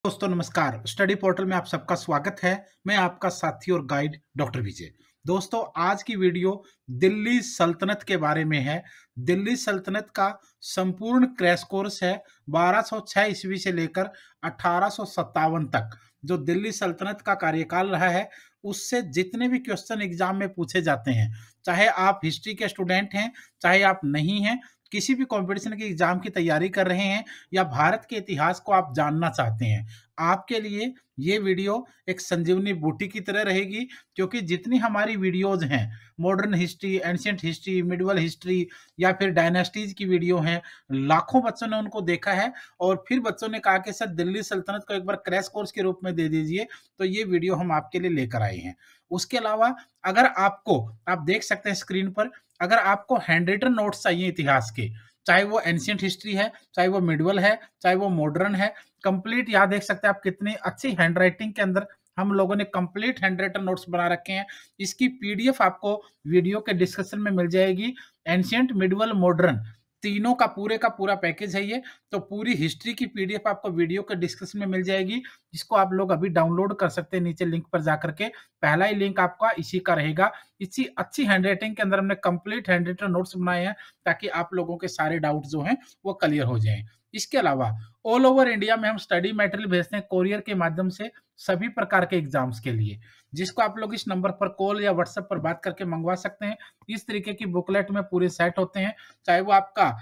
दोस्तों नमस्कार। Study portal में आप सबका स्वागत है। मैं आपका साथी और गाइड डॉक्टर विजय। दोस्तों आज की वीडियो दिल्ली सल्तनत के बारे में है। दिल्ली सल्तनत का संपूर्ण क्रैश कोर्स है 1206 ईस्वी से लेकर 1857 तक। जो दिल्ली सल्तनत का कार्यकाल रहा है उससे जितने भी क्वेश्चन एग्जाम में पूछे जाते हैं, चाहे आप हिस्ट्री के स्टूडेंट हैं, चाहे आप नहीं हैं, किसी भी कंपटीशन के एग्जाम की तैयारी कर रहे हैं या भारत के इतिहास को आप जानना चाहते हैं, आपके लिए ये वीडियो एक संजीवनी बूटी की तरह रहेगी। क्योंकि जितनी हमारी वीडियोज हैं, modern history, ancient history, medieval history या फिर डायनेस्टीज की वीडियो हैं, लाखों बच्चों ने उनको देखा है और फिर बच्चों ने कहा कि सर दिल्ली सल्तनत को एक बार क्रैश कोर्स के रूप में दे दीजिए, तो ये वीडियो हम आपके लिए लेकर आए हैं। उसके अलावा अगर आपको, आप देख सकते हैं स्क्रीन पर, अगर आपको हैंड रिटन नोट्स चाहिए इतिहास के, चाहे वो एंशिएंट हिस्ट्री है, चाहे वो मिडिवल है, चाहे वो मॉडर्न है, कंप्लीट, यहाँ देख सकते हैं आप कितनी अच्छी हैंडराइटिंग के अंदर हम लोगों ने कंप्लीट हैंड रिटन नोट्स बना रखे हैं। इसकी पीडीएफ आपको वीडियो के डिस्क्रिप्शन में मिल जाएगी। एंशिएंट, मिडिवल, मॉडर्न तीनों का पूरा पैकेज है ये। तो पूरी हिस्ट्री की पीडीएफ आपको वीडियो के डिस्क्रिप्शन में मिल जाएगी, जिसको आप लोग अभी डाउनलोड कर सकते हैं नीचे लिंक पर जाकर के। पहला ही लिंक आपका इसी का रहेगा। इसी अच्छी हैंडराइटिंग के अंदर हमने कंप्लीट हैंड रिटन नोट्स बनाए हैं ताकि आप लोगों के सारे डाउट जो हैं वो क्लियर हो जाएं। इसके अलावा ऑल ओवर इंडिया में हम स्टडी मटेरियल भेजते हैं कोरियर के माध्यम से सभी प्रकार के एग्जाम्स के लिए, जिसको आप लोग इस नंबर पर कॉल या व्हाट्सएप पर बात करके मंगवा सकते हैं। इस तरीके की बुकलेट में पूरे सेट होते हैं, चाहे वो आपका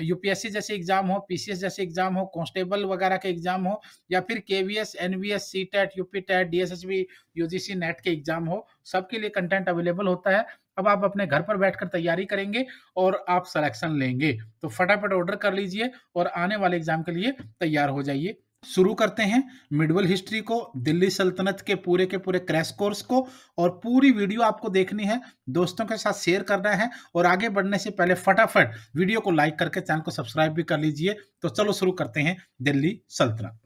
यूपीएससी जैसे एग्जाम हो, पीसीएस जैसे एग्जाम हो, कांस्टेबल वगैरह के एग्जाम हो, या फिर KVS, NVS, CTET, UP TET, DSSB, UGC NET के एग्जाम हो, सबके लिए कंटेंट अवेलेबल होता है। अब आप अपने घर पर बैठकर तैयारी करेंगे और आप सिलेक्शन लेंगे, तो फटाफट ऑर्डर कर लीजिए और आने वाले एग्जाम के लिए तैयार हो जाइए। शुरू करते हैं मिडिवल हिस्ट्री को, दिल्ली सल्तनत के पूरे क्रैश कोर्स को, और पूरी वीडियो आपको देखनी है, दोस्तों के साथ शेयर करना है और आगे बढ़ने से पहले फटाफट वीडियो को लाइक करके चैनल को सब्सक्राइब भी कर लीजिए। तो चलो शुरू करते हैं दिल्ली सल्तनत।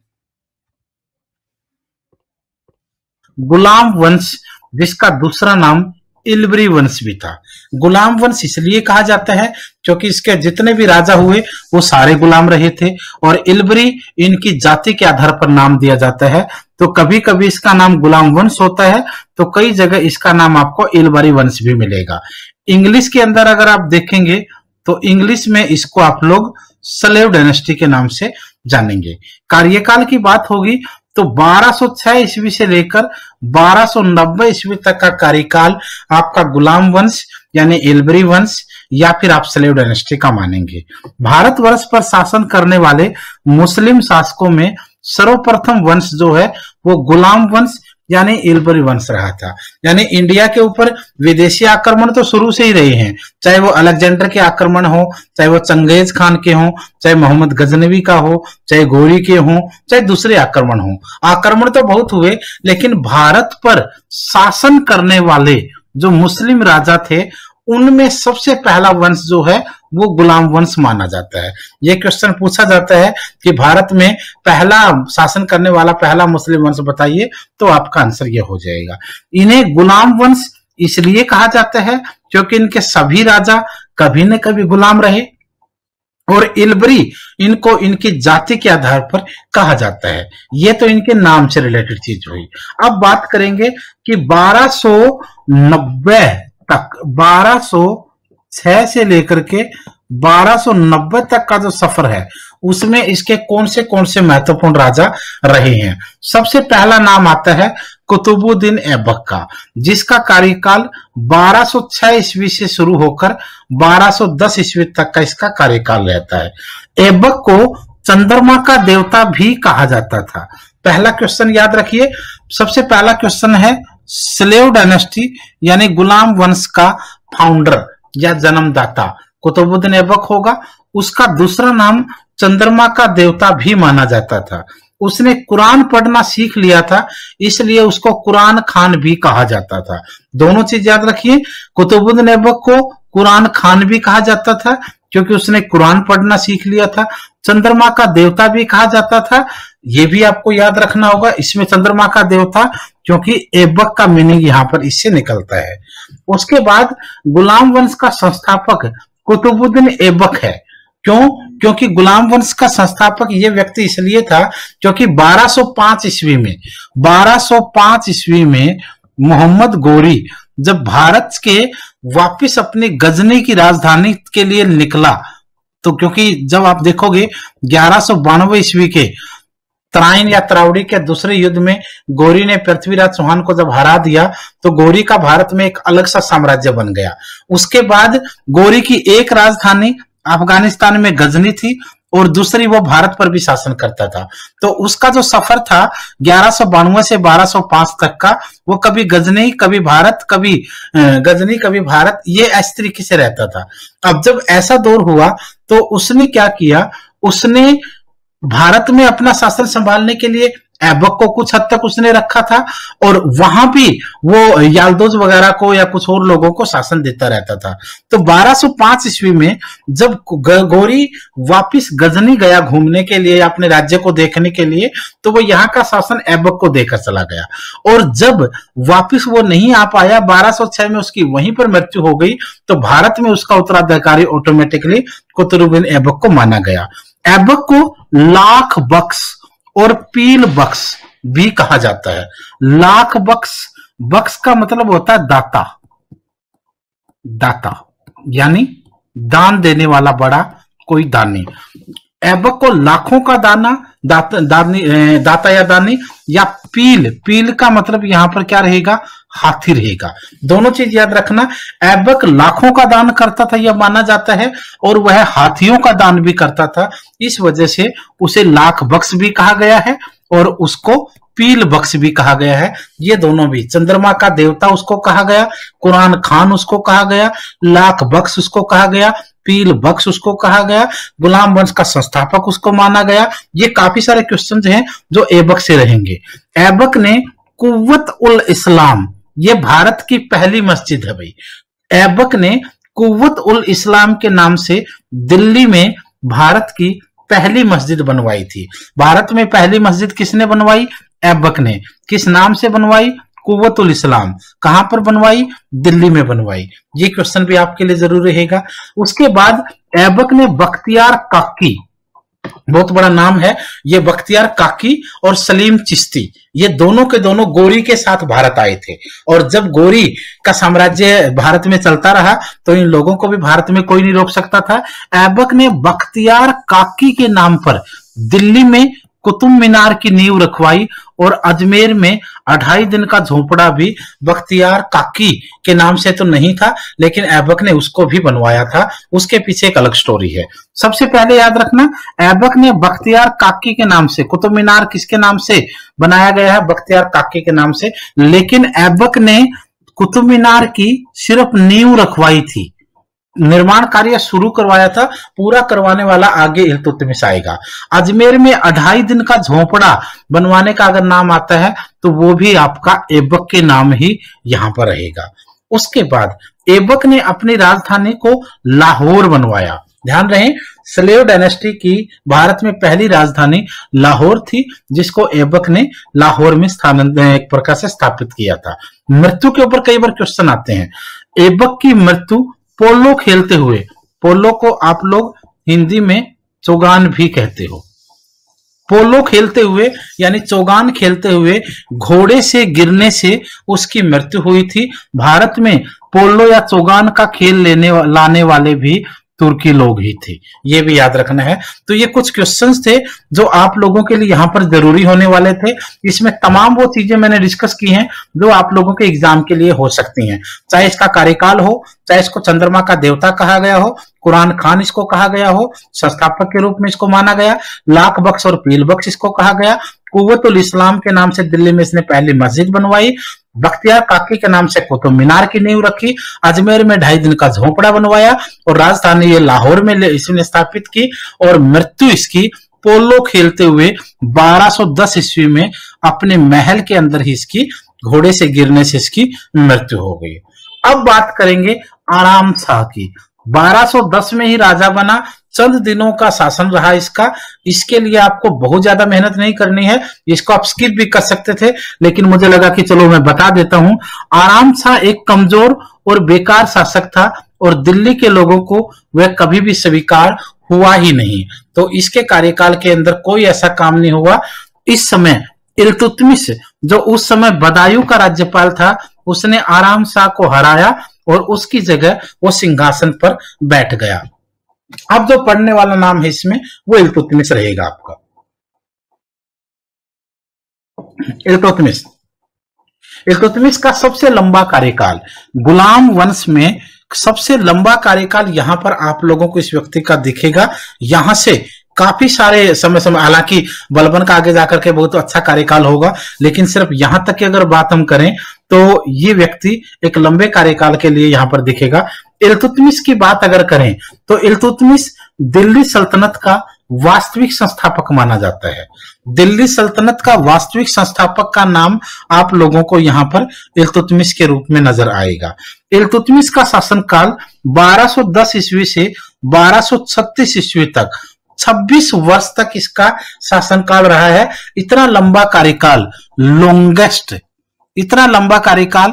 गुलाम वंश, जिसका दूसरा नाम इल्बरी वंश भी था। गुलाम वंश इसलिए कहा जाता है क्योंकि इसके जितने भी राजा हुए वो सारे गुलाम रहे थे, और इल्बरी इनकी जाति के आधार पर नाम दिया जाता है। तो कभी कभी इसका नाम गुलाम वंश होता है, तो कई जगह इसका नाम आपको इल्बरी वंश भी मिलेगा। इंग्लिश के अंदर अगर आप देखेंगे तो इंग्लिश में इसको आप लोग स्लेव डायनेस्टी के नाम से जानेंगे। कार्यकाल की बात होगी तो 1206 ईस्वी से लेकर 1290 ईस्वी तक का कार्यकाल आपका गुलाम वंश यानी इल्बरी वंश या फिर आप स्लेव डायनेस्टी का मानेंगे। भारतवर्ष पर शासन करने वाले मुस्लिम शासकों में सर्वप्रथम वंश जो है वो गुलाम वंश यानी इल्बरी वंश रहा था। यानी इंडिया के ऊपर विदेशी आक्रमण तो शुरू से ही रहे हैं, चाहे वो अलेक्जेंडर के आक्रमण हो, चाहे वो चंगेज खान के हो, चाहे मोहम्मद गजनवी का हो, चाहे गोरी के हो, चाहे दूसरे आक्रमण हो। आक्रमण तो बहुत हुए, लेकिन भारत पर शासन करने वाले जो मुस्लिम राजा थे उनमें सबसे पहला वंश जो है वो गुलाम वंश माना जाता है। ये क्वेश्चन पूछा जाता है कि भारत में पहला शासन करने वाला पहला मुस्लिम वंश बताइए, तो आपका आंसर ये हो जाएगा। इन्हें गुलाम वंश इसलिए कहा जाता है क्योंकि इनके सभी राजा कभी न कभी गुलाम रहे, और इल्बरी इनको इनकी जाति के आधार पर कहा जाता है। ये तो इनके नाम से रिलेटेड चीज हुई। अब बात करेंगे कि 1290 तक, 1206 से लेकर के 1290 तक का जो सफर है उसमें इसके कौन से महत्वपूर्ण राजा रहे हैं। सबसे पहला नाम आता है कुतुबुद्दीन ऐबक का, जिसका कार्यकाल 1206 ईस्वी से शुरू होकर 1210 ईस्वी तक का इसका कार्यकाल रहता है। ऐबक को चंद्रमा का देवता भी कहा जाता था। पहला क्वेश्चन याद रखिए, सबसे पहला क्वेश्चन है स्लेव डायनेस्टी यानी गुलाम वंश का फाउंडर या जन्मदाता कुतुबुद्दीन ऐबक होगा। उसका दूसरा नाम चंद्रमा का देवता भी माना जाता था। उसने कुरान पढ़ना सीख लिया था, इसलिए उसको कुरान खान भी कहा जाता था। दोनों चीज याद रखिए, कुतुबुद्दीन ऐबक को कुरान खान भी कहा जाता था क्योंकि उसने कुरान पढ़ना सीख लिया था। चंद्रमा का देवता भी कहा जाता था, ये भी आपको याद रखना होगा। इसमें चंद्रमा का देवता क्योंकि ऐबक का मीनिंग यहाँ पर इससे निकलता है। उसके बाद गुलाम वंश का संस्थापक कुतुबुद्दीन ऐबक है। क्यों? क्योंकि गुलाम वंश का संस्थापक ये व्यक्ति इसलिए था क्योंकि 1205 ईस्वी में मोहम्मद गोरी जब भारत के वापिस अपनी गजनी की राजधानी के लिए निकला, तो क्योंकि जब आप देखोगे 1192 ईस्वी के तराइन या त्रावड़ी के दूसरे युद्ध में गोरी ने पृथ्वीराज चौहान को जब हरा दिया तो गोरी का भारत में एक अलग सा साम्राज्य बन गया। उसके बाद गोरी की एक राजधानी अफगानिस्तान में गजनी थी और दूसरी वो भारत पर भी शासन करता था। तो उसका जो सफर था 1192 से 1205 तक का, वो कभी गजनी कभी भारत, कभी गजनी कभी भारत, ये इस तरीके से रहता था। अब जब ऐसा दौर हुआ तो उसने क्या किया, उसने भारत में अपना शासन संभालने के लिए ऐबक को कुछ हद तक उसने रखा था और वहां भी वो याल्दोज वगैरह को या कुछ और लोगों को शासन देता रहता था। तो 1205 ईस्वी में जब गोरी वापिस गजनी गया घूमने के लिए या अपने राज्य को देखने के लिए, तो वो यहाँ का शासन ऐबक को देकर चला गया और जब वापिस वो नहीं आ पाया, 1206 में उसकी वहीं पर मृत्यु हो गई, तो भारत में उसका उत्तराधिकारी ऑटोमेटिकली कुतुबुद्दीन ऐबक को माना गया। ऐबक को लाख बख्श और पील बख्श भी कहा जाता है। लाख बख्श, बख्श का मतलब होता है दाता, दाता यानी दान देने वाला बड़ा कोई दानी। ऐबक को लाखों का दाना, दाता या दानी, या पील, पील का मतलब यहां पर क्या रहेगा, हाथी रहेगा। दोनों चीज याद रखना, ऐबक लाखों का दान करता था यह माना जाता है और वह हाथियों का दान भी करता था, इस वजह से उसे लाख बख्श भी कहा गया है और उसको पील बख्श भी कहा गया है। ये दोनों भी, चंद्रमा का देवता उसको कहा गया, कुरान खान उसको कहा गया, लाख बख्श उसको कहा गया, पील बख्श उसको कहा गया, गुलाम वंश का संस्थापक उसको माना गया। ये काफी सारे क्वेश्चन हैं जो ऐबक से रहेंगे। ऐबक ने कुव्वत उल इस्लाम, ये भारत की पहली मस्जिद है भाई, ऐबक ने कुव्वत उल इस्लाम के नाम से दिल्ली में भारत की पहली मस्जिद बनवाई थी। भारत में पहली मस्जिद किसने बनवाई, ऐबक ने। किस नाम से बनवाई, कुव्वत उल इस्लाम। कहां पर बनवाई, दिल्ली में बनवाई। ये क्वेश्चन भी आपके लिए जरूर रहेगा। उसके बाद ऐबक ने बख्तियार काकी, बहुत बड़ा नाम है ये, बख्तियार काकी और सलीम चिश्ती, ये दोनों के दोनों गोरी के साथ भारत आए थे और जब गोरी का साम्राज्य भारत में चलता रहा तो इन लोगों को भी भारत में कोई नहीं रोक सकता था। ऐबक ने बख्तियार काकी के नाम पर दिल्ली में कुतुब मीनार की नींव रखवाई और अजमेर में 2.5 दिन का झोपड़ा भी बख्तियार काकी के नाम से तो नहीं था, लेकिन ऐबक ने उसको भी बनवाया था। उसके पीछे एक अलग स्टोरी है। सबसे पहले याद रखना, ऐबक ने बख्तियार काकी के नाम से, कुतुब मीनार किसके नाम से बनाया गया है, बख्तियार काकी के नाम से, लेकिन ऐबक ने कुतुब मीनार की सिर्फ नींव रखवाई थी, निर्माण कार्य शुरू करवाया था, पूरा करवाने वाला आगे इल्तुतमिश आएगा। अजमेर में 2.5 दिन का झोपड़ा बनवाने का अगर नाम आता है तो वो भी आपका ऐबक के नाम ही यहां पर रहेगा। उसके बाद ऐबक ने अपनी राजधानी को लाहौर बनवाया। ध्यान रहे, स्लेव डायनेस्टी की भारत में पहली राजधानी लाहौर थी, जिसको ऐबक ने लाहौर में एक प्रकार से स्थापित किया था। मृत्यु के ऊपर कई बार क्वेश्चन आते हैं। ऐबक की मृत्यु पोलो खेलते हुए, पोलो को आप लोग हिंदी में चौगान भी कहते हो, पोलो खेलते हुए यानी चौगान खेलते हुए घोड़े से गिरने से उसकी मृत्यु हुई थी। भारत में पोलो या चौगान का खेल लाने वाले भी तुर्की लोग ही थे, ये भी याद रखना है। तो ये कुछ क्वेश्चंस थे जो आप लोगों के लिए यहाँ पर जरूरी होने वाले थे। इसमें तमाम वो चीजें मैंने डिस्कस की हैं जो आप लोगों के एग्जाम के लिए हो सकती हैं, चाहे इसका कार्यकाल हो, चाहे इसको चंद्रमा का देवता कहा गया हो, कुरान खान इसको कहा गया हो, संस्थापक के रूप में इसको माना गया, लाख बख्श और पील बख्श इसको कहा गया, कुव्वत उल इस्लाम के नाम से दिल्ली में इसने पहली मस्जिद बनवाई, बख्तियार काकी के नाम से कुतुब मीनार की नींव रखी, अजमेर में 2.5 दिन का झोपड़ा बनवाया और राजधानी ये लाहौर में इसने स्थापित की और मृत्यु इसकी पोलो खेलते हुए 1210 ईस्वी में अपने महल के अंदर ही इसकी घोड़े से गिरने से इसकी मृत्यु हो गई। अब बात करेंगे आराम शाह की। 1210 में ही राजा बना, चंद दिनों का शासन रहा इसका। इसके लिए आपको बहुत ज्यादा मेहनत नहीं करनी है, इसको आप स्किप भी कर सकते थे, लेकिन मुझे लगा कि चलो मैं बता देता हूं। आराम शाह एक कमजोर और बेकार शासक था और दिल्ली के लोगों को वह कभी भी स्वीकार हुआ ही नहीं। तो इसके कार्यकाल के अंदर कोई ऐसा काम नहीं हुआ। इस समय इल्तुतमिश जो उस समय बदायूं का राज्यपाल था, उसने आराम शाह को हराया और उसकी जगह वो सिंहासन पर बैठ गया। अब जो पढ़ने वाला नाम है इसमें वो इल्तुतमिश रहेगा आपका। इल्तुतमिश, इल्तुतमिश का सबसे लंबा कार्यकाल, गुलाम वंश में सबसे लंबा कार्यकाल यहां पर आप लोगों को इस व्यक्ति का दिखेगा। यहां से काफी सारे समय समय, हालांकि बलबन का आगे जाकर के बहुत अच्छा कार्यकाल होगा, लेकिन सिर्फ यहां तक की अगर बात हम करें तो ये व्यक्ति एक लंबे कार्यकाल के लिए यहां पर दिखेगा। इल्तुतमिश की बात अगर करें तो इल्तुतमिश दिल्ली सल्तनत का वास्तविक संस्थापक माना जाता है। दिल्ली सल्तनत का वास्तविक संस्थापक का नाम आप लोगों को यहां पर इल्तुतमिश के रूप में नजर आएगा। इल्तुतमिश का शासनकाल 1210 ईस्वी से 1236 ईस्वी तक 26 वर्ष तक इसका शासनकाल रहा है। इतना लंबा कार्यकाल, लॉन्गेस्ट, इतना लंबा कार्यकाल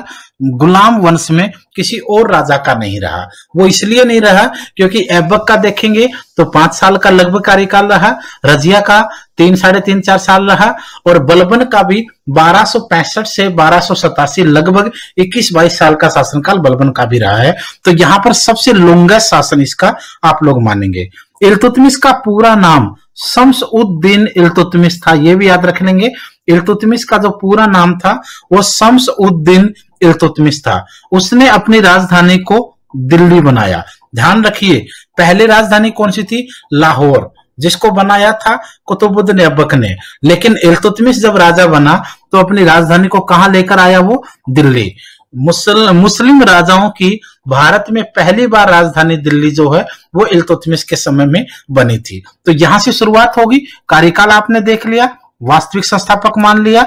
गुलाम वंश में किसी और राजा का नहीं रहा। वो इसलिए नहीं रहा क्योंकि ऐबक का देखेंगे तो 5 साल का लगभग कार्यकाल रहा, रजिया का 3, साढ़े 3, 4 साल रहा, और बलबन का भी 1265 से 1287 लगभग 21-22 साल का शासनकाल बलबन का भी रहा है। तो यहां पर सबसे लॉन्गेस्ट शासन इसका आप लोग मानेंगे। इल्तुतमिश का पूरा नाम शम्स-उद-दीन इल्तुतमिश था, ये भी याद रख लेंगे। इल्तुतमिश का जो पूरा नाम था वो शम्स-उद-दीन इल्तुतमिश था। उसने अपनी राजधानी को दिल्ली बनाया। ध्यान रखिए, पहले राजधानी कौन सी थी? लाहौर, जिसको बनाया था कुतुबुद्दीन ऐबक ने। लेकिन इल्तुतमिश जब राजा बना तो अपनी राजधानी को कहां लेकर आया? वो दिल्ली। मुस्लिम राजाओं की भारत में पहली बार राजधानी दिल्ली जो है वो इल्तुतमिश के समय में बनी थी। तो यहां से शुरुआत होगी। कार्यकाल आपने देख लिया, वास्तविक संस्थापक मान लिया,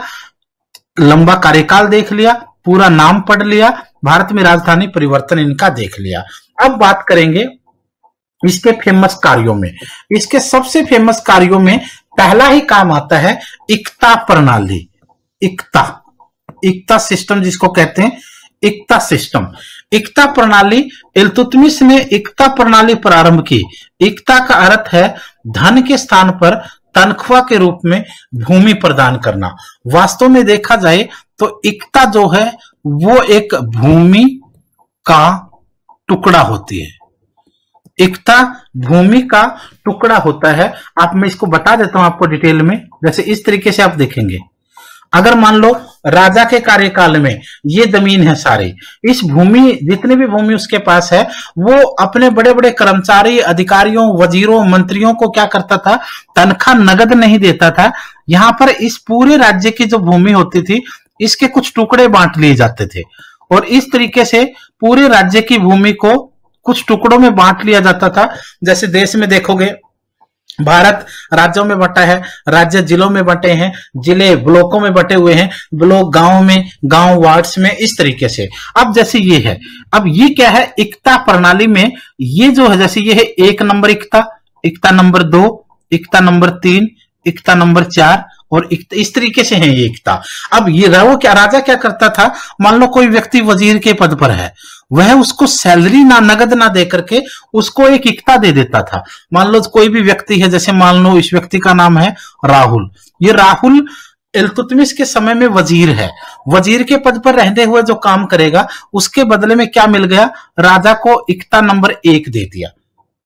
लंबा कार्यकाल देख लिया, पूरा नाम पढ़ लिया, भारत में राजधानी परिवर्तन इनका देख लिया। अब बात करेंगे इसके फेमस कार्यों में। इसके सबसे फेमस कार्यों में पहला ही काम आता है इक्ता प्रणाली। इक्ता सिस्टम जिसको कहते हैं, इक्ता सिस्टम। इक्ता प्रणाली, इल्तुतमिश ने इक्ता प्रणाली प्रारंभ की। इक्ता का अर्थ है धन के स्थान पर तनख्वाह के रूप में भूमि प्रदान करना। वास्तव में देखा जाए तो इक्ता जो है वो एक भूमि का टुकड़ा होती है। इक्ता भूमि का टुकड़ा होता है। आप, मैं इसको बता देता हूं आपको डिटेल में। जैसे इस तरीके से आप देखेंगे, अगर मान लो राजा के कार्यकाल में ये जमीन है सारी, इस भूमि, जितनी भी भूमि उसके पास है, वो अपने बड़े बड़े कर्मचारी, अधिकारियों, वजीरों, मंत्रियों को क्या करता था? तनख्वाह नगद नहीं देता था। यहां पर इस पूरे राज्य की जो भूमि होती थी इसके कुछ टुकड़े बांट लिए जाते थे और इस तरीके से पूरे राज्य की भूमि को कुछ टुकड़ों में बांट लिया जाता था। जैसे देश में देखोगे भारत राज्यों में बंटा है, राज्य जिलों में बंटे हैं, जिले ब्लॉकों में बंटे हुए हैं, ब्लॉक गांव में, गांव वार्ड्स में, इस तरीके से। अब जैसे ये है, अब ये क्या है? इक्ता प्रणाली में ये जो है, जैसे ये है 1 नंबर इक्ता, इक्ता नंबर 2, इक्ता नंबर 3, इक्ता नंबर 4 और इस तरीके से है ये इक्ता। अब ये राजा क्या करता था? मान लो कोई व्यक्ति वजीर के पद पर है, वह उसको सैलरी ना नगद ना दे करके उसको एक इक्ता दे देता था। मान लो कोई भी व्यक्ति है, जैसे मान लो इस व्यक्ति का नाम है राहुल। ये राहुल इल्तुतमिश के समय में वजीर है। वजीर के पद पर रहते हुए जो काम करेगा उसके बदले में क्या मिल गया? राजा को इक्ता नंबर 1 दे दिया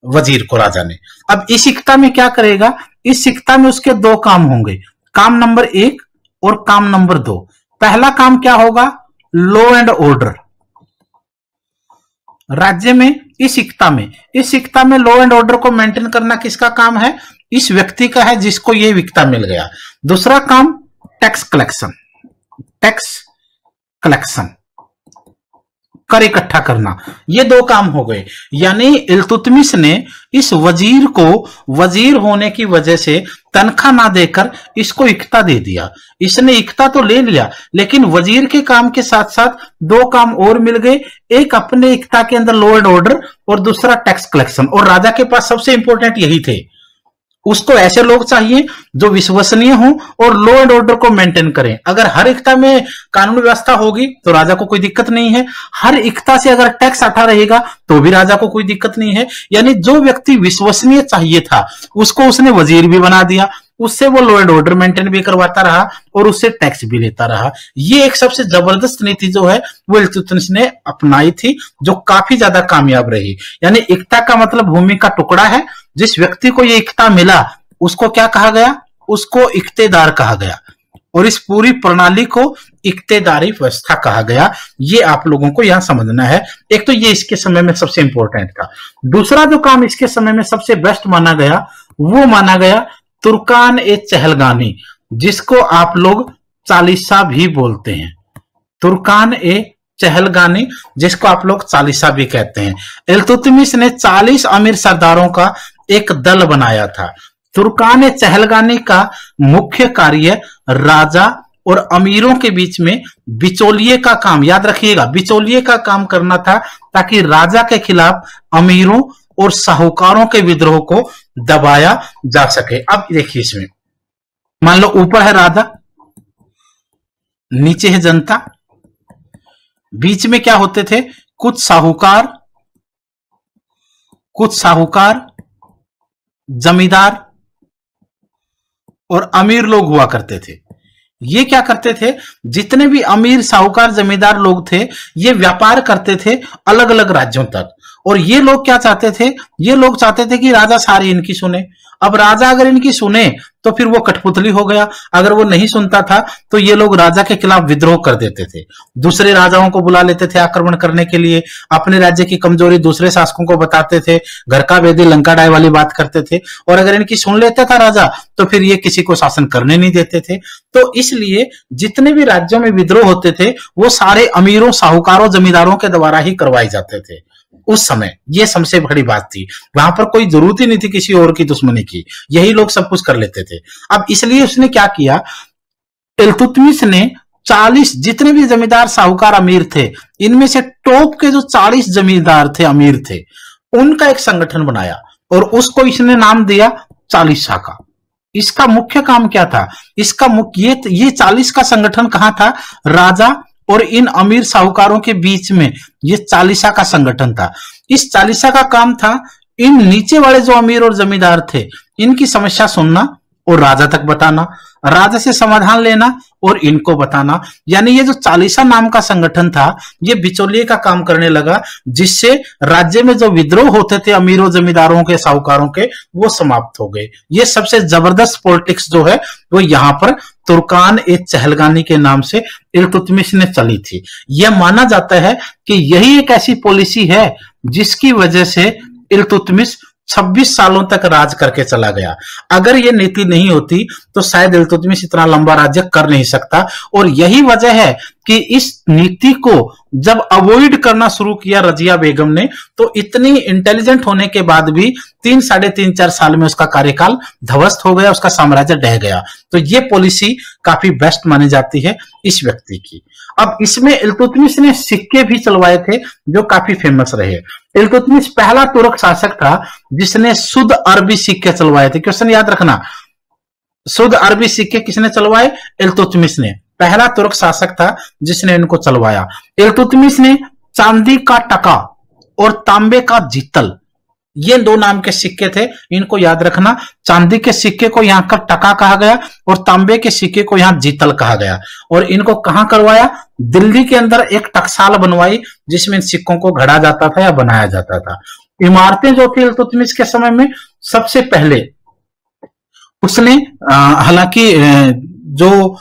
वजीर को राजा ने। अब इस इक्ता में क्या करेगा? इस इक्ता में उसके 2 काम होंगे, काम नंबर 1 और काम नंबर 2। पहला काम क्या होगा? Law and order. राज्य में इस इक्ता में लॉ एंड ऑर्डर को मेंटेन करना किसका काम है? इस व्यक्ति का है जिसको ये इक्ता मिल गया। दूसरा काम टैक्स कलेक्शन, कर इकट्ठा करना। ये 2 काम हो गए। यानी इल्तुतमिश ने इस वजीर को वजीर होने की वजह से तनख्वाह ना देकर इसको इक्ता दे दिया। इसने इक्ता तो ले लिया, लेकिन वजीर के काम के साथ साथ 2 काम और मिल गए। एक अपने इक्ता के अंदर लॉ एंड ऑर्डर और दूसरा टैक्स कलेक्शन। और राजा के पास सबसे इंपॉर्टेंट यही थे। उसको ऐसे लोग चाहिए जो विश्वसनीय हों और लॉ एंड ऑर्डर को मेंटेन करें। अगर हर एकता में कानून व्यवस्था होगी तो राजा को कोई दिक्कत नहीं है, हर एकता से अगर टैक्स हटा रहेगा तो भी राजा को कोई दिक्कत नहीं है। यानी जो व्यक्ति विश्वसनीय चाहिए था उसको उसने वजीर भी बना दिया, उससे वो लॉ एंड ऑर्डर मेंटेन भी करवाता रहा और उससे टैक्स भी लेता रहा। ये एक सबसे जबरदस्त नीति जो है वो इल्तुतमिश ने अपनाई थी, जो काफी ज्यादा कामयाब रही। यानी एकता का मतलब भूमि का टुकड़ा है। जिस व्यक्ति को ये एकता मिला उसको क्या कहा गया? उसको इक्तेदार कहा गया, और इस पूरी प्रणाली को इक्तेदारी व्यवस्था कहा गया। ये आप लोगों को यहां समझना है। एक तो ये इसके समय में सबसे इंपॉर्टेंट था। दूसरा जो काम इसके समय में सबसे बेस्ट माना गया वो माना गया तुर्कान ए चहलगानी, जिसको आप लोग चालीसा भी बोलते हैं। तुर्कान ए चहलगानी, जिसको आप लोग चालीसा भी कहते हैं। इल्तुतमिश ने 40 अमीर सरदारों का एक दल बनाया था। तुर्कान ए चहलगानी का मुख्य कार्य राजा और अमीरों के बीच में बिचौलिए का काम, याद रखिएगा, बिचौलिए का काम करना था, ताकि राजा के खिलाफ अमीरों और साहूकारों के विद्रोह को दबाया जा सके। अब देखिए, इसमें मान लो ऊपर है राजा, नीचे है जनता, बीच में क्या होते थे? कुछ साहूकार, जमींदार और अमीर लोग हुआ करते थे। ये क्या करते थे? जितने भी अमीर, साहूकार, जमींदार लोग थे ये व्यापार करते थे अलग अलग राज्यों तक। और ये लोग क्या चाहते थे? ये लोग चाहते थे कि राजा सारी इनकी सुने। अब राजा अगर इनकी सुने तो फिर वो कठपुतली हो गया, अगर वो नहीं सुनता था तो ये लोग राजा के खिलाफ विद्रोह कर देते थे, दूसरे राजाओं को बुला लेते थे आक्रमण करने के लिए, अपने राज्य की कमजोरी दूसरे शासकों को बताते थे, घर का वेदी लंका डाय वाली बात करते थे। और अगर इनकी सुन लेता था राजा तो फिर ये किसी को शासन करने नहीं देते थे। तो इसलिए जितने भी राज्यों में विद्रोह होते थे वो सारे अमीरों, साहूकारों, जमींदारों के द्वारा ही करवाए जाते थे। उस समय ये सबसे बड़ी बात थी, वहां पर कोई जरूरत ही नहीं थी किसी और की दुश्मनी की, यही लोग सब कुछ कर लेते थे। अब इसलिए उसने क्या किया, इल्तुतमिश ने 40 जितने भी जमींदार, साहूकार, अमीर थे, इनमें से टॉप के जो 40 जमींदार थे, अमीर थे, उनका एक संगठन बनाया और उसको इसने नाम दिया चालीसा का। इसका मुख्य काम क्या था? इसका मुख्य ये 40 का संगठन कहां था? राजा और इन अमीर साहूकारों के बीच में ये चालीसा का संगठन था। इस चालीसा का काम था इन नीचे वाले जो अमीर और जमींदार थे इनकी समस्या सुनना और राजा तक बताना, राजा से समाधान लेना और इनको बताना। यानी ये जो चालीसा नाम का संगठन था ये बिचौलिए का काम करने लगा, जिससे राज्य में जो विद्रोह होते थे अमीरों, जमींदारों के, साहूकारों के, वो समाप्त हो गए। ये सबसे जबरदस्त पॉलिटिक्स जो है वो यहाँ पर तुर्कान ए चहलगानी के नाम से इल्तुतमिश ने चली थी। यह माना जाता है कि यही एक ऐसी पॉलिसी है जिसकी वजह से इल्तुतमिश 26 सालों तक राज करके चला गया। अगर ये नीति नहीं होती तो शायद इल्तुतमिश इतना लंबा राज्य कर नहीं सकता। और यही वजह है कि इस नीति को जब अवॉइड करना शुरू किया रजिया बेगम ने, तो इतनी इंटेलिजेंट होने के बाद भी 3, साढ़े 3, 4 साल में उसका कार्यकाल ध्वस्त हो गया, उसका साम्राज्य ढह गया। तो ये पॉलिसी काफी बेस्ट मानी जाती है इस व्यक्ति की। अब इसमें इल्तुतमिश ने सिक्के भी चलवाए थे जो काफी फेमस रहे। इल्तुतमिश पहला तुर्क शासक था जिसने शुद्ध अरबी सिक्के चलवाए थे। क्वेश्चन याद रखना, शुद्ध अरबी सिक्के किसने चलवाए? इल्तुतमिश ने। पहला तुर्क शासक था जिसने इनको चलवाया। इल्तुतमिश ने चांदी का टका और तांबे का जीतल, ये 2 नाम के सिक्के थे, इनको याद रखना। चांदी के सिक्के को यहाँ का टका कहा गया और तांबे के सिक्के को यहाँ जीतल कहा गया। और इनको कहां करवाया? दिल्ली के अंदर एक टकसाल बनवाई जिसमें इन सिक्कों को घड़ा जाता था या बनाया जाता था। इमारतें जो थी इल्तुतमिश के समय में, सबसे पहले उसने हालांकि जो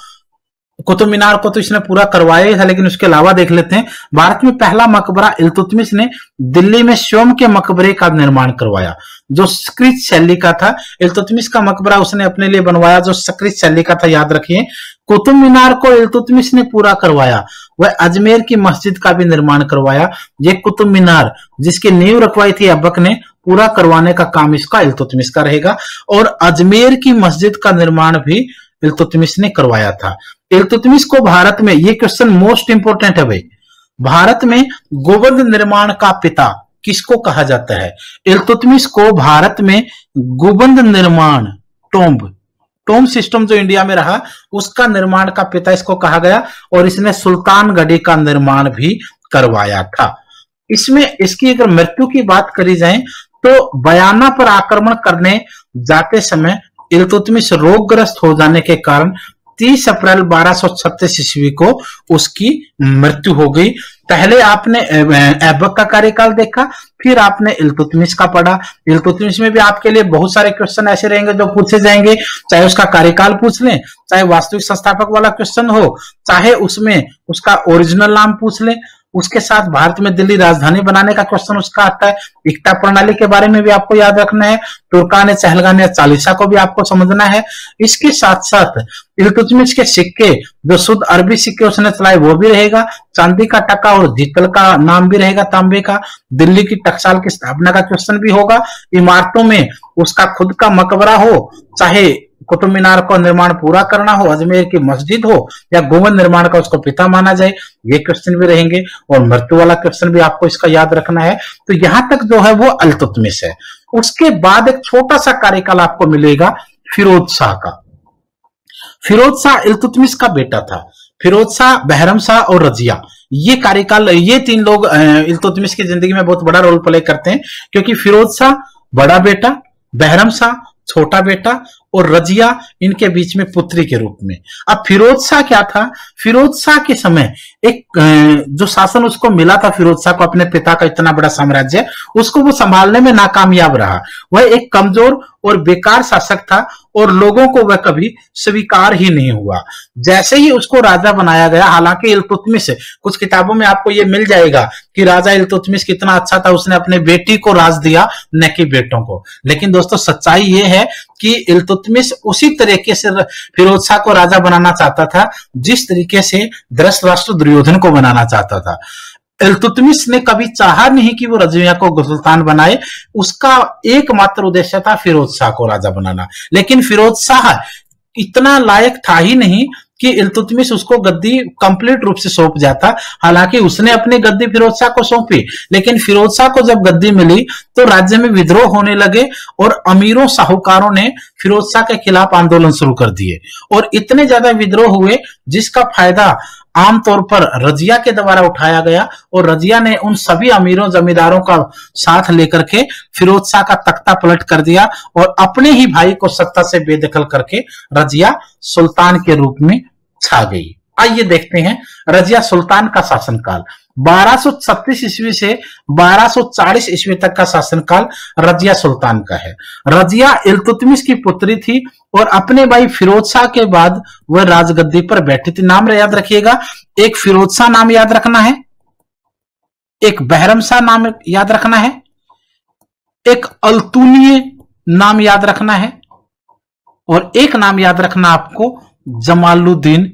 कुतुब मीनार को तो इसने पूरा करवाया ही था, लेकिन उसके अलावा देख लेते हैं, भारत में पहला मकबरा इल्तुतमिश ने दिल्ली में स्वयं के मकबरे का निर्माण करवाया जो संस्कृत शैली का था। इल्तुतमिश का मकबरा उसने अपने लिए बनवाया जो संस्कृत शैली का था, याद रखिए। कुतुब मीनार को इल्तुतमिश ने पूरा करवाया। वह अजमेर की मस्जिद का भी निर्माण करवाया। ये कुतुब मीनार जिसकी नींव रखवाई थी ऐबक ने, पूरा करवाने का काम इसका इल्तुतमिश का रहेगा। और अजमेर की मस्जिद का निर्माण भी इल्तुतमिश ने करवाया था। इल्तुतमिश को भारत में, ये क्वेश्चन मोस्ट इंपोर्टेंट है भाई, भारत में गोवंश निर्माण का पिता किसको कहा जाता है? इल्तुतमिश को भारत में गुंबद निर्माण, टोम्ब सिस्टम जो इंडिया में रहा उसका निर्माण का पिता इसको कहा गया, और इसने सुल्तानगढ़ी का निर्माण भी करवाया था। इसमें इसकी अगर मृत्यु की बात करी जाए तो बयाना पर आक्रमण करने जाते समय इल्तुतमिश रोगग्रस्त हो जाने के कारण 30 अप्रैल 1236 ईस्वी को उसकी मृत्यु हो गई। पहले आपने ऐबक का कार्यकाल देखा, फिर आपने इल्तुतमिश का पढ़ा। इल्तुतमिश में भी आपके लिए बहुत सारे क्वेश्चन ऐसे रहेंगे जो पूछे जाएंगे, चाहे उसका कार्यकाल पूछ लें, चाहे वास्तविक संस्थापक वाला क्वेश्चन हो, चाहे उसमें उसका ओरिजिनल नाम पूछ लें। उसके साथ भारत में दिल्ली राजधानी बनाने का क्वेश्चन उसका आता है। एकता प्रणाली के बारे में भी आपको याद रखना है। तुर्कान चहलगान या चालीसा को भी आपको समझना है। इसके साथ साथ इल्तुतमिश के सिक्के, जो शुद्ध अरबी सिक्के उसने चलाए वो भी रहेगा, चांदी का टका और जितल का नाम भी रहेगा, तांबे का। दिल्ली की टकसाल की स्थापना का क्वेश्चन भी होगा। इमारतों में उसका खुद का मकबरा हो, चाहे कुतुब मीनार का निर्माण पूरा करना हो, अजमेर की मस्जिद हो, या गुंबद निर्माण का उसको पिता माना जाए, ये क्वेश्चन भी रहेंगे। और मृत्यु वाला क्वेश्चन भी आपको इसका याद रखना है। तो यहां तक जो है वो इल्तुतमिश है। उसके बाद एक छोटा सा कार्यकाल आपको मिलेगा फिरोज शाह का। फिरोज शाह इल्तुतमिश का बेटा था। फिरोज शाह, बहरम शाह और रजिया, ये कार्यकाल, ये तीन लोग इल्तुतमिश की जिंदगी में बहुत बड़ा रोल प्ले करते हैं, क्योंकि फिरोज शाह बड़ा बेटा, बहरम शाह छोटा बेटा और रजिया इनके बीच में पुत्री के रूप में। अब फिरोज शाह क्या था? फिरोज शाह के समय एक जो शासन उसको मिला था, फिरोज शाह को अपने पिता का इतना बड़ा साम्राज्य, उसको वो संभालने में नाकामयाब रहा। वह एक कमजोर और बेकार शासक था और लोगों को वह कभी स्वीकार ही नहीं हुआ। जैसे ही उसको राजा बनाया गया, हालांकि इल्तुतमिश, कुछ किताबों में आपको ये मिल जाएगा कि राजा इल्तुतमिश कितना अच्छा था, उसने अपने बेटी को राज दिया न कि बेटों को। लेकिन दोस्तों सच्चाई ये है कि इल्तुतमिश उसी तरीके से फिरोज शाह को राजा बनाना चाहता था जिस तरीके से धृतराष्ट्र दुर्योधन को बनाना चाहता था। इल्तुतमिश ने कभी चाहा नहीं कि वो रजिया को सुल्तान बनाए। उसका एकमात्र उद्देश्य था फिरोज शाह को राजा बनाना। लेकिन फिरोज शाह इतना लायक था ही नहीं कि इल्तुतमिश उसको गद्दी कंप्लीट रूप से सौंप जाता। हालांकि उसने अपनी गद्दी फिरोज शाह को सौंपी, लेकिन फिरोज शाह को जब गद्दी मिली तो राज्य में विद्रोह होने लगे और अमीरों साहूकारों ने फिरोज शाह के खिलाफ आंदोलन शुरू कर दिए। और इतने ज्यादा विद्रोह हुए जिसका फायदा आमतौर पर रजिया के द्वारा उठाया गया, और रजिया ने उन सभी अमीरों जमींदारों का साथ लेकर के फिरोज शाह का तख्ता पलट कर दिया और अपने ही भाई को सत्ता से बेदखल करके रजिया सुल्तान के रूप में छा गई। आइए देखते हैं रजिया सुल्तान का शासनकाल। 1236 ईस्वी से 1240 ईस्वी तक का शासनकाल रजिया सुल्तान का है। रजिया इल्तुतमिश की पुत्री थी और अपने भाई फिरोज शाह के बाद वह राजगद्दी पर बैठी थी। नाम याद रखिएगा, एक फिरोज शाह नाम याद रखना है, एक बहरम शाह नाम याद रखना है, एक अल्तुनिय नाम याद रखना है, और एक नाम याद रखना आपको जमालुद्दीन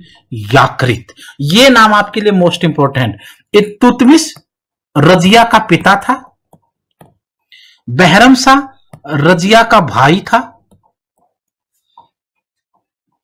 याकरित। ये नाम आपके लिए मोस्ट इंपोर्टेंट। इल्तुतमिश रजिया का पिता था, बहरम शाह रजिया का भाई था,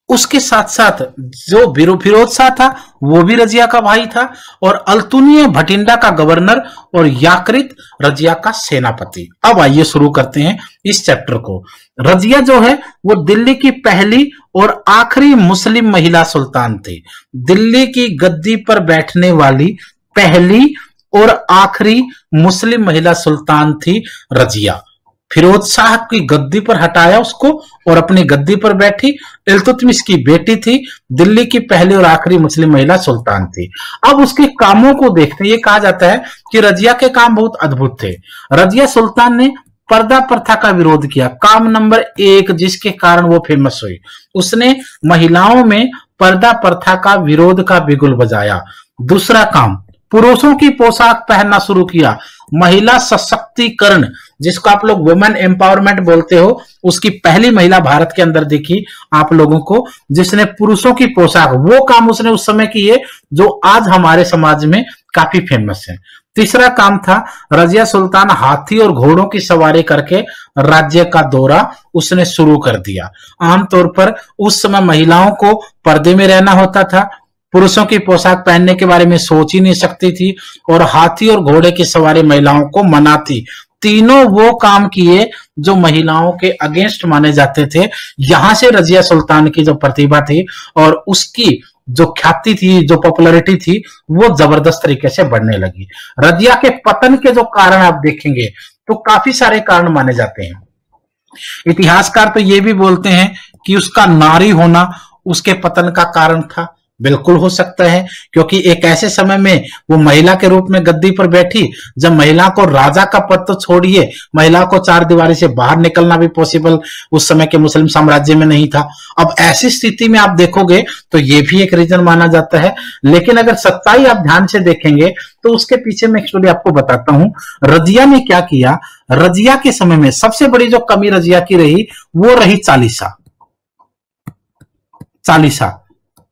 उसके साथ साथ जो फिरोज शाह था वो भी रजिया का भाई था, और अल्तुनिय भटिंडा का गवर्नर और याकरित रजिया का सेनापति। अब आइए शुरू करते हैं इस चैप्टर को। रजिया जो है वो दिल्ली की पहली और आखिरी मुस्लिम महिला सुल्तान थी। दिल्ली की गद्दी पर बैठने वाली पहली और आखिरी मुस्लिम महिला सुल्तान थी रजिया। फिरोज शाह की गद्दी पर हटाया उसको और अपनी गद्दी पर बैठी। इल्तुतमिश की बेटी थी, दिल्ली की पहली और आखिरी मुस्लिम महिला सुल्तान थी। अब उसके कामों को देखते हैं। ये कहा जाता है कि रजिया के काम बहुत अद्भुत थे। रजिया सुल्तान ने पर्दा प्रथा का विरोध किया। काम नंबर 1 जिसके कारण वो फेमस हुई, उसने महिलाओं में पर्दा प्रथा का विरोध का बिगुल बजाया। दूसरा काम, पुरुषों की पोशाक पहनना शुरू किया। महिला सशक्तिकरण, जिसको आप लोग वुमेन एम्पावरमेंट बोलते हो, उसकी पहली महिला भारत के अंदर दिखी आप लोगों को, जिसने पुरुषों की पोशाक, वो काम उसने उस समय किए जो आज हमारे समाज में काफी फेमस है। तीसरा काम था, रजिया सुल्तान हाथी और घोड़ों की सवारी करके राज्य का दौरा उसने शुरू कर दिया। आमतौर पर उस समय महिलाओं को पर्दे में रहना होता था, पुरुषों की पोशाक पहनने के बारे में सोच ही नहीं सकती थी, और हाथी और घोड़े की सवारी महिलाओं को मना थी। तीनों वो काम किए जो महिलाओं के अगेंस्ट माने जाते थे। यहां से रजिया सुल्तान की जो प्रतिभा थी और उसकी जो ख्याति थी, जो पॉपुलैरिटी थी, वो जबरदस्त तरीके से बढ़ने लगी। रजिया के पतन के जो कारण आप देखेंगे तो काफी सारे कारण माने जाते हैं। इतिहासकार तो ये भी बोलते हैं कि उसका नारी होना उसके पतन का कारण था। बिल्कुल हो सकता है, क्योंकि एक ऐसे समय में वो महिला के रूप में गद्दी पर बैठी जब महिला को राजा का पद तो छोड़िए, महिला को चार दीवारी से बाहर निकलना भी पॉसिबल उस समय के मुस्लिम साम्राज्य में नहीं था। अब ऐसी स्थिति में आप देखोगे तो ये भी एक रीजन माना जाता है। लेकिन अगर सच्चाई आप ध्यान से देखेंगे तो उसके पीछे मैं एक्चुअली आपको बताता हूं रजिया ने क्या किया। रजिया के समय में सबसे बड़ी जो कमी रजिया की रही वो रही चालीसा।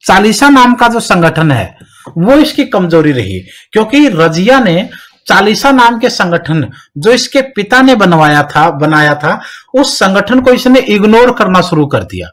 चालीसा नाम का जो संगठन है वो इसकी कमजोरी रही, क्योंकि रजिया ने चालीसा नाम के संगठन जो इसके पिता ने बनाया था उस संगठन को इसने इग्नोर करना शुरू कर दिया।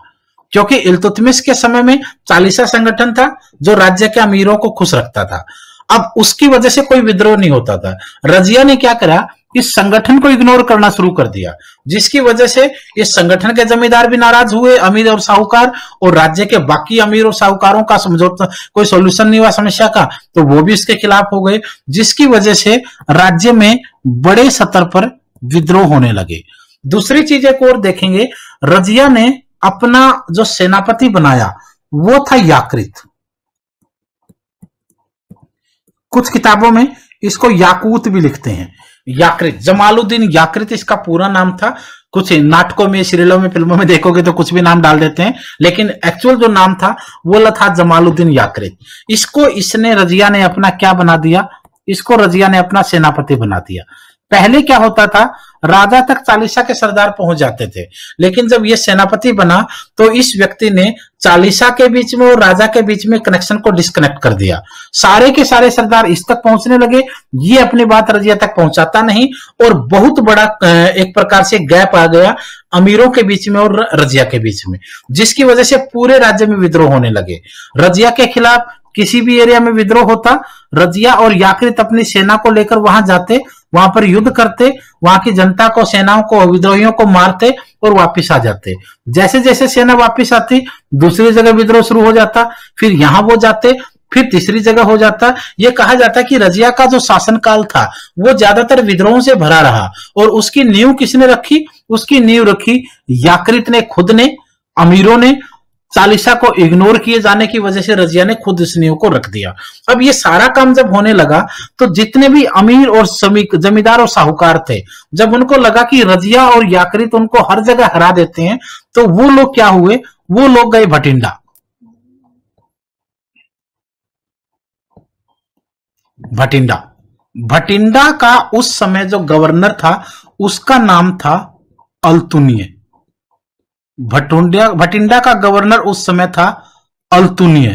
क्योंकि इल्तुतमिश के समय में चालीसा संगठन था जो राज्य के अमीरों को खुश रखता था। अब उसकी वजह से कोई विद्रोह नहीं होता था। रजिया ने क्या करा, इस संगठन को इग्नोर करना शुरू कर दिया, जिसकी वजह से इस संगठन के जमींदार भी नाराज हुए, अमीर और साहूकार, और राज्य के बाकी अमीर और साहूकारों का समझौता, कोई सॉल्यूशन नहीं हुआ समस्या का, तो वो भी इसके खिलाफ हो गए, जिसकी वजह से राज्य में बड़े स्तर पर विद्रोह होने लगे। दूसरी चीज एक और देखेंगे, रजिया ने अपना जो सेनापति बनाया वो था याकृत। कुछ किताबों में इसको याकूत भी लिखते हैं। याकृत, जमालुद्दीन याकृत इसका पूरा नाम था। कुछ नाटकों में, सीरियलों में, फिल्मों में देखोगे तो कुछ भी नाम डाल देते हैं, लेकिन एक्चुअल जो नाम था वो था जमालुद्दीन याकृत। इसको इसने रजिया ने अपना क्या बना दिया, इसको रजिया ने अपना सेनापति बना दिया। पहले क्या होता था, राजा तक चालीसा के सरदार पहुंच जाते थे, लेकिन जब ये सेनापति बना तो इस व्यक्ति ने चालीसा के बीच में और राजा के बीच में कनेक्शन को डिस्कनेक्ट कर दिया। सारे के सारे सरदार इस तक पहुंचने लगे, ये अपनी बात रजिया तक पहुंचाता नहीं, और बहुत बड़ा एक प्रकार से गैप आ गया अमीरों के बीच में और रजिया के बीच में, जिसकी वजह से पूरे राज्य में विद्रोह होने लगे। रजिया के खिलाफ किसी भी एरिया में विद्रोह होता, रजिया और याकृत अपनी सेना को लेकर वहां जाते, वहां पर युद्ध करते, वहां की जनता को, सेनाओं को, विद्रोहियों को मारते और वापस आ जाते। जैसे जैसे सेना वापस आती दूसरी जगह विद्रोह शुरू हो जाता, फिर यहां वो जाते, फिर तीसरी जगह हो जाता। यह कहा जाता कि रजिया का जो शासनकाल था वो ज्यादातर विद्रोहों से भरा रहा, और उसकी नींव किसने रखी, उसकी नींव रखी याकृत ने खुद ने। अमीरों ने चालीसा को इग्नोर किए जाने की वजह से रजिया ने खुद इस नींव को रख दिया। अब ये सारा काम जब होने लगा तो जितने भी अमीर और जमींदार और साहूकार थे, जब उनको लगा कि रजिया और याकृत उनको हर जगह हरा देते हैं, तो वो लोग क्या हुए, वो लोग गए भटिंडा। भटिंडा का उस समय जो गवर्नर था उसका नाम था अल्तुनिय। भटिंडा का गवर्नर उस समय था अल्तुनिय।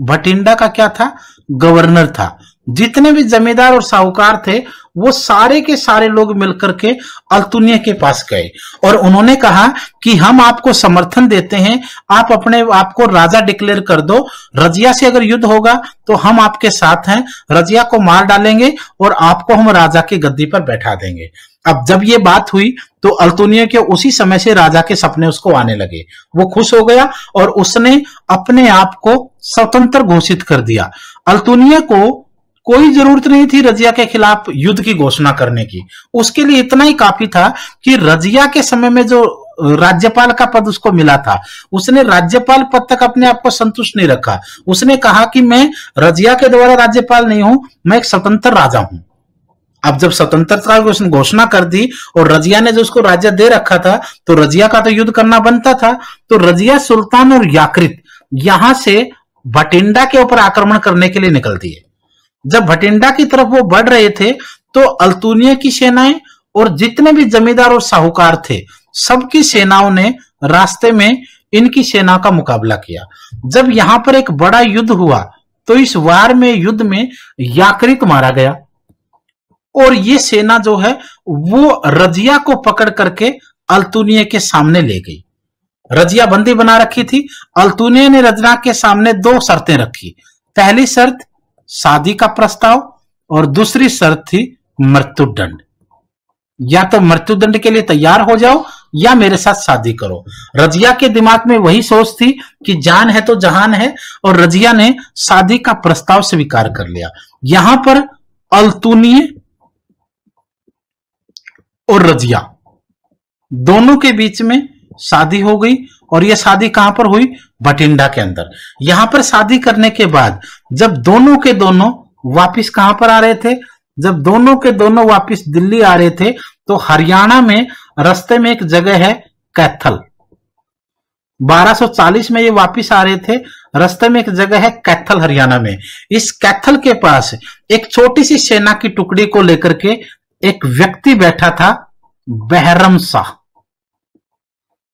भटिंडा का क्या था, गवर्नर था। जितने भी जमींदार और साहूकार थे वो सारे के सारे लोग मिलकर के अल्तुनिय के पास गए और उन्होंने कहा कि हम आपको समर्थन देते हैं, आप अपने आप को राजा डिक्लेयर कर दो, रजिया से अगर युद्ध होगा तो हम आपके साथ हैं, रजिया को मार डालेंगे और आपको हम राजा की गद्दी पर बैठा देंगे। अब जब ये बात हुई तो अल्तुनिय के उसी समय से राजा के सपने उसको आने लगे। वो खुश हो गया और उसने अपने आप को स्वतंत्र घोषित कर दिया। अल्तुनिय को कोई जरूरत नहीं थी रजिया के खिलाफ युद्ध की घोषणा करने की, उसके लिए इतना ही काफी था कि रजिया के समय में जो राज्यपाल का पद उसको मिला था, उसने राज्यपाल पद तक अपने आप को संतुष्ट नहीं रखा। उसने कहा कि मैं रजिया के द्वारा राज्यपाल नहीं हूं, मैं एक स्वतंत्र राजा हूं। अब जब स्वतंत्रता की उसने घोषणा कर दी और रजिया ने जो उसको राज्य दे रखा था, तो रजिया का तो युद्ध करना बनता था। तो रजिया सुल्तान और याकृत यहां से भटिंडा के ऊपर आक्रमण करने के लिए निकल दिए। जब भटिंडा की तरफ वो बढ़ रहे थे तो अल्तुनिय की सेनाएं और जितने भी जमींदार और साहूकार थे, सबकी सेनाओं ने रास्ते में इनकी सेना का मुकाबला किया। जब यहां पर एक बड़ा युद्ध हुआ तो इस वार में, युद्ध में याकृत मारा गया और ये सेना जो है वो रजिया को पकड़ करके अल्तुनिय के सामने ले गई। रजिया बंदी बना रखी थी। अल्तुनिया ने रजना के सामने दो शर्तें रखी। पहली शर्त शादी का प्रस्ताव और दूसरी शर्त थी मृत्युदंड। या तो मृत्युदंड के लिए तैयार हो जाओ या मेरे साथ शादी करो। रजिया के दिमाग में वही सोच थी कि जान है तो जहान है, और रजिया ने शादी का प्रस्ताव स्वीकार कर लिया। यहां पर अल्तुनिया और रजिया दोनों के बीच में शादी हो गई, और यह शादी कहां पर हुई? बठिंडा के अंदर। यहां पर शादी करने के बाद जब दोनों के दोनों वापिस कहां पर आ रहे थे? जब दोनों के दोनों वापिस दिल्ली आ रहे थे तो हरियाणा में रास्ते में एक जगह है कैथल। 1240 में ये वापिस आ रहे थे, रास्ते में एक जगह है कैथल हरियाणा में। इस कैथल के पास एक छोटी सी सेना की टुकड़ी को लेकर के एक व्यक्ति बैठा था, बहरम शाह।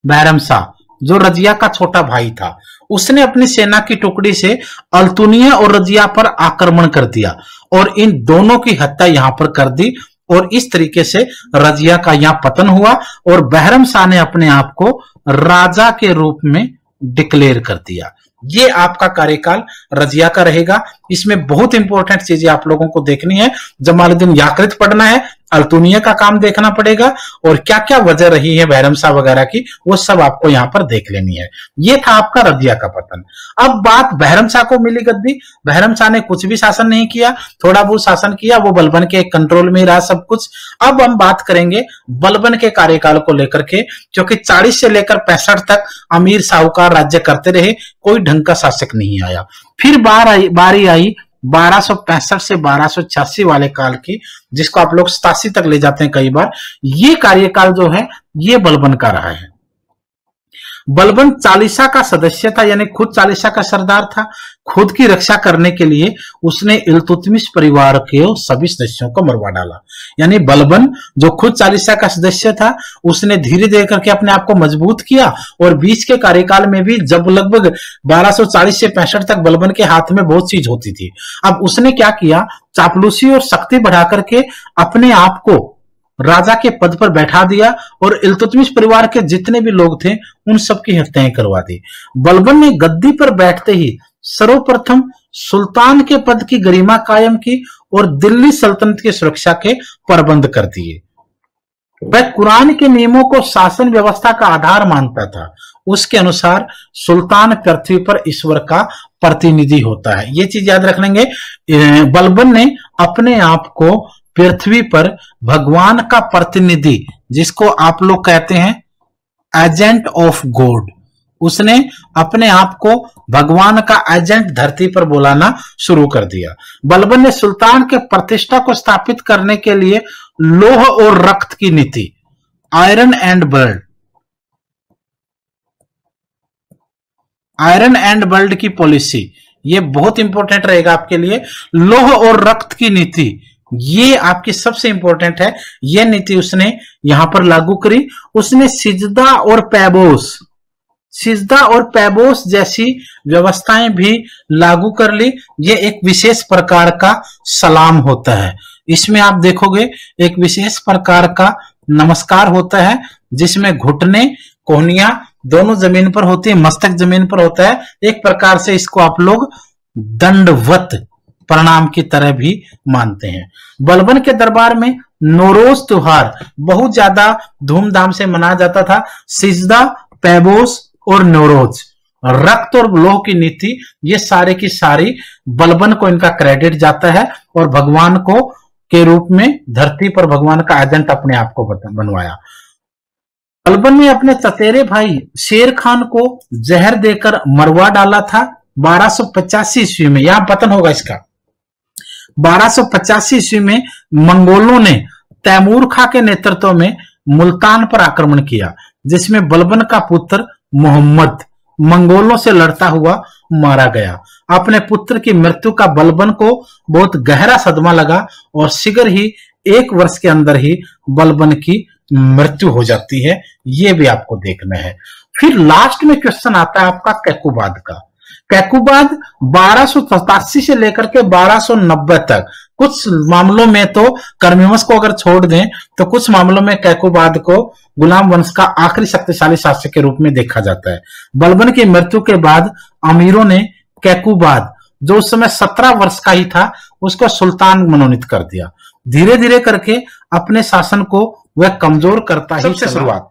बहरम शाह जो रजिया का छोटा भाई था, उसने अपनी सेना की टुकड़ी से अल्तुनिया और रजिया पर आक्रमण कर दिया और इन दोनों की हत्या यहां पर कर दी, और इस तरीके से रजिया का यहां पतन हुआ और बहरम शाह ने अपने आप को राजा के रूप में डिक्लेयर कर दिया। ये आपका कार्यकाल रजिया का रहेगा। इसमें बहुत इंपॉर्टेंट चीजें आप लोगों को देखनी है। जमालुद्दीन याकरित पढ़ना है, अल्तुनिया का काम देखना पड़ेगा, और क्या क्या वजह रही है बहरम शाह वगैरह की, वो सब आपको यहां पर देख लेनी है। ये था आपका रजिया का पतन। अब बात बहरम शाह को मिली गद्दी। बहरम शाह ने कुछ भी शासन नहीं किया, थोड़ा बहुत शासन किया, वो बलबन के कंट्रोल में ही रहा सब कुछ। अब हम बात करेंगे बलबन के कार्यकाल को लेकर के, क्योंकि 40 से लेकर 65 तक अमीर साहूकार राज्य करते रहे, कोई ढंग का शासक नहीं आया। फिर बारी आई 1265 से 1286 वाले काल की, जिसको आप लोग 87 तक ले जाते हैं कई बार। ये कार्यकाल जो है ये बलबन का रहा है। बलबन चालीसा का सदस्य था, यानी खुद चालीसा का सरदार था। खुद की रक्षा करने के लिए उसने इल्तुतमिश परिवार के सभी सदस्यों को मरवा डाला। यानी बलबन जो खुद चालीसा का सदस्य था, उसने धीरे धीरे करके अपने आप को मजबूत किया, और बीच के कार्यकाल में भी जब लगभग 1240 से 65 तक बलबन के हाथ में बहुत चीज होती थी, अब उसने क्या किया? चापलूसी और शक्ति बढ़ा करके अपने आप को राजा के पद पर बैठा दिया, और इल्तुतमिश परिवार के जितने भी लोग थे उन सबकी हत्याएं करवा दी। बलबन ने गद्दी पर बैठते ही सर्वप्रथम सुल्तान के पद की गरिमा कायम की और दिल्ली सल्तनत की सुरक्षा के प्रबंध कर दिए। वह कुरान के नियमों को शासन व्यवस्था का आधार मानता था। उसके अनुसार सुल्तान पृथ्वी पर ईश्वर का प्रतिनिधि होता है। ये चीज याद रख लेंगे। बलबन ने अपने आप को पृथ्वी पर भगवान का प्रतिनिधि, जिसको आप लोग कहते हैं एजेंट ऑफ गॉड, उसने अपने आप को भगवान का एजेंट धरती पर बुलाना शुरू कर दिया। बलबन ने सुल्तान के प्रतिष्ठा को स्थापित करने के लिए लोह और रक्त की नीति, आयरन एंड ब्लड की पॉलिसी, ये बहुत इंपॉर्टेंट रहेगा आपके लिए। लोह और रक्त की नीति ये आपकी सबसे इंपॉर्टेंट है। यह नीति उसने यहां पर लागू करी। उसने सिजदा और पैबोस जैसी व्यवस्थाएं भी लागू कर ली। ये एक विशेष प्रकार का सलाम होता है। इसमें आप देखोगे एक विशेष प्रकार का नमस्कार होता है, जिसमें घुटने कोहनियां दोनों जमीन पर होती है, मस्तक जमीन पर होता है। एक प्रकार से इसको आप लोग दंडवत प्रणाम की तरह भी मानते हैं। बलबन के दरबार में नौरोज त्योहार बहुत ज्यादा धूमधाम से मनाया जाता था। सिजदा, पैबोस और नौरोज, रक्त और लोह की नीति, ये सारे की सारी बलबन को इनका क्रेडिट जाता है, और भगवान को के रूप में धरती पर भगवान का एजेंट अपने आप को बनवाया। बलबन ने अपने चचेरे भाई शेर खान को जहर देकर मरवा डाला था 1285 ईस्वी में। यहां पतन होगा इसका। 1285 ईस्वी में मंगोलों ने तैमूर खां के नेतृत्व में मुल्तान पर आक्रमण किया, जिसमें बलबन का पुत्र मोहम्मद मंगोलों से लड़ता हुआ मारा गया। अपने पुत्र की मृत्यु का बलबन को बहुत गहरा सदमा लगा, और शीघ्र ही 1 वर्ष के अंदर ही बलबन की मृत्यु हो जाती है। ये भी आपको देखना है। फिर लास्ट में क्वेश्चन आता है आपका कैकुबाद का। कैकुबाद 1287 से लेकर के 1290 तक, कुछ मामलों में तो कर्मिवंश को अगर छोड़ दें तो कुछ मामलों में कैकुबाद को गुलाम वंश का आखिरी शक्तिशाली शासक के रूप में देखा जाता है। बलबन की मृत्यु के बाद अमीरों ने कैकुबाद, जो उस समय 17 वर्ष का ही था, उसको सुल्तान मनोनीत कर दिया। धीरे धीरे करके अपने शासन को वह कमजोर करता ही सबसे शुरुआत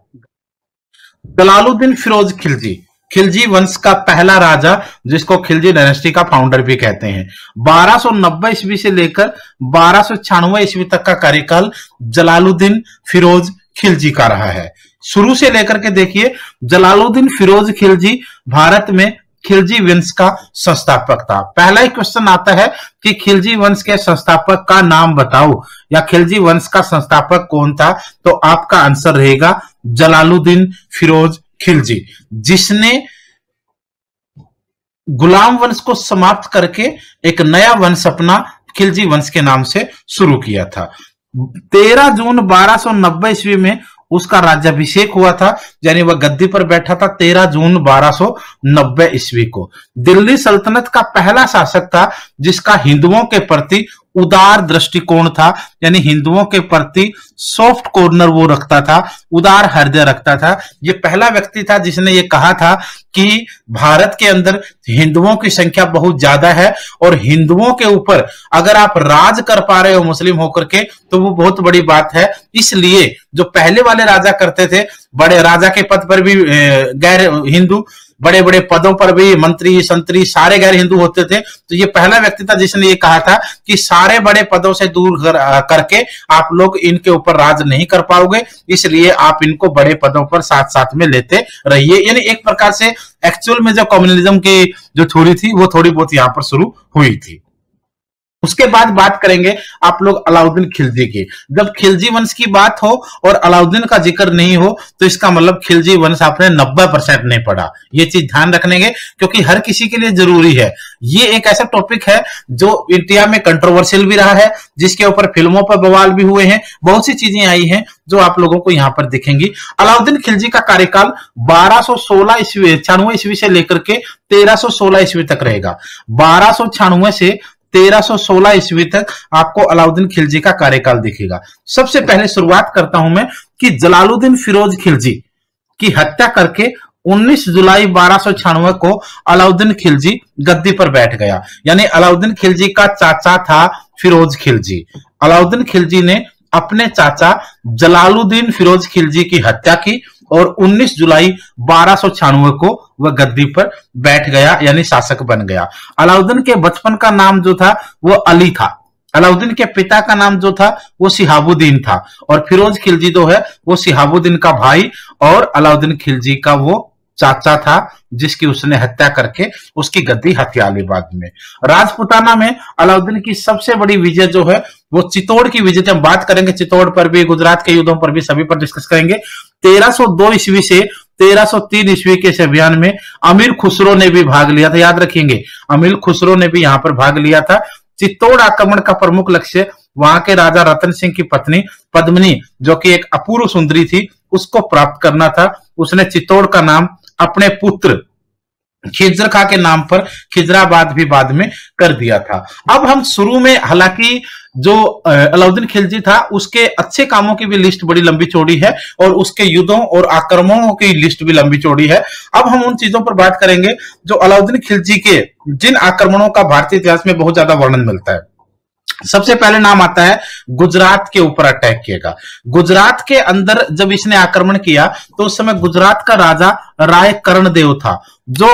जलालुद्दीन फिरोज खिलजी, खिलजी वंश का पहला राजा, जिसको खिलजी डायनेस्टी का फाउंडर भी कहते हैं। 1290 ईस्वी से लेकर 1296 ईस्वी तक का कार्यकाल जलालुद्दीन फिरोज खिलजी का रहा है। शुरू से लेकर के देखिए, जलालुद्दीन फिरोज खिलजी भारत में खिलजी वंश का संस्थापक था। पहला ही क्वेश्चन आता है कि खिलजी वंश के संस्थापक का नाम बताओ, या खिलजी वंश का संस्थापक कौन था, तो आपका आंसर रहेगा जलालुद्दीन फिरोज खिलजी, जिसने गुलाम वंश को समाप्त करके एक नया वंश अपना खिलजी वंश के नाम से शुरू किया था। 13 जून 1290 ईस्वी में उसका राज्याभिषेक हुआ था, यानी वह गद्दी पर बैठा था 13 जून 1290 ईस्वी को। दिल्ली सल्तनत का पहला शासक था जिसका हिंदुओं के प्रति उदार दृष्टिकोण था, यानी हिंदुओं के प्रति सॉफ्ट कॉर्नर वो रखता था, उदार हृदय रखता था। ये पहला व्यक्ति था जिसने ये कहा था कि भारत के अंदर हिंदुओं की संख्या बहुत ज्यादा है और हिंदुओं के ऊपर अगर आप राज कर पा रहे हो मुस्लिम होकर के, तो वो बहुत बड़ी बात है। इसलिए जो पहले वाले राजा करते थे, बड़े राजा के पद पर भी गैर हिंदू, बड़े बड़े पदों पर भी मंत्री संतरी सारे गैर हिंदू होते थे। तो ये पहला व्यक्ति था जिसने ये कहा था कि सारे बड़े पदों से दूर करके आप लोग इनके ऊपर राज नहीं कर पाओगे, इसलिए आप इनको बड़े पदों पर साथ साथ में लेते रहिए। यानी एक प्रकार से एक्चुअल में जो कम्युनलिज्म की जो थ्योरी थी वो थोड़ी बहुत यहां पर शुरू हुई थी। उसके बाद बात करेंगे आप लोग अलाउद्दीन खिलजी की। जब खिलजी वंश की बात हो और अलाउद्दीन का जिक्र नहीं हो तो इसका मतलब खिलजी वंश आपने 90% नहीं पढ़ा। ये चीज ध्यान रखने के, क्योंकि हर किसी के लिए जरूरी है। ये एक ऐसा टॉपिक है जो इंडिया में कंट्रोवर्शियल भी रहा है, जिसके ऊपर फिल्मों पर बवाल भी हुए हैं, बहुत सी चीजें आई हैं जो आप लोगों को यहाँ पर दिखेंगी। अलाउद्दीन खिलजी का कार्यकाल 1296 ईस्वी से लेकर के 1316 ईस्वी तक रहेगा। 1296 से 1316 ईस्वी तक आपको अलाउद्दीन खिलजी का कार्यकाल दिखेगा। सबसे पहले शुरुआत करता हूं मैं कि जलालुद्दीन फिरोज खिलजी की हत्या करके 19 जुलाई 1296 को अलाउद्दीन खिलजी गद्दी पर बैठ गया। यानी अलाउद्दीन खिलजी का चाचा था फिरोज खिलजी। अलाउद्दीन खिलजी ने अपने चाचा जलालुद्दीन फिरोज खिलजी की हत्या की और 19 जुलाई 1296 को वह गद्दी पर बैठ गया, यानी शासक बन गया। अलाउद्दीन के बचपन का नाम जो था वो अली था। अलाउद्दीन के पिता का नाम जो था वो शिहाबुद्दीन था और फिरोज खिलजी जो है वो शिहाबुद्दीन का भाई और अलाउद्दीन खिलजी का वो चाचा था, जिसकी उसने हत्या करके उसकी गद्दी हत्या ली बाद में। राजपुताना में अलाउद्दीन की सबसे बड़ी विजय जो है वो चित्तौड़ की विजय थी। हम बात करेंगे चित्तौड़ पर भी, गुजरात के युद्धों पर भी, सभी पर डिस्कस करेंगे। 1302 ईस्वी से 1303 ईस्वी के इस अभियान में अमीर खुसरो ने भी भाग लिया था। याद रखेंगे, अमीर खुसरो ने भी यहां पर भाग लिया था। चित्तौड़ आक्रमण का प्रमुख लक्ष्य वहां के राजा रतन सिंह की पत्नी पद्मिनी, जो कि एक अपूर्व सुंदरी थी, उसको प्राप्त करना था। उसने चित्तौड़ का नाम अपने पुत्र खिज्र खां के नाम पर खिजराबाद भी बाद में कर दिया था। अब हम शुरू में, हालांकि जो अलाउद्दीन खिलजी था उसके अच्छे कामों की भी लिस्ट बड़ी लंबी चौड़ी है और उसके युद्धों और आक्रमणों की लिस्ट भी लंबी चौड़ी है। अब हम उन चीजों पर बात करेंगे जो अलाउद्दीन खिलजी के जिन आक्रमणों का भारतीय इतिहास में बहुत ज्यादा वर्णन मिलता है। सबसे पहले नाम आता है गुजरात के ऊपर अटैक किएगा। गुजरात के अंदर जब इसने आक्रमण किया तो उस समय गुजरात का राजा राय कर्णदेव था, जो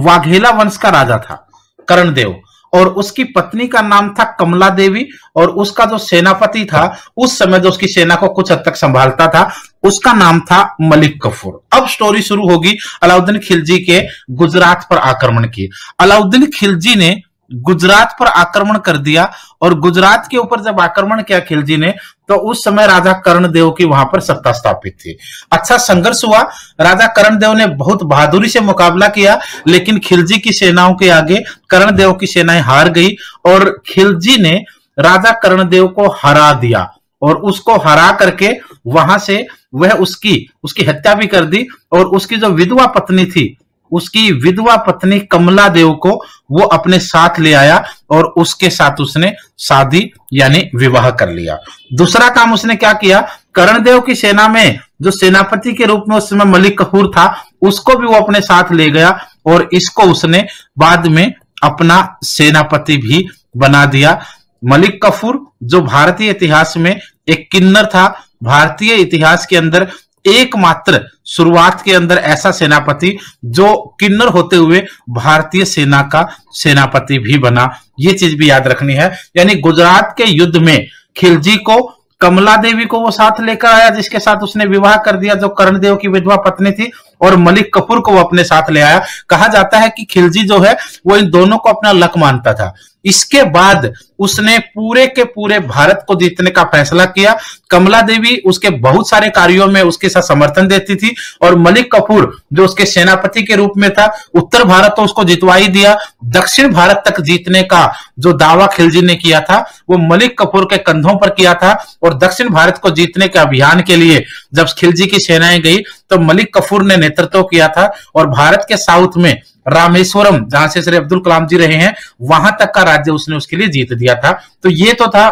वाघेला वंश का राजा था कर्णदेव, और उसकी पत्नी का नाम था कमला देवी और उसका जो सेनापति था उस समय जो उसकी सेना को कुछ हद तक संभालता था उसका नाम था मलिक कफूर। अब स्टोरी शुरू होगी अलाउद्दीन खिलजी के गुजरात पर आक्रमण की। अलाउद्दीन खिलजी ने गुजरात पर आक्रमण कर दिया और गुजरात के ऊपर जब आक्रमण किया खिलजी ने तो उस समय राजा कर्णदेव की वहां पर सत्ता स्थापित थी। अच्छा संघर्ष हुआ, राजा कर्णदेव ने बहुत बहादुरी से मुकाबला किया, लेकिन खिलजी की सेनाओं के आगे कर्णदेव की सेनाएं हार गई और खिलजी ने राजा कर्णदेव को हरा दिया और उसको हरा करके वहां से वह उसकी हत्या भी कर दी, और उसकी जो विधवा पत्नी थी, उसकी विधवा पत्नी कमला देव को वो अपने साथ ले आया और उसके साथ उसने शादी यानी विवाह कर लिया। दूसरा काम उसने क्या किया, कर्णदेव की सेना में जो सेनापति के रूप में उस समय मलिक कफूर था, उसको भी वो अपने साथ ले गया और इसको उसने बाद में अपना सेनापति भी बना दिया। मलिक कफूर जो भारतीय इतिहास में एक किन्नर था, भारतीय इतिहास के अंदर एकमात्र शुरुआत के अंदर ऐसा सेनापति जो किन्नर होते हुए भारतीय सेना का सेनापति भी बना। ये चीज भी याद रखनी है। यानी गुजरात के युद्ध में खिलजी को कमला देवी को वो साथ लेकर आया, जिसके साथ उसने विवाह कर दिया, जो कर्णदेव की विधवा पत्नी थी, और मलिक कफूर को वो अपने साथ ले आया। कहा जाता है कि खिलजी जो है वो इन दोनों को अपना लक मानता था। इसके बाद उसने पूरे के पूरे भारत को जीतने का फैसला किया। कमला देवी उसके बहुत सारे कार्यों में उसके साथ समर्थन देती थी, और मलिक कफूर जो उसके सेनापति के रूप में था, उत्तर भारत तो उसको जितवा ही दिया, दक्षिण भारत तक जीतने का जो दावा खिलजी ने किया था वो मलिक कफूर के कंधों पर किया था। और दक्षिण भारत को जीतने के अभियान के लिए जब खिलजी की सेनाएं गई तो मलिक कफूर ने नेतृत्व किया था, और भारत के साउथ में रामेश्वरम, जहां से श्री अब्दुल कलाम जी रहे हैं, वहां तक का राज्य उसने उसके लिए जीत दिया था। तो ये तो था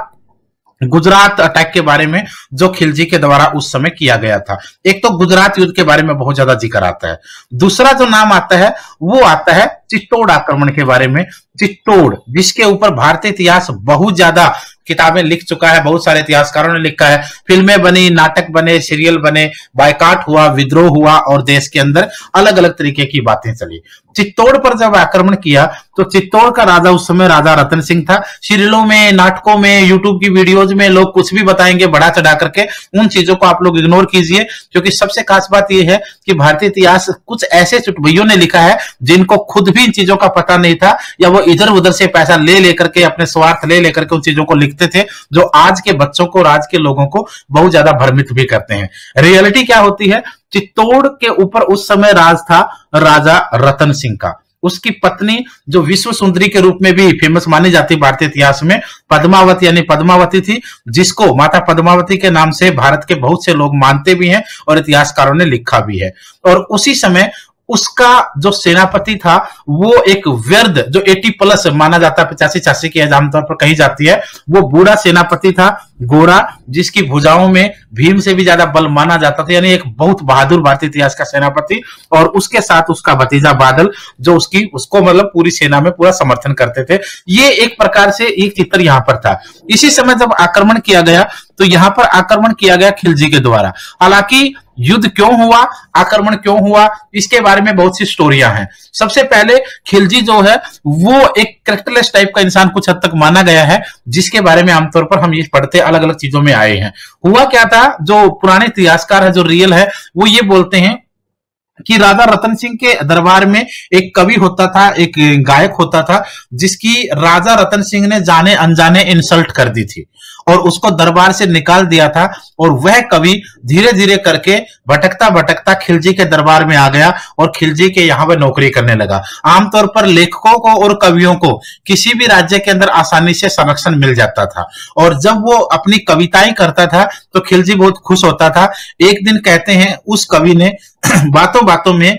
गुजरात अटैक के बारे में जो खिलजी के द्वारा उस समय किया गया था। एक तो गुजरात युद्ध के बारे में बहुत ज्यादा जिक्र आता है। दूसरा जो नाम आता है वो आता है चित्तौड़ आक्रमण के बारे में। चित्तौड़, जिसके ऊपर भारतीय इतिहास बहुत ज्यादा किताबें लिख चुका है, बहुत सारे इतिहासकारों ने लिखा है, फिल्में बनी, नाटक बने, सीरियल बने, बायकाट हुआ, विद्रोह हुआ, और देश के अंदर अलग अलग तरीके की बातें चली। चित्तौड़ पर जब आक्रमण किया तो चित्तौड़ का राजा उस समय राजा रतन सिंह था। सीरियलों में, नाटकों में, यूट्यूब की वीडियोज में लोग कुछ भी बताएंगे बढ़ा चढ़ा करके, उन चीजों को आप लोग इग्नोर कीजिए, क्योंकि सबसे खास बात यह है कि भारतीय इतिहास कुछ ऐसे चुटभइयों ने लिखा है जिनको खुद भी इन चीजों का पता नहीं था, या वो इधर उधर से पैसा ले लेकर के, अपने स्वार्थ ले लेकर के उन चीजों को लिखते थे, जो आज के बच्चों को और आज के लोगों को बहुत ज्यादा भ्रमित भी करते हैं। रियलिटी क्या होती है, चित्तौड़ के ऊपर उस समय राज था राजा रतन सिंह का। उसकी पत्नी जो विश्व सुंदरी के रूप में भी फेमस मानी जाती है भारतीय इतिहास में, पद्मावती यानी पद्मावती थी, जिसको माता पद्मावती के नाम से भारत के बहुत से लोग मानते भी हैं और इतिहासकारों ने लिखा भी है। और उसी समय उसका जो सेनापति था वो एक वृद्ध, जो 80+ माना जाता है, 85-86 की एज आमतौर पर कही जाती है, वो बूढ़ा सेनापति था, गोरा, जिसकी भुजाओं में भीम से भी ज्यादा बल माना जाता था, यानी एक बहुत बहादुर भारतीय इतिहास का सेनापति। और उसके साथ उसका भतीजा बादल, जो उसको मतलब पूरी सेना में पूरा समर्थन करते थे। ये एक प्रकार से एक चित्र यहाँ पर था। इसी समय जब आक्रमण किया गया तो यहाँ पर आक्रमण किया गया खिलजी के द्वारा। हालांकि युद्ध क्यों हुआ, आक्रमण क्यों हुआ, इसके बारे में बहुत सी स्टोरियां हैं। सबसे पहले खिलजी जो है वो एक कैरेक्टरलेस टाइप का इंसान कुछ हद तक माना गया है, जिसके बारे में आमतौर पर हम ये पढ़ते अलग अलग चीजों में आए हैं। हुआ क्या था, जो पुराने इतिहासकार है, जो रियल है, वो ये बोलते हैं कि राजा रतन सिंह के दरबार में एक कवि होता था, एक गायक होता था, जिसकी राजा रतन सिंह ने जाने अनजाने इंसल्ट कर दी थी और उसको दरबार से निकाल दिया था। और वह कवि धीरे धीरे करके भटकता भटकता खिलजी के दरबार में आ गया और खिलजी के यहाँ पर नौकरी करने लगा। आमतौर पर लेखकों को और कवियों को किसी भी राज्य के अंदर आसानी से संरक्षण मिल जाता था, और जब वो अपनी कविताएं करता था तो खिलजी बहुत खुश होता था। एक दिन कहते हैं उस कवि ने बातों बातों में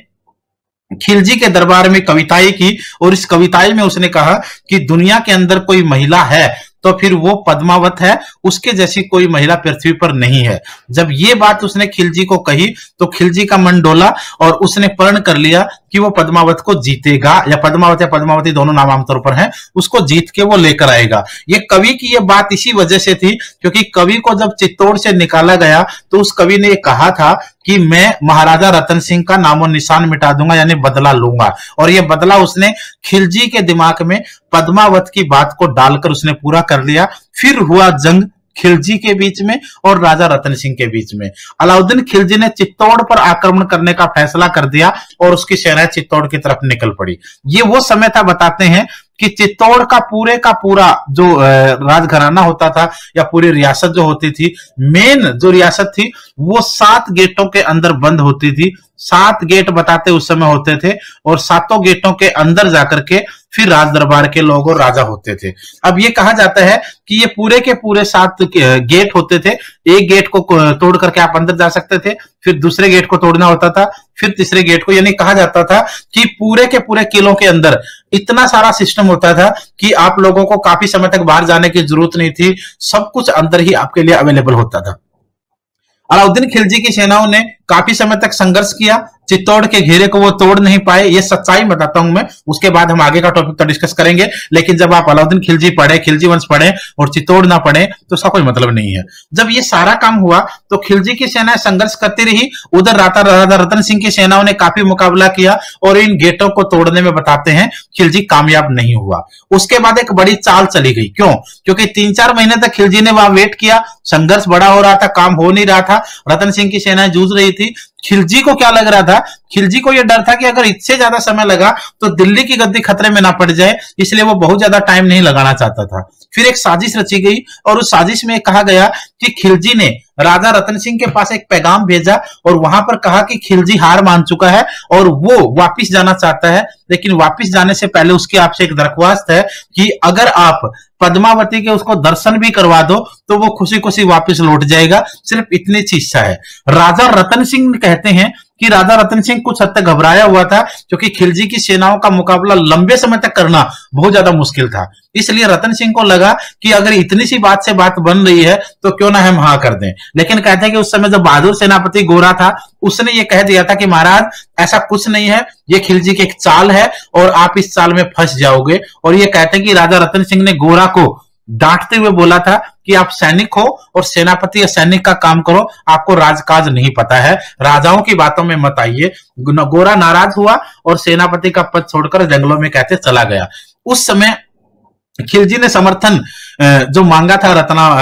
खिलजी के दरबार में कविताएं की, और इस कविताएं में उसने कहा कि दुनिया के अंदर कोई महिला है तो फिर वो पद्मावत है, उसके जैसी कोई महिला पृथ्वी पर नहीं है। जब ये बात उसने खिलजी को कही तो खिलजी का मन डोला और उसने प्रण कर लिया कि वो पद्मावत को जीतेगा, या पद्मावती दोनों नाम आमतौर पर हैं, उसको जीत के वो लेकर आएगा। ये कवि की ये बात इसी वजह से थी क्योंकि कवि को जब चित्तौड़ से निकाला गया तो उस कवि ने कहा था कि मैं महाराजा रतन सिंह का नामो निशान मिटा दूंगा, यानी बदला लूंगा। और ये बदला उसने खिलजी के दिमाग में पद्मावत की बात को डालकर उसने पूरा कर लिया। फिर हुआ जंग खिलजी के बीच में और राजा रतन सिंह के बीच में। अलाउद्दीन खिलजी ने चित्तौड़ पर आक्रमण करने का फैसला कर दिया और उसकी सेना चित्तौड़ की तरफ निकल पड़ी। ये वो समय था, बताते हैं कि चित्तौड़ का पूरा जो राजघराना होता था या पूरी रियासत जो होती थी, मेन जो रियासत थी वो 7 गेटों के अंदर बंद होती थी। 7 गेट बताते उस समय होते थे, और 7 गेटों के अंदर जाकर के फिर राज दरबार के लोग और राजा होते थे। अब ये कहा जाता है कि ये पूरे के पूरे 7 गेट होते थे। एक गेट को तोड़ करके आप अंदर जा सकते थे, फिर दूसरे गेट को तोड़ना होता था, फिर तीसरे गेट को, यानी कहा जाता था कि पूरे के पूरे किलों के अंदर इतना सारा सिस्टम होता था कि आप लोगों को काफी समय तक बाहर जाने की जरूरत नहीं थी, सब कुछ अंदर ही आपके लिए अवेलेबल होता था। अलाउद्दीन खिलजी की सेनाओं ने काफी समय तक संघर्ष किया, चित्तौड़ के घेरे को वो तोड़ नहीं पाए, ये सच्चाई बताता हूं मैं, उसके बाद हम आगे का टॉपिक तो डिस्कस करेंगे। लेकिन जब आप अलाउद्दीन खिलजी पढ़े, खिलजी वंश पढ़े और चित्तौड़ ना पढ़े तो उसका कोई मतलब नहीं है। जब ये सारा काम हुआ तो खिलजी की सेनाएं संघर्ष करती रही, उधर राजा रतन सिंह की सेनाओं ने काफी मुकाबला किया और इन गेटों को तोड़ने में बताते हैं खिलजी कामयाब नहीं हुआ। उसके बाद एक बड़ी चाल चली गई। क्यों? क्योंकि 3-4 महीने तक खिलजी ने वहां वेट किया, संघर्ष बड़ा हो रहा था, काम हो नहीं रहा था, रतन सिंह की सेनाएं जूझ रही थी। खिलजी को क्या लग रहा था? खिलजी को यह डर था कि अगर इससे ज्यादा समय लगा तो दिल्ली की गद्दी खतरे में ना पड़ जाए, इसलिए वो बहुत ज्यादा टाइम नहीं लगाना चाहता था। फिर एक साजिश रची गई और उस साजिश में कहा गया कि खिलजी ने राजा रतन सिंह के पास एक पैगाम भेजा और वहां पर कहा कि खिलजी हार मान चुका है और वो वापिस जाना चाहता है, लेकिन वापिस जाने से पहले उसकी आपसे एक दरख्वास्त है कि अगर आप पद्मावती के उसको दर्शन भी करवा दो तो वो खुशी खुशी वापिस लौट जाएगा, सिर्फ इतनी सी इच्छा है। राजा रतन सिंह कहते हैं कि राजा रतन सिंह कुछ हद तक घबराया हुआ था, क्योंकि खिलजी की सेनाओं का मुकाबला लंबे समय तक करना बहुत ज्यादा मुश्किल था। इसलिए रतन सिंह को लगा कि अगर इतनी सी बात से बात बन रही है तो क्यों ना हम हाँ कर दें। लेकिन कहते हैं कि उस समय जो बहादुर सेनापति गोरा था उसने ये कह दिया था कि महाराज ऐसा कुछ नहीं है, ये खिलजी की एक चाल है और आप इस चाल में फंस जाओगे। और ये कहते हैं कि राजा रतन सिंह ने गोरा को डांटते हुए बोला था कि आप सैनिक हो और सेनापति या सैनिक का काम करो, आपको राजकाज नहीं पता है, राजाओं की बातों में मत आइए। गोरा नाराज हुआ और सेनापति का पद छोड़कर जंगलों में कहते चला गया। उस समय खिलजी ने समर्थन जो मांगा था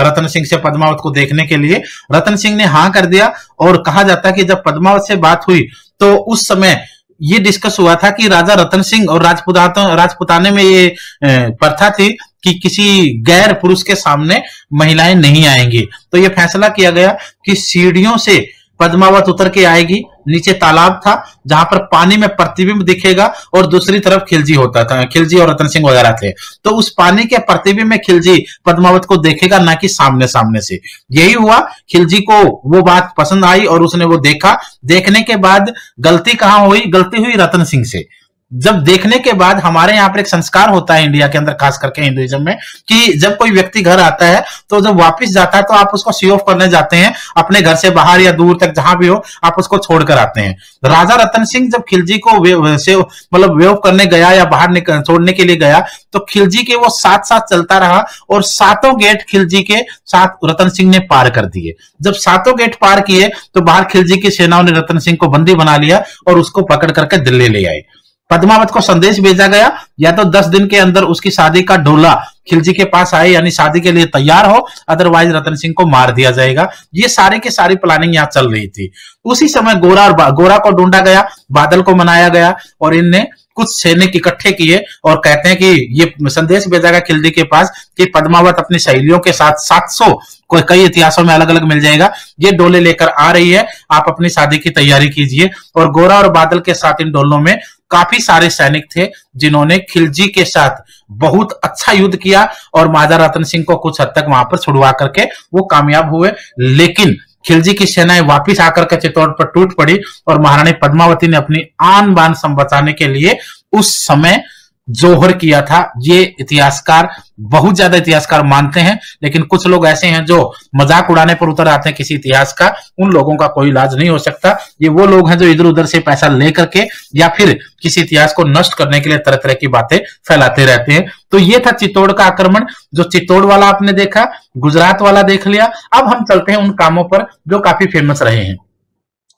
रतन सिंह से पद्मावत को देखने के लिए, रतन सिंह ने हाँ कर दिया। और कहा जाता है कि जब पद्मावत से बात हुई तो उस समय ये डिस्कस हुआ था कि राजा रतन सिंह और राजपुताने में ये प्रथा थी कि किसी गैर पुरुष के सामने महिलाएं नहीं आएंगी। तो ये फैसला किया गया कि सीढ़ियों से पद्मावत उतर के आएगी, नीचे तालाब था जहां पर पानी में प्रतिबिंब दिखेगा और दूसरी तरफ खिलजी होता था, खिलजी और रतन सिंह वगैरह थे। तो उस पानी के प्रतिबिंब में खिलजी पद्मावत को देखेगा, ना कि सामने सामने से। यही हुआ, खिलजी को वो बात पसंद आई और उसने वो देखा। देखने के बाद गलती कहां हुई? गलती हुई रतन सिंह से। जब देखने के बाद हमारे यहाँ पर एक संस्कार होता है इंडिया के अंदर, खास करके हिंदुइज्म में, कि जब कोई व्यक्ति घर आता है तो जब वापस जाता है तो आप उसको सी ऑफ करने जाते हैं, अपने घर से बाहर या दूर तक जहां भी हो आप उसको छोड़कर आते हैं। राजा रतन सिंह जब खिलजी को मतलब वेव करने गया या बाहर छोड़ने के लिए गया तो खिलजी के वो साथ साथ चलता रहा और 7 गेट खिलजी के साथ रतन सिंह ने पार कर दिए। जब 7 गेट पार किए तो बाहर खिलजी की सेनाओं ने रतन सिंह को बंदी बना लिया और उसको पकड़ करके दिल्ली ले आए। पद्मावत को संदेश भेजा गया या तो 10 दिन के अंदर उसकी शादी का ढोला खिलजी के पास आए, यानी शादी के लिए तैयार हो, अदरवाइज रतन सिंह को मार दिया जाएगा। ये सारी की सारी प्लानिंग यहाँ चल रही थी। उसी समय गोरा को ढूंढा गया, बादल को मनाया गया और इनने कुछ सैनिक इकट्ठे किए और कहते हैं कि ये संदेश भेजा गया खिलजी के पास कि पद्मावत अपनी सहेलियों के साथ 700 कई इतिहासों में अलग अलग मिल जाएगा, ये डोले लेकर आ रही है, आप अपनी शादी की तैयारी कीजिए। और गोरा और बादल के साथ इन डोलों में काफी सारे सैनिक थे जिन्होंने खिलजी के साथ बहुत अच्छा युद्ध किया और महाराजा रतन सिंह को कुछ हद तक वहां पर छुड़वा करके वो कामयाब हुए। लेकिन खिलजी की सेनाएं वापिस आकर के चित्तौड़ पर टूट पड़ी और महारानी पद्मावती ने अपनी आन बान बचाने के लिए उस समय जोहर किया था। ये इतिहासकार, बहुत ज्यादा इतिहासकार मानते हैं, लेकिन कुछ लोग ऐसे हैं जो मजाक उड़ाने पर उतर आते हैं किसी इतिहास का। उन लोगों का कोई इलाज नहीं हो सकता। ये वो लोग हैं जो इधर उधर से पैसा लेकर के या फिर किसी इतिहास को नष्ट करने के लिए तरह तरह की बातें फैलाते रहते हैं। तो ये था चित्तौड़ का आक्रमण। जो चित्तौड़ वाला आपने देखा, गुजरात वाला देख लिया। अब हम चलते हैं उन कामों पर जो काफी फेमस रहे हैं।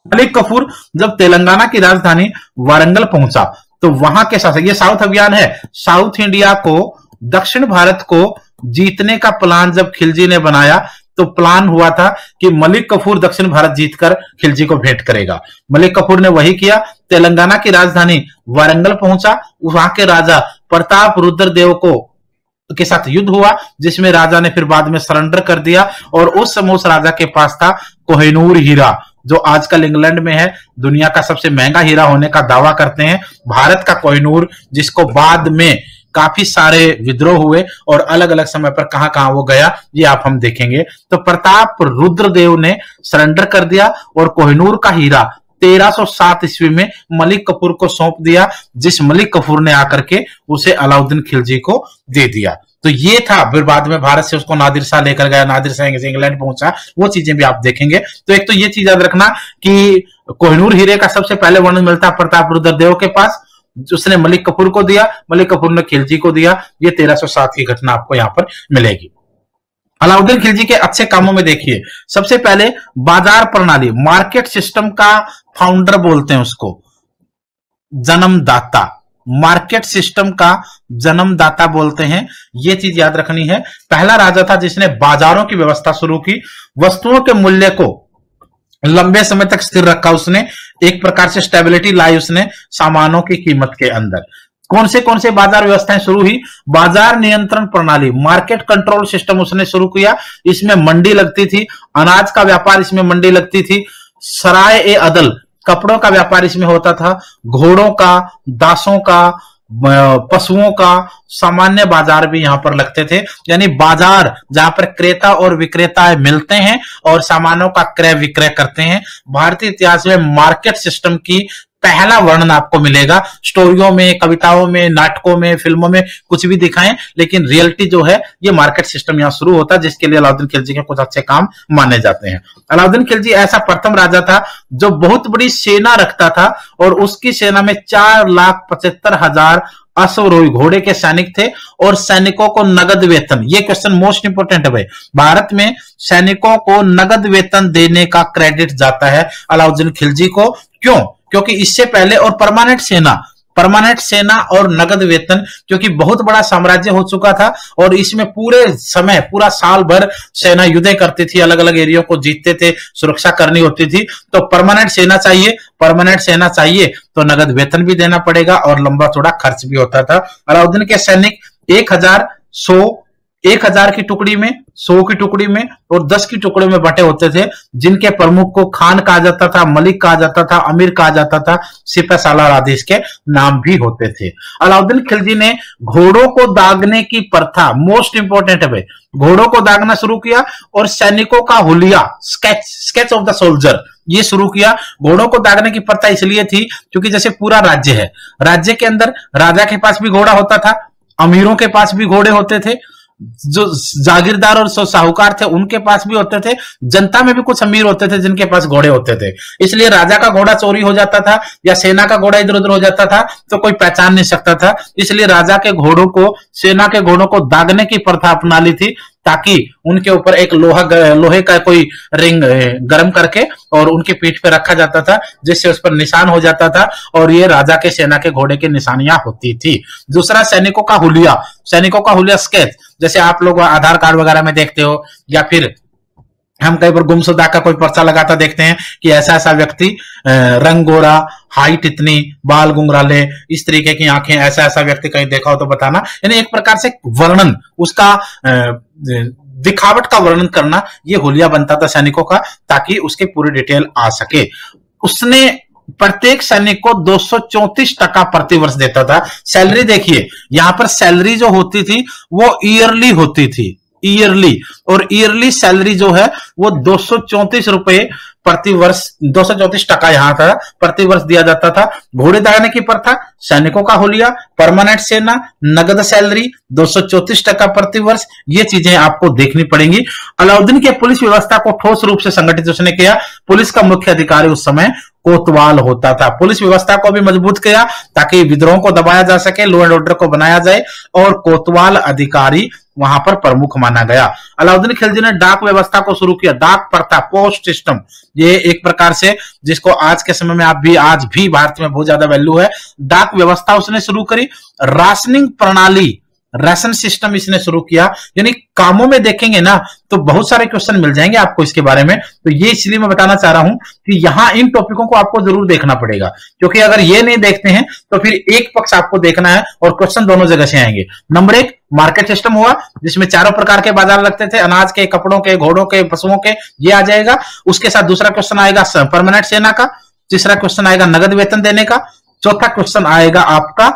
मलिक कफूर जब तेलंगाना की राजधानी वारंगल पहुंचा तो वहां के शासक, ये साउथ अभियान है, साउथ इंडिया को, दक्षिण भारत को जीतने का प्लान जब खिलजी ने बनाया तो प्लान हुआ था कि मलिक कफूर दक्षिण भारत जीतकर खिलजी को भेंट करेगा। मलिक कफूर ने वही किया। तेलंगाना की राजधानी वारंगल पहुंचा, वहां के राजा प्रताप रुद्रदेव के साथ युद्ध हुआ, जिसमें राजा ने फिर बाद में सरेंडर कर दिया और उस समय उस राजा के पास था कोहिनूर हीरा। जो आजकल इंग्लैंड में है, दुनिया का सबसे महंगा हीरा होने का दावा करते हैं। भारत का कोहिनूर, जिसको बाद में काफी सारे विद्रोह हुए और अलग अलग समय पर कहां कहां वो गया, ये आप हम देखेंगे। तो प्रताप रुद्रदेव ने सरेंडर कर दिया और कोहिनूर का हीरा 1307 ईस्वी में मलिक कफूर को सौंप दिया, जिस मलिक कफूर ने आकर के उसे अलाउद्दीन खिलजी को दे दिया। तो ये था। फिर बाद में भारत से उसको नादिर शाह लेकर गया, नादिर शाह से इंग्लैंड पहुंचा, वो चीजें भी आप देखेंगे। तो एक तो ये चीज याद रखना कि कोहिनूर हीरे का सबसे पहले वर्णन मिलता है प्रताप रुद्रदेव के पास, उसने मलिक कफूर को दिया, मलिक कफूर ने खिलजी को दिया। ये 1307 की घटना आपको यहां पर मिलेगी। अलाउद्दीन खिलजी के अच्छे कामों में देखिए, सबसे पहले बाजार प्रणाली, मार्केट सिस्टम का फाउंडर बोलते हैं उसको, जन्मदाता, मार्केट सिस्टम का जन्मदाता बोलते हैं। ये चीज याद रखनी है। पहला राजा था जिसने बाजारों की व्यवस्था शुरू की, वस्तुओं के मूल्य को लंबे समय तक स्थिर रखा उसने, एक प्रकार से स्टेबिलिटी लाई उसने सामानों की कीमत के अंदर। कौन से बाजार व्यवस्थाएं शुरू हुई? बाजार नियंत्रण प्रणाली, मार्केट कंट्रोल सिस्टम उसने शुरू किया। इसमें मंडी लगती थी, अनाज का व्यापार इसमें मंडी लगती थी, सराय ए अदल, कपड़ों का व्यापार इसमें होता था, घोड़ों का, दासों का, पशुओं का सामान्य बाजार भी यहां पर लगते थे। यानी बाजार जहां पर क्रेता और विक्रेता मिलते हैं और सामानों का क्रय विक्रय करते हैं। भारतीय इतिहास में मार्केट सिस्टम की पहला वर्णन आपको मिलेगा। स्टोरियों में, कविताओं में, नाटकों में, फिल्मों में कुछ भी दिखाएं, लेकिन रियलिटी जो है ये मार्केट सिस्टम यहां शुरू होता है, जिसके लिए अलाउद्दीन खिलजी के कुछ अच्छे काम माने जाते हैं। अलाउद्दीन खिलजी ऐसा प्रथम राजा था जो बहुत बड़ी सेना रखता था और उसकी सेना में 4,75,000 अश्वरोही घोड़े के सैनिक थे और सैनिकों को नगद वेतन। ये क्वेश्चन मोस्ट इंपोर्टेंट है भाई। भारत में सैनिकों को नगद वेतन देने का क्रेडिट जाता है अलाउद्दीन खिलजी को। क्यों? क्योंकि इससे पहले और परमानेंट सेना और नगद वेतन, क्योंकि बहुत बड़ा साम्राज्य हो चुका था और इसमें पूरा साल भर सेना युद्ध करती थी, अलग अलग एरिया को जीतते थे, सुरक्षा करनी होती थी। तो परमानेंट सेना चाहिए तो नगद वेतन भी देना पड़ेगा और लंबा थोड़ा खर्च भी होता था। अलाउद्दीन के सैनिक 1,000 की टुकड़ी में, 100 की टुकड़ी में और 10 की टुकड़ी में बटे होते थे, जिनके प्रमुख को खान कहा जाता था, मलिक कहा जाता था, अमीर कहा जाता था, सिपह सालार आदि इसके नाम भी होते थे। अलाउद्दीन खिलजी ने घोड़ों को दागने की प्रथा, मोस्ट इंपोर्टेंट है भाई, घोड़ों को दागना शुरू किया और सैनिकों का हुलिया, स्केच ऑफ द सोल्जर, ये शुरू किया। घोड़ों को दागने की प्रथा इसलिए थी क्योंकि जैसे पूरा राज्य है, राज्य के अंदर राजा के पास भी घोड़ा होता था, अमीरों के पास भी घोड़े होते थे, जो जागीरदार और साहूकार थे उनके पास भी होते थे, जनता में भी कुछ अमीर होते थे जिनके पास घोड़े होते थे। इसलिए राजा का घोड़ा चोरी हो जाता था या सेना का घोड़ा इधर उधर हो जाता था तो कोई पहचान नहीं सकता था। इसलिए राजा के घोड़ों को, सेना के घोड़ों को दागने की प्रथा अपना ली थी, ताकि उनके ऊपर एक लोहे का कोई रिंग गर्म करके और उनकी पीठ पे रखा जाता था, जिससे उस पर निशान हो जाता था और ये राजा के, सेना के घोड़े की निशानियां होती थी। दूसरा, सैनिकों का हुलिया स्केच, जैसे आप लोग आधार कार्ड वगैरह में देखते हो या फिर हम कई बार गुमशुदा का कोई पर्चा लगाता देखते हैं कि ऐसा ऐसा व्यक्ति, रंग गोरा, हाइट इतनी, बाल गुंगराले, इस तरीके की आंखें, ऐसा ऐसा व्यक्ति कहीं देखा हो तो बताना। यानी एक प्रकार से वर्णन, उसका दिखावट का वर्णन करना, ये हुलिया बनता था सैनिकों का, ताकि उसकी पूरी डिटेल आ सके। उसने प्रत्येक सैनिक को 234 टका प्रतिवर्ष देता था। सैलरी देखिए, यहां पर सैलरी जो होती थी वो ईयरली होती थी, और ईयरली सैलरी जो है वो 234 रुपए प्रतिवर्ष, 234 टका यहां था प्रतिवर्ष दिया जाता था। घोड़े दागने की प्रथा, सैनिकों का हुलिया, परमानेंट सेना, नगद सैलरी, 234 टका प्रतिवर्ष, ये चीजें आपको देखनी पड़ेंगी। अलाउद्दीन के पुलिस व्यवस्था को ठोस रूप से संगठित उसने किया। पुलिस का मुख्य अधिकारी उस समय कोतवाल होता था। पुलिस व्यवस्था को भी मजबूत किया ताकि विद्रोह को दबाया जा सके, लॉ एंड ऑर्डर को बनाया जाए, और कोतवाल अधिकारी वहां पर प्रमुख माना गया। अलाउद्दीन खिलजी ने डाक व्यवस्था को शुरू किया, डाक प्रथा, पोस्ट सिस्टम, ये एक प्रकार से जिसको आज के समय में आज भी भारत में बहुत ज्यादा वैल्यू है। डाक व्यवस्था उसने शुरू करी। राशनिंग प्रणाली, राशन सिस्टम इसने शुरू किया। यानी कामों में देखेंगे ना तो बहुत सारे क्वेश्चन मिल जाएंगे आपको इसके बारे में। तो ये इसलिए मैं बताना चाह रहा हूं कि यहां इन टॉपिकों को आपको जरूर देखना पड़ेगा, क्योंकि अगर ये नहीं देखते हैं तो फिर एक पक्ष आपको देखना है और क्वेश्चन दोनों जगह से आएंगे। नंबर 1 मार्केट सिस्टम हुआ, जिसमें चारों प्रकार के बाजार लगते थे, अनाज के, कपड़ों के, घोड़ों के, पशुओं के, ये आ जाएगा। उसके साथ दूसरा क्वेश्चन आएगा परमानेंट सेना का, तीसरा क्वेश्चन आएगा नगद वेतन देने का, चौथा क्वेश्चन आएगा आपका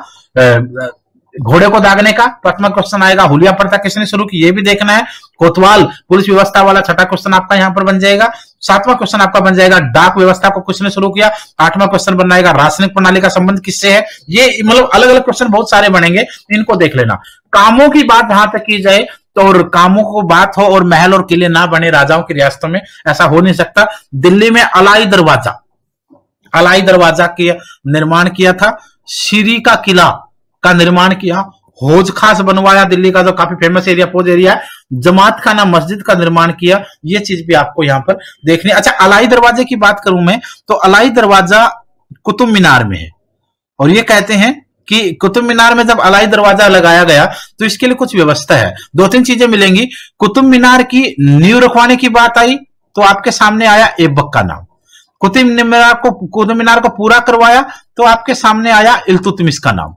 घोड़े को दागने का, पांचवा क्वेश्चन आएगा हुलिया प्रथा किसने शुरू की, ये भी देखना है। कोतवाल पुलिस व्यवस्था वाला छठा क्वेश्चन आपका यहां पर बन जाएगा। सातवां क्वेश्चन आपका बन जाएगा डाक व्यवस्था को किसने शुरू किया। आठवां क्वेश्चन बनाएगा रासायनिक प्रणाली का संबंध किससे है। ये मतलब अलग अलग क्वेश्चन बहुत सारे बनेंगे, इनको देख लेना। कामों की बात जहां तक की जाए तो और कामों को बात हो और महल और किले ना बने राजाओं की रियासतों में, ऐसा हो नहीं सकता। दिल्ली में अलाई दरवाजा के निर्माण किया था, सीरी का किला का निर्माण किया, हौज खास बनवाया, दिल्ली का जो काफी फेमस एरिया पोज एरिया है, जमात खाना मस्जिद का निर्माण किया। ये चीज भी आपको यहां पर देखनी। अच्छा, अलाई दरवाजे की बात करूं मैं तो अलाई दरवाजा कुतुब मीनार में है, और ये कहते हैं कि कुतुब मीनार में जब अलाई दरवाजा लगाया गया तो इसके लिए कुछ व्यवस्था है। 2-3 चीजें मिलेंगी। कुतुब मीनार की नींव रखवाने की बात आई तो आपके सामने आया ऐबक का नाम। कुतुब मीनार को पूरा करवाया तो आपके सामने आया इल्तुतमिश का नाम।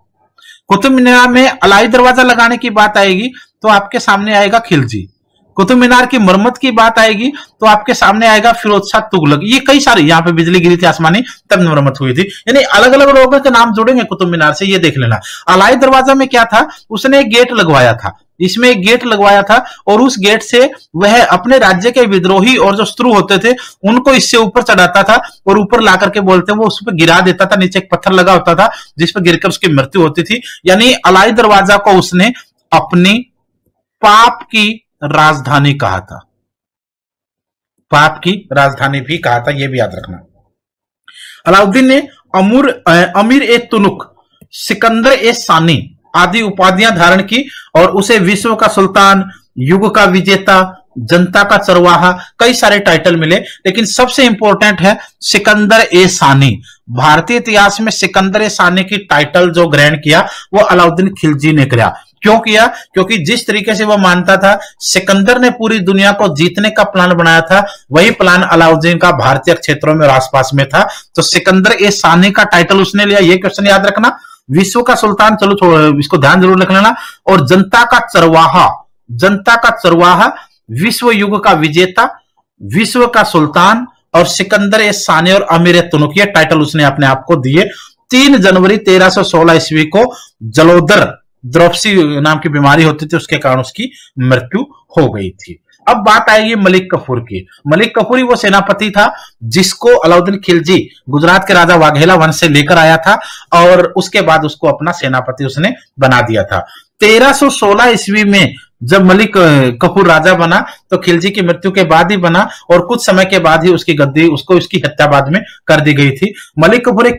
कुतुब मीनार में अलाई दरवाजा लगाने की बात आएगी तो आपके सामने आएगा खिलजी। कुतुब मीनार की मरम्मत की बात आएगी तो आपके सामने आएगा फिरोज शाह तुगलक। ये कई सारे, यहाँ पे बिजली गिरी थी आसमानी तब मरम्मत हुई थी। यानी अलग अलग लोगों के नाम जुड़ेंगे कुतुब मीनार से, ये देख लेना। अलाई दरवाजा में क्या था, उसने एक गेट लगवाया था, इसमें एक गेट लगवाया था और उस गेट से वह अपने राज्य के विद्रोही और जो शत्रु होते थे उनको इससे ऊपर चढ़ाता था और ऊपर ला करके बोलते वो उस पर गिरा देता था। नीचे एक पत्थर लगा होता था जिस पर गिरकर उसकी मृत्यु होती थी। यानी अलाई दरवाजा को उसने अपनी पाप की राजधानी कहा था, पाप की राजधानी भी कहा था, यह भी याद रखना। अलाउद्दीन ने अमीर ए तुनुक, सिकंदर ए सानी आदि उपाधियां धारण की और उसे विश्व का सुल्तान, युग का विजेता, जनता का चरवाहा, कई सारे टाइटल मिले। लेकिन सबसे इंपॉर्टेंट है सिकंदर ए सानी। भारतीय इतिहास में सिकंदर ए सानी की टाइटल जो ग्रहण किया वो अलाउद्दीन खिलजी ने किया। क्यों किया? क्योंकि जिस तरीके से वो मानता था सिकंदर ने पूरी दुनिया को जीतने का प्लान बनाया था, वही प्लान अलाउद्दीन का भारतीय क्षेत्रों में और आसपास में था। तो सिकंदर ए सानी का टाइटल उसने लिया, ये क्वेश्चन याद रखना। विश्व का सुल्तान, चलो इसको ध्यान जरूर रख लेना। और जनता का चरवाहा, विश्व युग का विजेता, विश्व का सुल्तान और सिकंदर ए सानी और अमीर ए तुनुक, ये टाइटल उसने अपने आप को दिए। 3 जनवरी 1316 ईस्वी को जलोदर द्रौपसी नाम की बीमारी होती थी, उसके कारण उसकी मृत्यु हो गई थी। अब बात आएगी मलिक कफूर की। मलिक कफूर ही वो सेनापति था जिसको अलाउद्दीन खिलजी गुजरात के राजा वाघेला वंश से लेकर आया था और उसके बाद उसको अपना सेनापति उसने बना दिया था। 1316 ईस्वी में जब मलिक कफूर राजा बना तो खिलजी की मृत्यु के बाद ही बना और कुछ समय के बाद ही उसकी गद्दी, उसकी हत्या बाद में कर दी गई थी। मलिक कफूर एक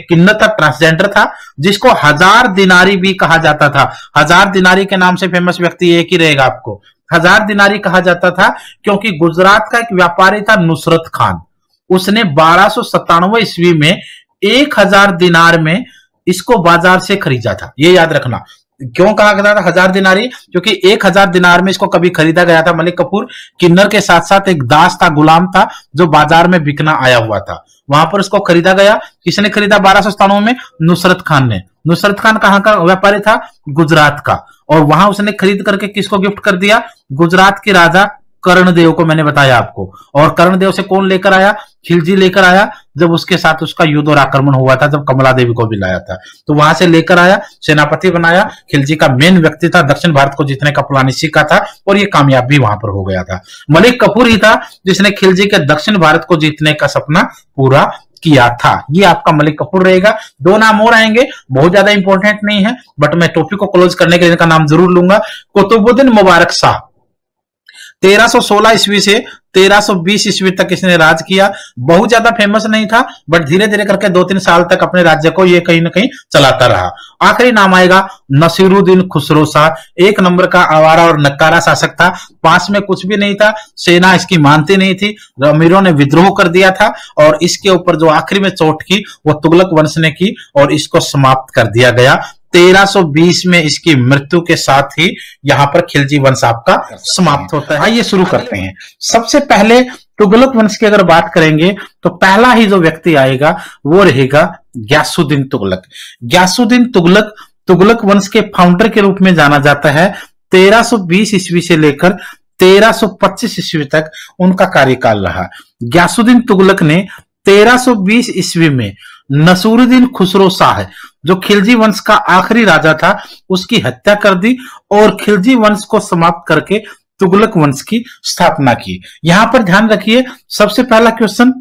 किन्नर था, ट्रांसजेंडर था, जिसको 1000 दिनारी भी कहा जाता था। 1000 दिनारी के नाम से फेमस व्यक्ति एक ही रहेगा आपको। 1000 दिनारी कहा जाता था क्योंकि गुजरात का एक व्यापारी था नुसरत खान, उसने 1297 ईस्वी में 1000 दिनार में इसको बाजार से खरीदा था। ये याद रखना। क्यों कहा गया था 1000 दिनारी? क्योंकि 1000 दिनार में इसको कभी खरीदा गया था। मलिक कफूर किन्नर के साथ साथ एक दास था, गुलाम था, जो बाजार में बिकना आया हुआ था, वहां पर इसको खरीदा गया। किसने खरीदा 1297 में? नुसरत खान ने। नुसरत खान कहां का व्यापारी था? गुजरात का। और वहां उसने खरीद करके किसको गिफ्ट कर दिया? गुजरात के राजा कर्णदेव को, मैंने बताया आपको। और कर्णदेव से कौन लेकर आया? खिलजी लेकर आया, जब उसके साथ उसका युद्ध और आक्रमण हुआ था, जब कमला देवी को भी लाया था, तो वहां से लेकर आया, सेनापति बनाया। खिलजी का मेन व्यक्ति था, दक्षिण भारत को जीतने का प्लान इसी का था और ये कामयाब भी वहां पर हो गया था। मलिक कफूर ही था जिसने खिलजी के दक्षिण भारत को जीतने का सपना पूरा किया था। ये आपका मलिक कफूर रहेगा। 2 नाम और आएंगे, बहुत ज्यादा इंपॉर्टेंट नहीं है, बट मैं टॉपिक को क्लोज करने के लिए इनका नाम जरूर लूंगा। कुतुबुद्दीन मुबारक शाह 1316 ईस्वी से 1320 ईस्वी तक इसने राज किया। बहुत ज्यादा फेमस नहीं था, बट धीरे धीरे करके 2-3 साल तक अपने राज्य को ये कहीं ना कहीं चलाता रहा। आखिरी नाम आएगा नसीरुद्दीन खुसरो शाह। 1 नंबर का आवारा और नक्कारा शासक था, पास में कुछ भी नहीं था, सेना इसकी मानती नहीं थी, अमीरों ने विद्रोह कर दिया था और इसके ऊपर जो आखिरी में चोट की वो तुगलक वंश ने की और इसको समाप्त कर दिया गया 1320 में इसकी मृत्यु के साथ ही यहाँ पर खिलजी वंश आपका समाप्त होता है। आइए शुरू करते हैं। सबसे पहले तुगलक वंश की अगर बात करेंगे तो पहला ही जो व्यक्ति आएगा वो रहेगा ग्यासुद्दीन तुगलक। ग्यासुद्दीन तुगलक तुगलक वंश के फाउंडर के रूप में जाना जाता है। 1320 ईस्वी से लेकर 1325 ईस्वी तक उनका कार्यकाल रहा। ग्यासुद्दीन तुगलक ने 1320 ईस्वी में नसूरुद्दीन खुसरो शाह, जो खिलजी वंश का आखिरी राजा था, उसकी हत्या कर दी और खिलजी वंश को समाप्त करके तुगलक वंश की स्थापना की। यहां पर ध्यान रखिए, सबसे पहला क्वेश्चन,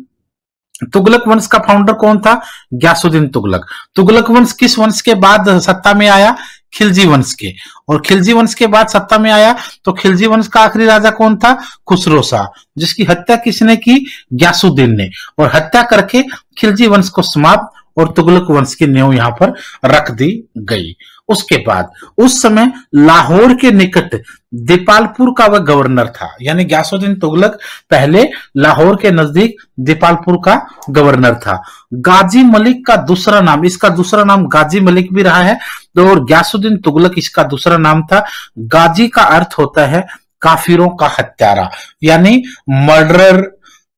तुगलक वंश का फाउंडर कौन था? ग्यासुद्दीन तुगलक। तुगलक वंश किस वंश के बाद सत्ता में आया? खिलजी वंश के। और खिलजी वंश के बाद सत्ता में आया तो खिलजी वंश का आखिरी राजा कौन था? खुसरो शाह, जिसकी हत्या किसने की? ग्यासुद्दीन ने। और हत्या करके खिलजी वंश को समाप्त और तुगलक वंश की नींव यहां पर रख दी गई। उसके बाद उस समय लाहौर के निकट दीपालपुर का वह गवर्नर था, यानी ग्यासुद्दीन तुगलक पहले लाहौर के नजदीक दीपालपुर का गवर्नर था। गाजी मलिक का दूसरा नाम, इसका दूसरा नाम गाजी मलिक भी रहा है, और ग्यासुद्दीन तुगलक इसका दूसरा नाम था। गाजी का अर्थ होता है काफिरों का हत्यारा, यानी मर्डरर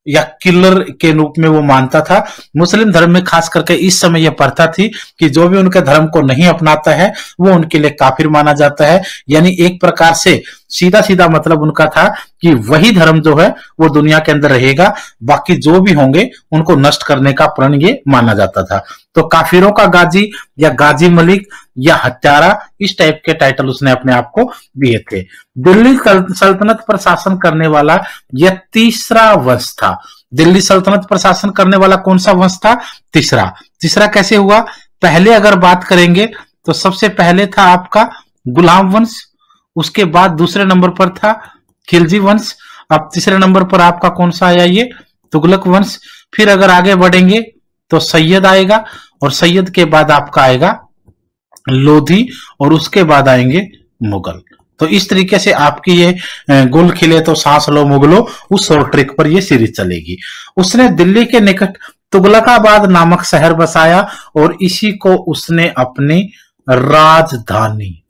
या किलर के रूप में वो मानता था। मुस्लिम धर्म में खास करके इस समय यह प्रथा थी कि जो भी उनके धर्म को नहीं अपनाता है वो उनके लिए काफिर माना जाता है। यानी एक प्रकार से सीधा सीधा मतलब उनका था कि वही धर्म जो है वो दुनिया के अंदर रहेगा, बाकी जो भी होंगे उनको नष्ट करने का प्रण ये माना जाता था। तो काफिरों का गाजी या गाजी मलिक या हत्यारा, इस टाइप के टाइटल उसने अपने आप को दिए थे। दिल्ली सल्तनत पर शासन करने वाला यह तीसरा वंश था। दिल्ली सल्तनत पर शासन करने वाला कौन सा वंश था? तीसरा। तीसरा कैसे हुआ? पहले अगर बात करेंगे तो सबसे पहले था आपका गुलाम वंश, उसके बाद दूसरे नंबर पर था खिलजी वंश, अब तीसरे नंबर पर आपका कौन सा आया? ये तुगलक वंश। फिर अगर आगे बढ़ेंगे तो सैयद आएगा, और सैयद के बाद आपका आएगा लोधी, और उसके बाद आएंगे मुगल। तो इस तरीके से आपकी ये गुल खिले तो सांस लो मुगलो, उस और ट्रिक पर ये सीरीज चलेगी। उसने दिल्ली के निकट तुगलकाबाद नामक शहर बसाया और इसी को उसने अपनी राजधानी,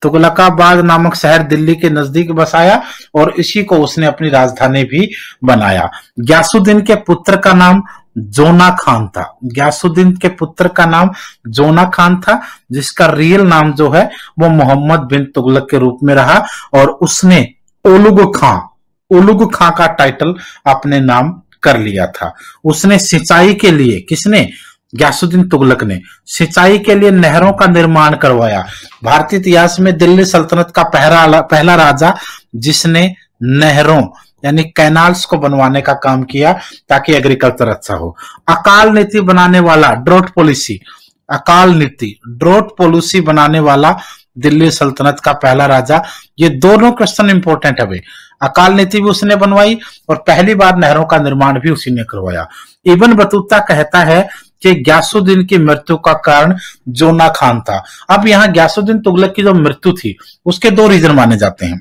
तुगलकाबाद नामक शहर दिल्ली के नजदीक बसाया और इसी को उसने अपनी राजधानी भी बनाया। ग्यासुद्दीन के पुत्र का नाम जोना खान था। ग्यासुद्दीन के पुत्र का नाम जोना खान था, जिसका रियल नाम जो है वो मोहम्मद बिन तुगलक के रूप में रहा, और उसने उलुग खां का टाइटल अपने नाम कर लिया था। उसने सिंचाई के लिए, किसने? ग्यासुद्दीन तुगलक ने सिंचाई के लिए नहरों का निर्माण करवाया। भारतीय इतिहास में दिल्ली सल्तनत का पहला राजा जिसने नहरों यानी कैनाल्स को बनवाने का काम किया ताकि एग्रीकल्चर अच्छा हो। अकाल नीति बनाने वाला, ड्रॉट पॉलिसी, अकाल नीति ड्रॉट पॉलिसी बनाने वाला दिल्ली सल्तनत का पहला राजा। ये दोनों क्वेश्चन इंपॉर्टेंट है भाई। अकाल नीति भी उसने बनवाई और पहली बार नहरों का निर्माण भी उसी ने करवाया। इब्न बतूता कहता है कि ग्यासुद्दीन की मृत्यु का कारण जोना खान था। अब यहाँ ग्यासुद्दीन तुगलक की जो मृत्यु थी उसके दो रीजन माने जाते हैं।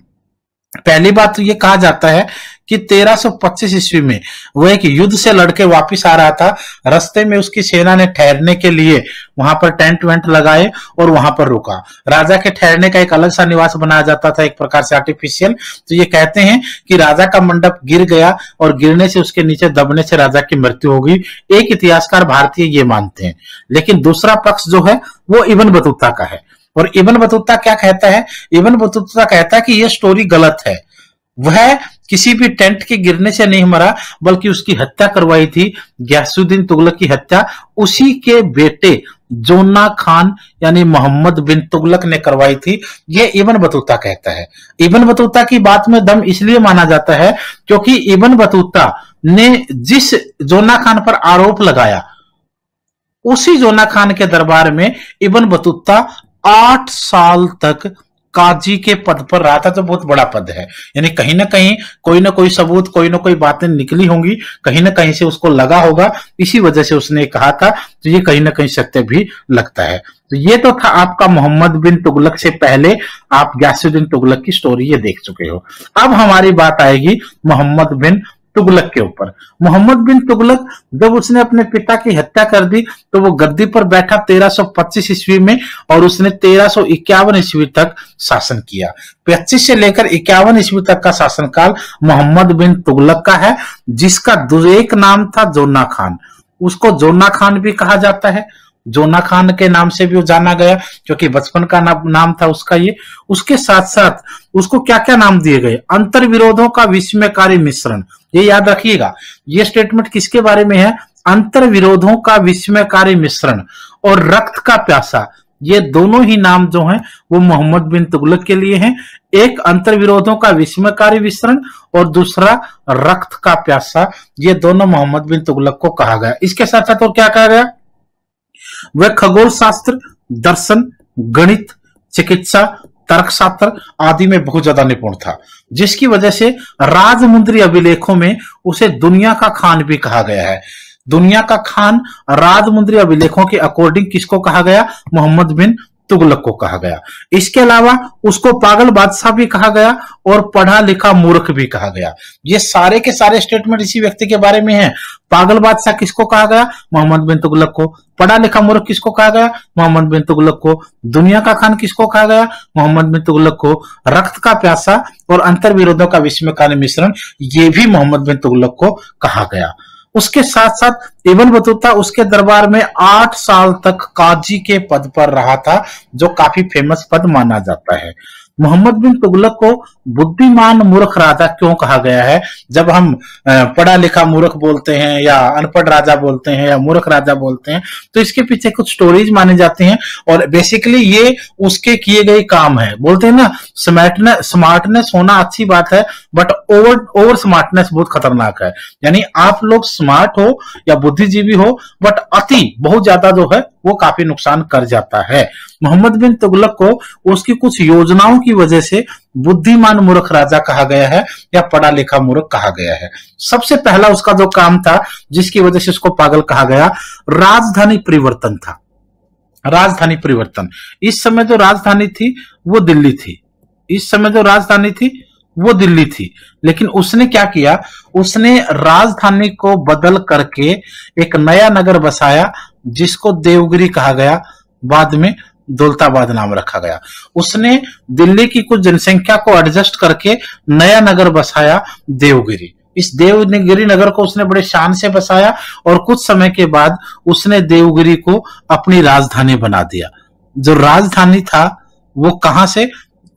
पहली बात तो ये कहा जाता है कि 1325 ईस्वी में वो एक युद्ध से लड़के वापस आ रहा था। रास्ते में उसकी सेना ने ठहरने के लिए वहां पर टेंट वेंट लगाए और वहां पर रुका। राजा के ठहरने का एक अलग सा निवास बनाया जाता था, एक प्रकार से आर्टिफिशियल। तो ये कहते हैं कि राजा का मंडप गिर गया और गिरने से उसके नीचे दबने से राजा की मृत्यु हो गई। एक इतिहासकार भारतीय ये मानते हैं, लेकिन दूसरा पक्ष जो है वो इब्न बतूता का है। और इब्न बतूता क्या कहता है? इब्न बतूता कहता है कि यह स्टोरी गलत है। वह किसी भी टेंट के गिरने से नहीं मरा, बल्कि उसकी हत्या करवाई थी। ग्यासुद्दीन तुगलक की हत्या उसी के बेटे जोना खान यानी मोहम्मद बिन तुगलक ने करवाई थी। यह इब्न बतूता कहता है। इब्न बतूता की बात में दम इसलिए माना जाता है क्योंकि इब्न बतूता ने जिस जोना खान पर आरोप लगाया, उसी जोना खान के दरबार में इब्न बतूता 8 साल तक काजी के पद पर रहा था। तो बहुत बड़ा पद है, यानी कहीं ना कहीं कोई ना कोई सबूत, कोई ना कोई बातें निकली होंगी, कहीं ना कहीं से उसको लगा होगा, इसी वजह से उसने कहा था। तो ये कहीं ना कहीं सत्य भी लगता है। तो ये तो था आपका मोहम्मद बिन तुगलक से पहले आप ग्यासुद्दीन तुगलक की स्टोरी ये देख चुके हो। अब हमारी बात आएगी मोहम्मद बिन तुगलक के ऊपर। मोहम्मद बिन तुगलक जब उसने अपने पिता की हत्या कर दी तो वो गद्दी पर बैठा 1325 ईस्वी में, और उसने 1351 ईस्वी तक शासन किया। 25 से लेकर 51 ईस्वी तक का शासनकाल मोहम्मद बिन तुगलक का है, जिसका एक नाम था जोना खान। उसको जोना खान भी कहा जाता है, जोना खान के नाम से भी वो जाना गया क्योंकि बचपन का नाम था उसका ये। उसके साथ साथ उसको क्या क्या नाम दिए गए, अंतर विरोधों का विस्मयकारी मिश्रण। ये याद रखिएगा, ये स्टेटमेंट किसके बारे में है, अंतर विरोधों का विस्मयकारी मिश्रण और रक्त का प्यासा। ये दोनों ही नाम जो हैं वो मोहम्मद बिन तुगलक के लिए हैं। एक अंतर विरोधों का विस्मयकारी मिश्रण और दूसरा रक्त का प्यासा, ये दोनों मोहम्मद बिन तुगलक को कहा गया। इसके साथ साथ और क्या कहा गया, वह खगोल शास्त्र, दर्शन, गणित, चिकित्सा, तर्कशास्त्र आदि में बहुत ज्यादा निपुण था, जिसकी वजह से राजमुंद्री अभिलेखों में उसे दुनिया का खान भी कहा गया है। दुनिया का खान राजमुंद्री अभिलेखों के अकॉर्डिंग किसको कहा गया, मोहम्मद बिन तुगलक को कहा गया। इसके अलावा उसको पागल बादशाह भी कहा गया और पढ़ा लिखा मूर्ख भी कहा गया। ये सारे के सारे स्टेटमेंट इसी व्यक्ति के बारे में हैं। पागल बादशाह किसको कहा गया, मोहम्मद बिन तुगलक को। पढ़ा लिखा मूर्ख किसको कहा गया, मोहम्मद बिन तुगलक को। दुनिया का खान किसको कहा गया, मोहम्मद बिन तुगलक को। रक्त का प्यासा और अंतर विरोधों का विस्मयकारी मिश्रण, ये भी मोहम्मद बिन तुगलक को कहा गया। उसके साथ साथ इब्न बतूता उसके दरबार में 8 साल तक काजी के पद पर रहा था, जो काफी फेमस पद माना जाता है। मोहम्मद बिन तुगलक को बुद्धिमान मूर्ख राजा क्यों कहा गया है? जब हम पढ़ा लिखा मूर्ख बोलते हैं या अनपढ़ राजा बोलते हैं या मूर्ख राजा बोलते हैं, तो इसके पीछे कुछ स्टोरीज माने जाते हैं और बेसिकली ये उसके किए गए काम है। बोलते हैं ना, स्मार्टनेस होना अच्छी बात है, बट ओवर स्मार्टनेस बहुत खतरनाक है। यानी आप लोग स्मार्ट हो या बुद्धिजीवी हो, बट अति बहुत ज्यादा जो है वो काफी नुकसान कर जाता है। मोहम्मद बिन तुगलक को उसकी कुछ योजनाओं की वजह से बुद्धिमान मूर्ख राजा कहा गया है या पढ़ा लिखा मूर्ख कहा गया है। सबसे पहला उसका जो काम था जिसकी वजह से उसको पागल कहा गया, राजधानी परिवर्तन था। राजधानी परिवर्तन, इस समय जो राजधानी थी वो दिल्ली थी। इस समय जो राजधानी थी वो दिल्ली थी, लेकिन उसने क्या किया, उसने राजधानी को बदल करके एक नया नगर बसाया जिसको देवगिरी कहा गया, बाद में दौलताबाद नाम रखा गया। उसने दिल्ली की कुछ जनसंख्या को एडजस्ट करके नया नगर बसाया देवगिरी। इस देवगिरी नगर को उसने बड़े शान से बसाया और कुछ समय के बाद उसने देवगिरी को अपनी राजधानी बना दिया। जो राजधानी था वो कहां से,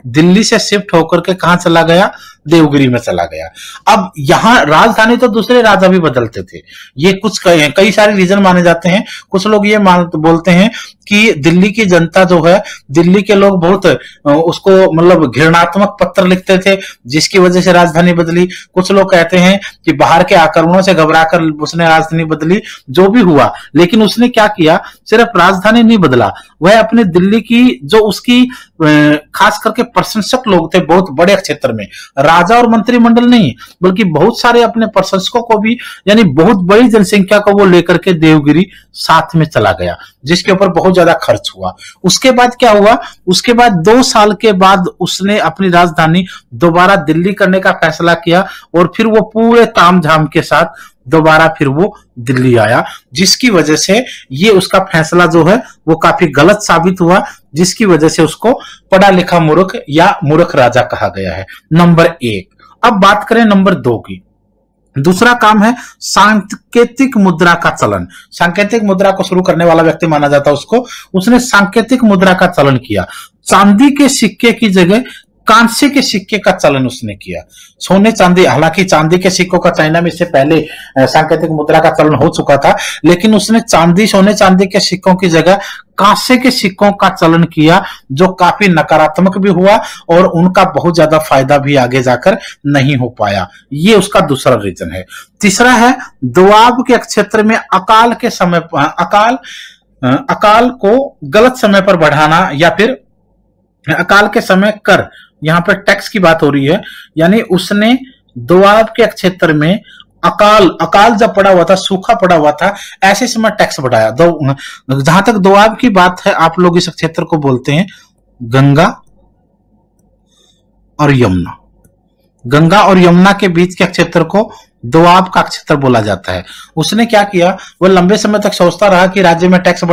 दिल्ली से शिफ्ट होकर के कहां चला गया, देवगिरी में चला गया। अब यहां राजधानी तो दूसरे राजा भी बदलते थे। ये कुछ कई सारे रीजन माने जाते हैं। कुछ लोग ये बोलते हैं कि दिल्ली की जनता जो है, दिल्ली के लोग बहुत उसको मतलब घृणात्मक पत्र लिखते थे जिसकी वजह से राजधानी बदली। कुछ लोग कहते हैं कि बाहर के आक्रमणों से घबराकर उसने राजधानी बदली। जो भी हुआ, लेकिन उसने क्या किया, सिर्फ राजधानी नहीं बदला, वह अपने दिल्ली की जो उसकी खास करके प्रशंसक लोग थे बहुत बड़े क्षेत्र में, राजा और मंत्रिमंडल नहीं बल्कि बहुत सारे अपने प्रशंसकों को भी, यानी बहुत बड़ी जनसंख्या को वो लेकर के देवगिरी साथ में चला गया, जिसके ऊपर बहुत ज्यादा खर्च हुआ। उसके बाद क्या हुआ, उसके बाद 2 साल के बाद उसने अपनी राजधानी दोबारा दिल्ली करने का फैसला किया और फिर वो पूरे तामझाम के साथ दोबारा फिर वो दिल्ली आया, जिसकी वजह से ये उसका फैसला जो है वो काफी गलत साबित हुआ, जिसकी वजह से उसको पढ़ा लिखा मूर्ख या मूर्ख राजा कहा गया है। नंबर 1। अब बात करें नंबर 2 की। दूसरा काम है सांकेतिक मुद्रा का चलन। सांकेतिक मुद्रा को शुरू करने वाला व्यक्ति माना जाता है उसको। उसने सांकेतिक मुद्रा का चलन किया। चांदी के सिक्के की जगह कांसे के सिक्के का चलन उसने किया। सोने चांदी, हालांकि चांदी के सिक्कों का चाइना में इससे पहले सांकेतिक मुद्रा का चलन हो चुका था, लेकिन उसने सोने चांदी के सिक्कों की जगह कांसे के सिक्कों का चलन किया, जो काफी नकारात्मक भी हुआ और उनका बहुत ज्यादा फायदा भी आगे जाकर नहीं हो पाया। ये उसका दूसरा रीजन है। तीसरा है दोआब के क्षेत्र में अकाल के समय अकाल को गलत समय पर बढ़ाना, या फिर अकाल के समय कर, यहां पर टैक्स की बात हो रही है। यानी उसने दोआब के क्षेत्र में अकाल जब पड़ा हुआ था, सूखा पड़ा हुआ था, ऐसे समय टैक्स बढ़ाया। जहां तक दोआब की बात है, आप लोग इस क्षेत्र को बोलते हैं गंगा और यमुना। गंगा और यमुना के बीच के क्षेत्र को दोआब का क्षेत्र बोला जाता है। उसने क्या किया, वो लंबे समय तक सोचता रहा कि राज्य में टैक्स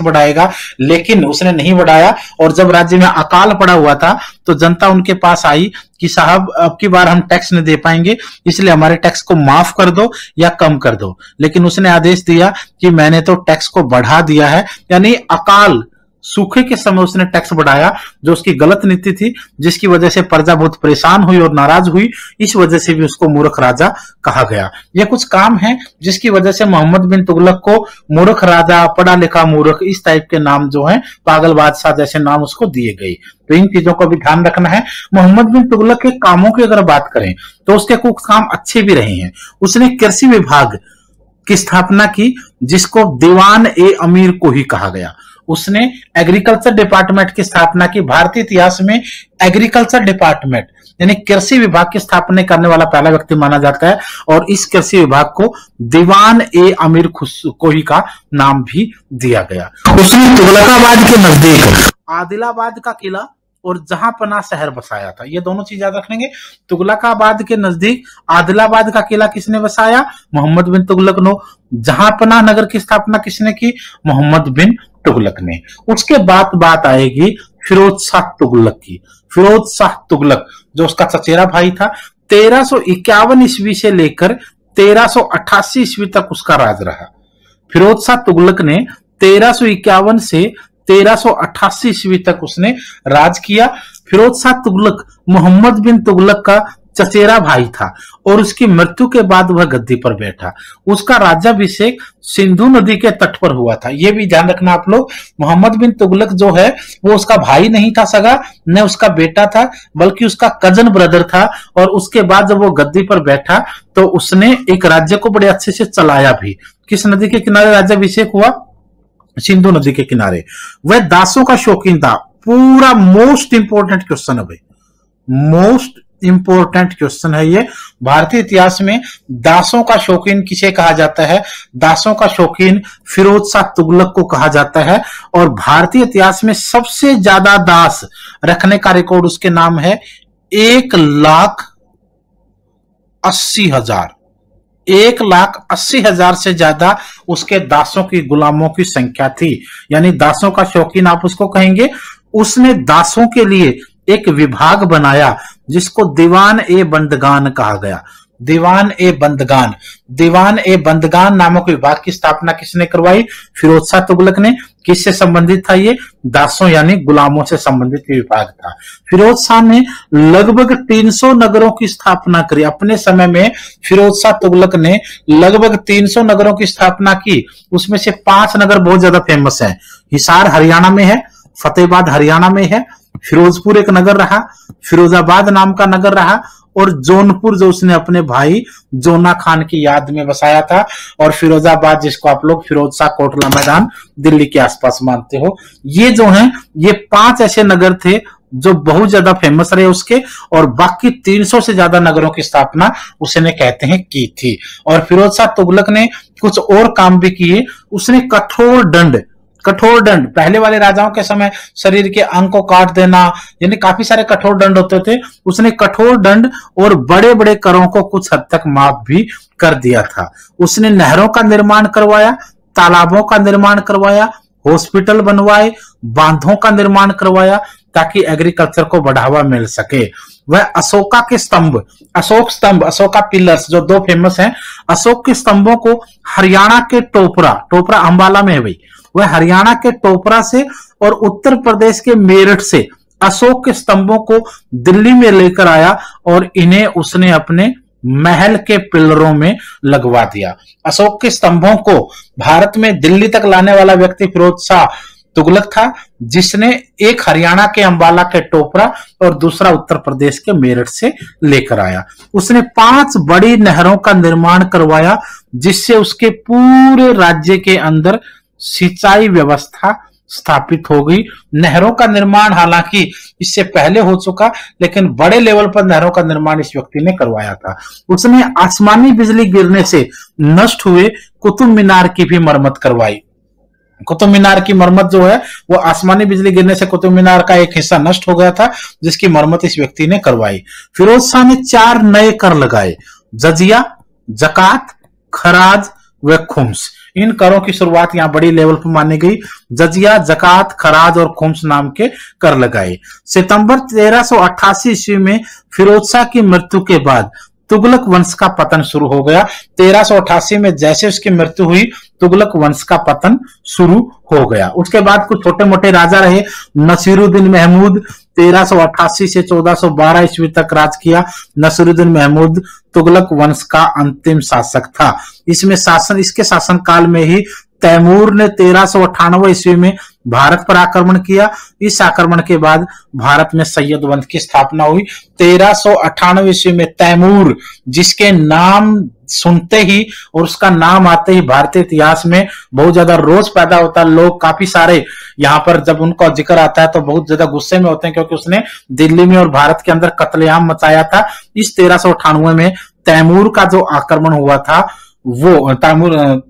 बढ़ाएगा, लेकिन उसने नहीं बढ़ाया। और जब राज्य में अकाल पड़ा हुआ था तो जनता उनके पास आई कि साहब अब की बार हम टैक्स नहीं दे पाएंगे, इसलिए हमारे टैक्स को माफ कर दो या कम कर दो। लेकिन उसने आदेश दिया कि मैंने तो टैक्स को बढ़ा दिया है, यानी अकाल सूखे के समय उसने टैक्स बढ़ाया, जो उसकी गलत नीति थी, जिसकी वजह से प्रजा बहुत परेशान हुई और नाराज हुई। इस वजह से भी उसको मूर्ख राजा कहा गया। ये कुछ काम है जिसकी वजह से मोहम्मद बिन तुगलक को मूर्ख राजा, पढ़ा लिखा मूर्ख, इस टाइप के नाम जो है, पागल बादशाह जैसे नाम उसको दिए गए। तो इन चीजों का भी ध्यान रखना है। मोहम्मद बिन तुगलक के कामों की अगर बात करें तो उसके कुछ काम अच्छे भी रहे हैं। उसने कृषि विभाग की स्थापना की, जिसको दीवान ए अमीर को ही कहा गया। उसने एग्रीकल्चर डिपार्टमेंट की स्थापना की। भारतीय इतिहास में एग्रीकल्चर डिपार्टमेंट यानी कृषि विभाग की स्थापना करने वाला पहला व्यक्ति माना जाता है, और इस कृषि विभाग को दीवान ए अमीर कोही का नाम भी दिया गया। उसने तुगलकाबाद के नजदीक आदिलाबाद का किला और जहांपना शहर बसाया था। ये दोनों चीज याद रखेंगे। तुगलकाबाद के नजदीक आदिलाबाद का किला किसने बसाया? मोहम्मद बिन तुगलक ने। जहांपना नगर की स्थापना किसने की? मोहम्मद बिन तुगलक ने। उसके बाद बात आएगी फिरोज शाह तुगलक की। फिरोज शाह तुगलक जो उसका चचेरा भाई था, 1351 ईस्वी से लेकर 1388 ईस्वी तक उसका राज रहा। फिरोज शाह तुगलक ने 1351 से 1388 ईस्वी तक उसने राज किया। फिरोज शाह तुगलक मोहम्मद बिन तुगलक का चचेरा भाई था और उसकी मृत्यु के बाद वह गद्दी पर बैठा। उसका राज्याभिषेक सिंधु नदी के तट पर हुआ था। यह भी ध्यान रखना आप लोग। मोहम्मद बिन तुगलक जो है वो उसका भाई नहीं था सगा, न उसका बेटा था, बल्कि उसका कजन ब्रदर था। और उसके बाद जब वो गद्दी पर बैठा तो उसने एक राज्य को बड़े अच्छे से चलाया भी। किस नदी के किनारे राज्याभिषेक हुआ? सिंधु नदी के किनारे। वह दासों का शौकीन था। पूरा मोस्ट इंपोर्टेंट क्वेश्चन है भाई, मोस्ट इंपोर्टेंट क्वेश्चन है ये। भारतीय इतिहास में दासों का शौकीन किसे कहा जाता है? दासों का शौकीन फिरोज शाह तुगलक को कहा जाता है। और भारतीय इतिहास में सबसे ज्यादा दास रखने का रिकॉर्ड उसके नाम है 1,80,000। 1,80,000 से ज्यादा उसके दासों की, गुलामों की संख्या थी। यानी दासों का शौकीन आप उसको कहेंगे। उसने दासों के लिए एक विभाग बनाया जिसको दीवान ए बंदगान कहा गया। दीवान ए बंदगान। दीवान ए बंदगान नामक विभाग की स्थापना किसने करवाई? फिरोज शाह तुगलक ने। किससे संबंधित था ये? दासों यानी गुलामों से संबंधित विभाग था। फिरोज शाह ने लगभग 300 नगरों की स्थापना करी। अपने समय में फिरोज शाह तुगलक ने लगभग 300 नगरों की स्थापना की। उसमें से 5 नगर बहुत ज्यादा फेमस हैं। हिसार हरियाणा में है, फतेहाबाद हरियाणा में है, फिरोजपुर एक नगर रहा, फिरोजाबाद नाम का नगर रहा, और जौनपुर जो उसने अपने भाई जोना खान की याद में बसाया था, और फिरोजाबाद जिसको आप लोग फिरोज शाह कोटला मैदान दिल्ली के आसपास मानते हो। ये जो हैं ये 5 ऐसे नगर थे जो बहुत ज्यादा फेमस रहे उसके, और बाकी 300 से ज्यादा नगरों की स्थापना उसने कहते हैं की थी। और फिरोज शाह तुगलक ने कुछ और काम भी किए। उसने कठोर दंड पहले वाले राजाओं के समय शरीर के अंग को काट देना, यानी काफी सारे कठोर दंड होते थे। उसने कठोर दंड और बड़े बड़े करों को कुछ हद तक माफ भी कर दिया था। उसने नहरों का निर्माण करवाया, तालाबों का निर्माण करवाया, हॉस्पिटल बनवाए, बांधों का निर्माण करवाया ताकि एग्रीकल्चर को बढ़ावा मिल सके। वह अशोका के स्तंभ, अशोका पिलर्स जो 2 फेमस हैं, अशोक के स्तंभों को हरियाणा के टोपरा अंबाला में है भाई, वह हरियाणा के टोपरा से और उत्तर प्रदेश के मेरठ से अशोक के स्तंभों को दिल्ली में लेकर आया और इन्हें उसने अपने महल के पिलरों में लगवा दिया। अशोक के स्तंभों को भारत में दिल्ली तक लाने वाला व्यक्ति फिरोज शाह तुगलक था, जिसने एक हरियाणा के अंबाला के टोपरा और दूसरा उत्तर प्रदेश के मेरठ से लेकर आया। उसने 5 बड़ी नहरों का निर्माण करवाया जिससे उसके पूरे राज्य के अंदर सिंचाई व्यवस्था स्थापित हो गई। नहरों का निर्माण हालांकि इससे पहले हो चुका, लेकिन बड़े लेवल पर नहरों का निर्माण इस व्यक्ति ने करवाया था। उसने आसमानी बिजली गिरने से नष्ट हुए कुतुब मीनार की भी मरम्मत करवाई। कुतुब मीनार की मरम्मत जो है वो आसमानी बिजली गिरने से कुतुब मीनार का एक हिस्सा नष्ट हो गया था, जिसकी मरम्मत इस व्यक्ति ने करवाई। फिरोज शाह ने 4 नए कर लगाए, जजिया, जकात, खराज व खुम्स। इन करों की शुरुआत यहां बड़ी लेवल पर मानी गई। जजिया, जकात, खराज और खुम्स नाम के कर लगाए। सितंबर 1388 ईस्वी में फिरोज शाह की मृत्यु के बाद तुगलक वंश का पतन शुरू हो गया। 1388 में जैसे उसकी मृत्यु हुई, तुगलक वंश का पतन शुरू हो गया। उसके बाद कुछ छोटे मोटे राजा रहे। नसीरुद्दीन महमूद 1388 से 1412 ईस्वी तक राज किया। नसीरुद्दीन महमूद तुगलक वंश का अंतिम शासक था। इसके शासन काल में ही तैमूर ने 1398 ईस्वी में भारत पर आक्रमण किया। इस आक्रमण के बाद भारत में सैयद वंश की स्थापना हुई। 1398 ईस्वी में तैमूर, जिसके नाम सुनते ही और उसका नाम आते ही भारतीय इतिहास में बहुत ज्यादा रोष पैदा होता है। लोग काफी सारे यहाँ पर जब उनका जिक्र आता है तो बहुत ज्यादा गुस्से में होते हैं, क्योंकि उसने दिल्ली में और भारत के अंदर कत्लेआम मचाया था। इस 1398 में तैमूर का जो आक्रमण हुआ था, वो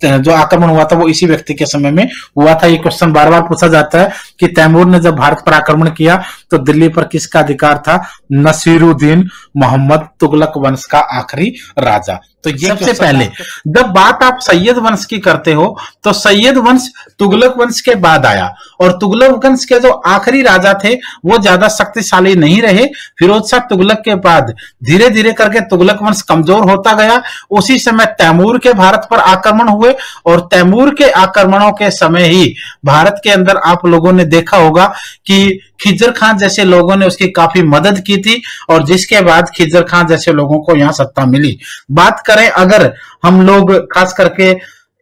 जो आक्रमण हुआ था वो इसी व्यक्ति के समय में हुआ था। ये क्वेश्चन बार बार पूछा जाता है कि तैमूर ने जब भारत पर आक्रमण किया तो दिल्ली पर किसका अधिकार था? नसीरुद्दीन मोहम्मद, तुगलक वंश का आखिरी राजा। तो ये सबसे पहले जब बात आप सैयद वंश की करते हो तो सैयद वंश तुगलक वंश के बाद आया, और तुगलक वंश के जो आखिरी राजा थे वो ज्यादा शक्तिशाली नहीं रहे। फिरोज शाह तुगलक के बाद धीरे धीरे करके तुगलक वंश कमजोर होता गया। उसी समय तैमूर के भारत पर आक्रमण हुए, और तैमूर के आक्रमणों के समय ही भारत के अंदर आप लोगों ने देखा होगा कि खिज्र खान जैसे लोगों ने उसकी काफी मदद की थी, और जिसके बाद खिज्र खान जैसे लोगों को यहाँ सत्ता मिली। बात करें अगर हम लोग खास करके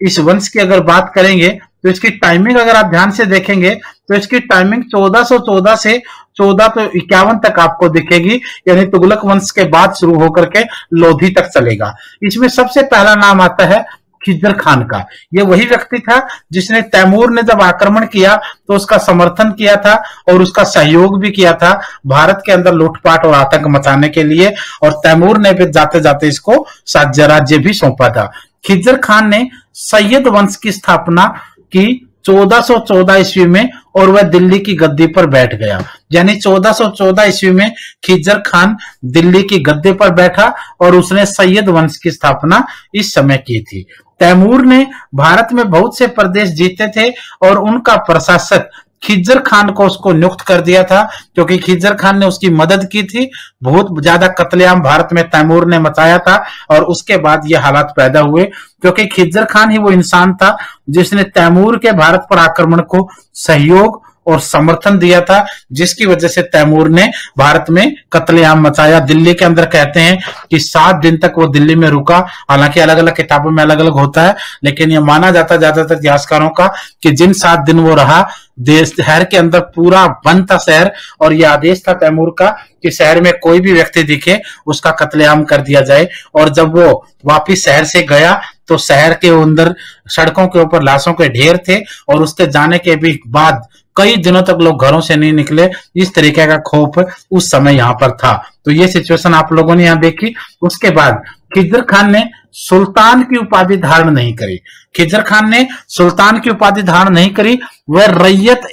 इस वंश की अगर बात करेंगे तो इसकी टाइमिंग अगर आप ध्यान से देखेंगे तो इसकी टाइमिंग 1414 से 1451 तक आपको दिखेगी, यानी तुगलक वंश के बाद शुरू होकर के लोधी तक चलेगा। इसमें सबसे पहला नाम आता है खिज्र खान का। ये वही व्यक्ति था जिसने तैमूर ने जब आक्रमण किया तो उसका समर्थन किया था और उसका सहयोग भी किया था भारत के अंदर लूटपाट और आतंक मचाने के लिए, और तैमूर ने भी जाते जाते इसको साज्य राज्य भी सौंपा था। खिज्र खान ने सैयद वंश की स्थापना की 1414 ईस्वी में, और वह दिल्ली की गद्दी पर बैठ गया। यानी 1414 ईस्वी में खिज्र खान दिल्ली की गद्दी पर बैठा और उसने सैयद वंश की स्थापना इस समय की थी। तैमूर ने भारत में बहुत से प्रदेश जीते थे और उनका प्रशासक खिज्र खान को उसको नियुक्त कर दिया था, क्योंकि खिज्र खान ने उसकी मदद की थी। बहुत ज्यादा कत्लेआम भारत में तैमूर ने मचाया था, और उसके बाद ये हालात पैदा हुए, क्योंकि खिज्र खान ही वो इंसान था जिसने तैमूर के भारत पर आक्रमण को सहयोग और समर्थन दिया था, जिसकी वजह से तैमूर ने भारत में कत्लेआम मचाया। दिल्ली के अंदर कहते हैं कि 7 दिन तक वो दिल्ली में रुका। हालांकि अलग अलग किताबों में अलग अलग होता है, लेकिन यह माना जाता है ज्यादातर इतिहासकारों का कि जिन 7 दिन वो रहा, देश शहर के अंदर पूरा बंद था शहर, और यह आदेश था तैमूर का कि शहर में कोई भी व्यक्ति दिखे उसका कत्लेआम कर दिया जाए। और जब वो वापिस शहर से गया तो शहर के अंदर सड़कों के ऊपर लाशों के ढेर थे, और उसके जाने के भी बाद कई दिनों तक लोग घरों से नहीं निकले। इस तरीके का खौफ उस समय यहाँ पर था। तो ये सिचुएशन आप लोगों ने यहाँ देखी। उसके बाद खिज्र खान ने सुल्तान की उपाधि धारण नहीं करी। खिज्र खान ने सुल्तान की उपाधि धारण नहीं करी, वह रैयत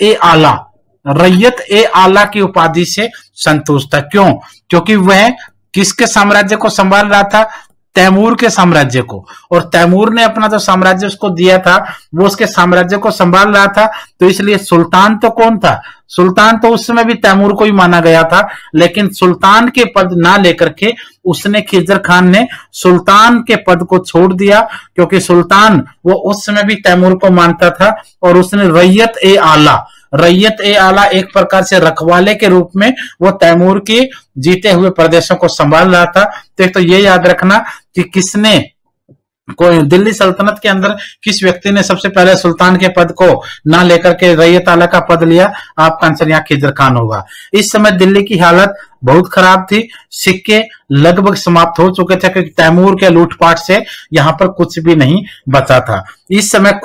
ए आला की उपाधि से संतुष्ट था। क्यों? क्योंकि वह किसके साम्राज्य को संभाल रहा था? तैमूर के साम्राज्य को, और तैमूर ने अपना जो साम्राज्य उसको दिया था वो उसके साम्राज्य को संभाल रहा था। तो इसलिए सुल्तान तो कौन था? सुल्तान तो उस समय भी तैमूर को ही माना गया था, लेकिन सुल्तान के पद ना लेकर के उसने खिज्र खान ने सुल्तान के पद को छोड़ दिया, क्योंकि सुल्तान वो उस समय भी तैमूर को मानता था, और उसने रैयत ए आला एक प्रकार से रखवाले के रूप में वो तैमूर के जीते हुए प्रदेशों को संभाल रहा था। तो एक तो ये याद रखना कि किसने कोई दिल्ली सल्तनत के अंदर किस व्यक्ति ने सबसे पहले सुल्तान के पद को ना लेकर के रैयत आला का पद लिया? आपका आंसर यहाँ खिज्र खान होगा। इस समय दिल्ली की हालत बहुत खराब थी, सिक्के लगभग समाप्त हो चुके थे, क्योंकि तैमूर के लूटपाट से यहाँ पर कुछ भी नहीं बचा था। इस समय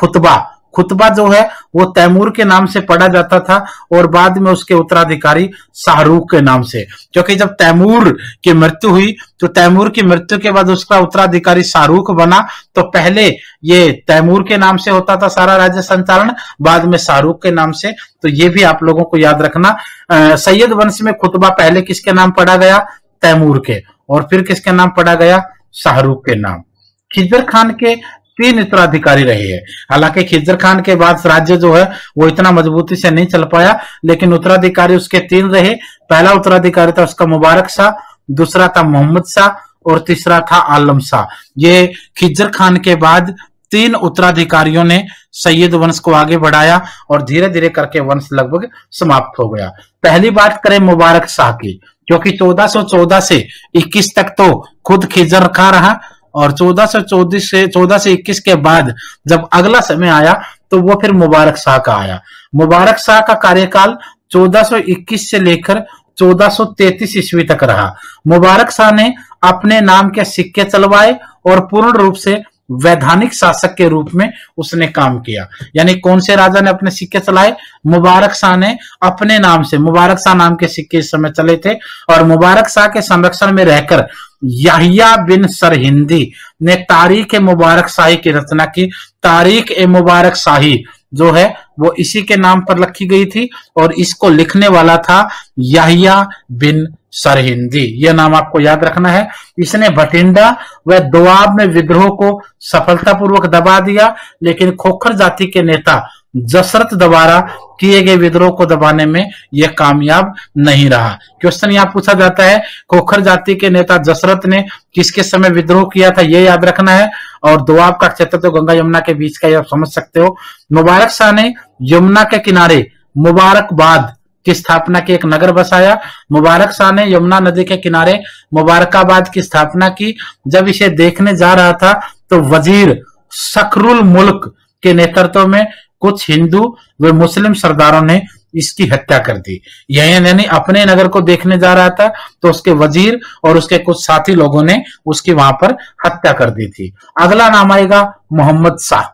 खुतबा जो है वो तैमूर के नाम से पढ़ा जाता था, और बाद में उसके उत्तराधिकारी शाहरुख के नाम से, क्योंकि जब तैमूर की मृत्यु हुई तो तैमूर की मृत्यु के बाद उसका उत्तराधिकारी शाहरुख बना। तो पहले ये तैमूर के नाम से होता था सारा राज्य संचालन, बाद में शाहरुख के नाम से। तो ये भी आप लोगों को याद रखना। सैयद वंश में खुतबा पहले किसके नाम पढ़ा गया? तैमूर के। और फिर किसके नाम पढ़ा गया? शाहरुख के नाम। खिज्र खान के 3 उत्तराधिकारी रहे हैं। हालांकि खिज्र खान के बाद राज्य जो है वो इतना मजबूती से नहीं चल पाया, लेकिन उत्तराधिकारी उसके 3 रहे। पहला उत्तराधिकारी था उसका मुबारक शाह, दूसरा था मोहम्मद शाह और तीसरा था आलम शाह। ये खिज्र खान के बाद 3 उत्तराधिकारियों ने सैयद वंश को आगे बढ़ाया और धीरे धीरे करके वंश लगभग समाप्त हो गया। पहली बात करें मुबारक शाह की, क्योंकि 1414 से 21 तक तो खुद खिज्र खान रहा और 1414 से 21 के बाद जब अगला समय आया तो वो फिर मुबारक शाह का आया। मुबारक शाह का कार्यकाल 1421 से लेकर 1433 ईस्वी तक रहा। मुबारक शाह ने अपने नाम के सिक्के चलवाए और पूर्ण रूप से वैधानिक शासक के रूप में उसने काम किया। यानी कौन से राजा ने अपने सिक्के चलाए? मुबारक शाह ने अपने नाम से, मुबारक शाह नाम के सिक्के इस समय चले थे और मुबारक शाह के संरक्षण में रहकर याहिया बिन सरहिंदी ने तारीख ए मुबारक शाही की रचना की। तारीख ए मुबारक शाही जो है वो इसी के नाम पर लिखी गई थी और इसको लिखने वाला था याहिया बिन सरहिंदी। यह नाम आपको याद रखना है। इसने भटिंडा व दोआब में विद्रोह को सफलतापूर्वक दबा दिया, लेकिन खोखर जाति के नेता जसरत द्वारा किए गए विद्रोह को दबाने में यह कामयाब नहीं रहा। क्वेश्चन यहाँ पूछा जाता है, खोखर जाति के नेता जसरत ने किसके समय विद्रोह किया था, यह याद रखना है। और दोआब का क्षेत्र तो गंगा यमुना के बीच का, यह समझ सकते हो। मुबारक शाह ने यमुना के किनारे मुबारकबाद की स्थापना की, एक नगर बसाया। मुबारक शाह ने यमुना नदी के किनारे मुबारकाबाद की स्थापना की। जब इसे देखने जा रहा था तो वजीर शकरुल मुल्क के नेतृत्व में कुछ हिंदू व मुस्लिम सरदारों ने इसकी हत्या कर दी। यानी अपने नगर को देखने जा रहा था तो उसके वजीर और उसके कुछ साथी लोगों ने उसकी वहां पर हत्या कर दी थी। अगला नाम आएगा मोहम्मद शाह।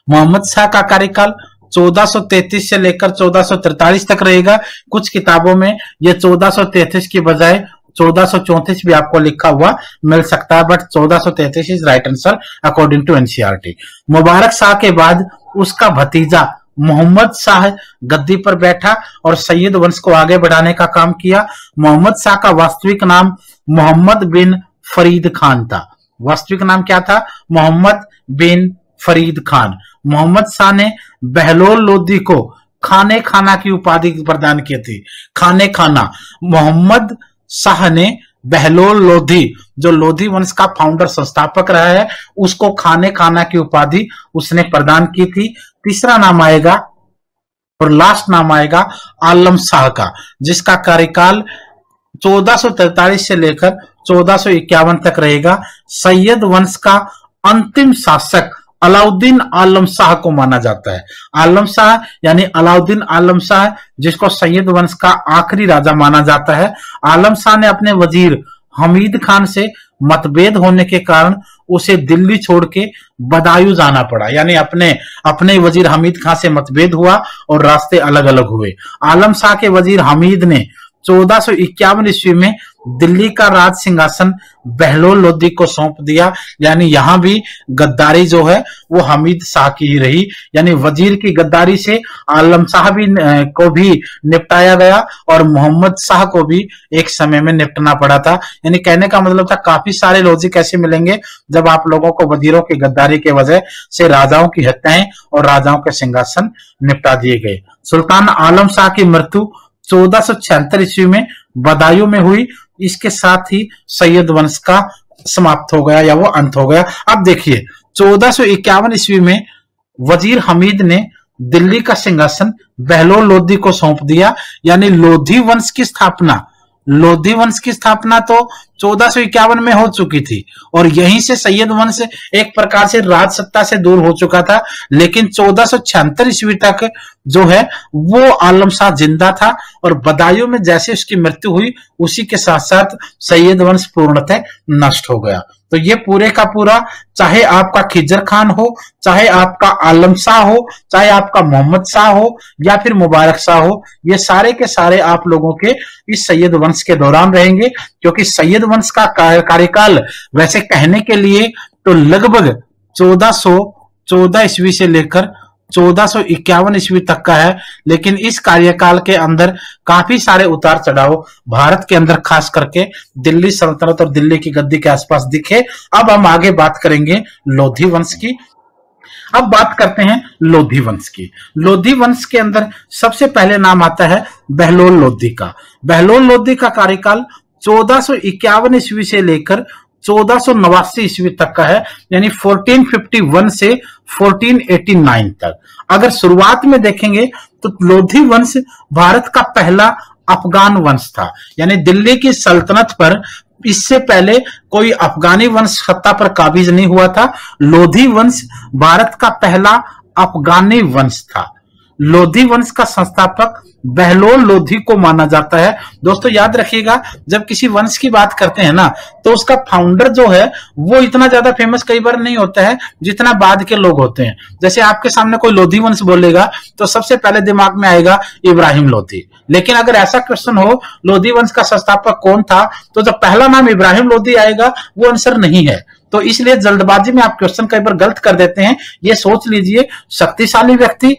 मोहम्मद शाह का कार्यकाल 1433 से लेकर 1443 तक रहेगा। कुछ किताबों में यह 1433 की बजाय 1434 भी आपको लिखा हुआ मिल सकता है, but 1433 is right answer according to NCERT. Mubarak Shah के बाद उसका भतीजा मोहम्मद शाह गद्दी पर बैठा और सैयद वंश को आगे बढ़ाने का काम किया। मोहम्मद शाह का वास्तविक नाम मोहम्मद बिन फरीद खान था। वास्तविक नाम क्या था? मोहम्मद बिन फरीद खान। मोहम्मद शाह ने बहलोल लोधी को खाने खाना की उपाधि प्रदान की थी। खाने खाना, मोहम्मद शाह ने बहलोल लोधी, जो लोधी वंश का फाउंडर संस्थापक रहा है, उसको खाने खाना की उपाधि उसने प्रदान की थी। तीसरा नाम आएगा और लास्ट नाम आएगा आलम शाह का, जिसका कार्यकाल 1443 से लेकर 1451 तक रहेगा। सैयद वंश का अंतिम शासक अलाउद्दीन आलम शाह को माना जाता है। आलम शाह यानी अलाउद्दीन आलम शाह, जिसको सैयद वंश का आखिरी राजा माना जाता है। आलम शाह ने अपने वजीर हमीद खान से मतभेद होने के कारण उसे दिल्ली छोड़ के बदायूं जाना पड़ा। यानी अपने वजीर हमीद खान से मतभेद हुआ और रास्ते अलग अलग हुए। आलम शाह के वजीर हमीद ने 1451 ईस्वी में दिल्ली का राज सिंहासन बहलोल लोधी को सौंप दिया। यानी यहां भी गद्दारी जो है वो हमीद शाह की ही रही। यानी वजीर की गद्दारी से आलम शाह को भी निपटाया गया और मोहम्मद शाह को भी एक समय में निपटना पड़ा था। यानी कहने का मतलब था काफी सारे लॉजिक ऐसे मिलेंगे जब आप लोगों को वजीरों की गद्दारी की वजह से राजाओं की हत्याएं और राजाओं के सिंहासन निपटा दिए गए। सुल्तान आलम शाह की मृत्यु 1476 ईस्वी में बदायूं में हुई। इसके साथ ही सैयद वंश का समाप्त हो गया या वो अंत हो गया। अब देखिए 1451 ईस्वी में वजीर हमीद ने दिल्ली का सिंहासन बहलोल लोधी को सौंप दिया। यानी लोधी वंश की स्थापना तो 1451 में हो चुकी थी और यहीं से सैयद वंश एक प्रकार से राज सत्ता से दूर हो चुका था। लेकिन 1476 ईस्वी तक जो है वो आलम शाह जिंदा था और बदायूं में जैसे उसकी मृत्यु हुई उसी के साथ साथ सैयद वंश पूर्णतः नष्ट हो गया। तो ये पूरे का पूरा, चाहे आपका खिज्र खान हो, चाहे आपका आलम शाह हो, चाहे आपका मोहम्मद शाह हो या फिर मुबारक शाह हो, ये सारे के सारे आप लोगों के इस सैयद वंश के दौरान रहेंगे। क्योंकि सैयद वंश का कार्यकाल वैसे कहने के लिए तो लगभग 1414 ईस्वी से लेकर 1451 ईस्वी तक का है, लेकिन इस कार्यकाल के अंदर काफी सारे उतार चढ़ाव भारत के अंदर खास करके दिल्ली सल्तनत और दिल्ली की गद्दी के आसपास दिखे। अब हम आगे बात करेंगे लोधी वंश की। अब बात करते हैं लोधी वंश की। लोधी वंश के अंदर सबसे पहले नाम आता है बहलोल लोधी का। बहलोल लोधी का कार्यकाल 1451 ईस्वी से लेकर 1489 ईस्वी तक का है, यानी 1451 से 1489 तक। अगर शुरुआत में देखेंगे तो लोधी वंश भारत का पहला अफगान वंश था, यानी दिल्ली की सल्तनत पर इससे पहले कोई अफगानी वंश सत्ता पर काबिज नहीं हुआ था। लोधी वंश भारत का पहला अफगानी वंश था। लोधी वंश का संस्थापक बहलोल लोधी को माना जाता है। दोस्तों याद रखिएगा, जब किसी वंश की बात करते हैं ना, तो उसका फाउंडर जो है वो इतना ज्यादा फेमस कई बार नहीं होता है जितना बाद के लोग होते हैं। जैसे आपके सामने कोई लोधी वंश बोलेगा तो सबसे पहले दिमाग में आएगा इब्राहिम लोधी, लेकिन अगर ऐसा क्वेश्चन हो लोधी वंश का संस्थापक कौन था, तो जो पहला नाम इब्राहिम लोधी आएगा वो आंसर नहीं है। तो इसलिए जल्दबाजी में आप क्वेश्चन कई बार गलत कर देते हैं। ये सोच लीजिए, शक्तिशाली व्यक्ति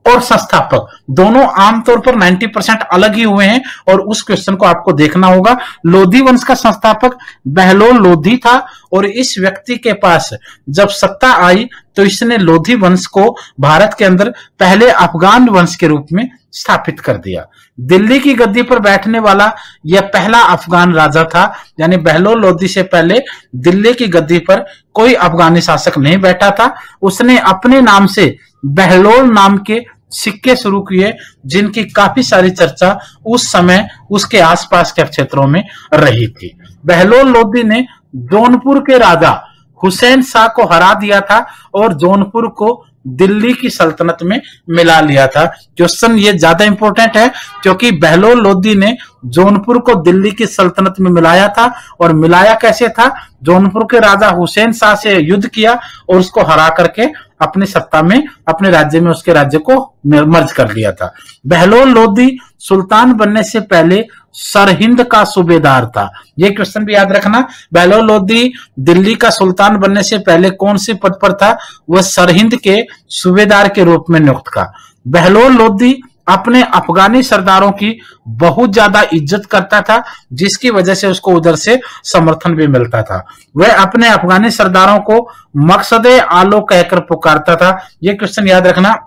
और संस्थापक दोनों आमतौर पर 90% अलग ही हुए हैं, और उस क्वेश्चन को आपको देखना होगा। लोधी वंश का संस्थापक बहलोल लोधी था, और इस व्यक्ति के पास जब सत्ता आई तो इसने लोधी वंश को भारत के अंदर पहले अफगान वंश के रूप में स्थापित कर दिया। दिल्ली की गद्दी पर बैठने वाला यह पहला अफगान राजा था, यानी बहलोल लोधी से पहले दिल्ली की गद्दी पर कोई अफगानी शासक नहीं बैठा था। उसने अपने नाम से बहलोल नाम के सिक्के शुरू किए, जिनकी काफी सारी चर्चा उस समय उसके आसपास के क्षेत्रों में रही थी। बहलोल लोधी ने जौनपुर के राजा हुसैन शाह को हरा दिया था और जौनपुर को दिल्ली की सल्तनत में मिला लिया था। क्वेश्चन ये ज्यादा इंपॉर्टेंट है क्योंकि बहलोल लोधी ने जौनपुर को दिल्ली की सल्तनत में मिलाया था, और मिलाया कैसे था? जौनपुर के राजा हुसैन शाह से युद्ध किया और उसको हरा करके अपनी सत्ता में, अपने राज्य में उसके राज्य को मर्ज कर लिया था। बहलोल लोधी सुल्तान बनने से पहले सरहिंद का सूबेदार था। ये क्वेश्चन भी याद रखना। बहलोल लोधी दिल्ली का सुल्तान बनने से पहले कौन से पद पर था? वह सरहिंद के सूबेदार के रूप में नियुक्त था। बहलोल लोधी अपने अफगानी सरदारों की बहुत ज्यादा इज्जत करता था, जिसकी वजह से उसको उधर से समर्थन भी मिलता था। वह अपने अफगानी सरदारों को मकसदे आलो कहकर पुकारता था। यह क्वेश्चन याद रखना।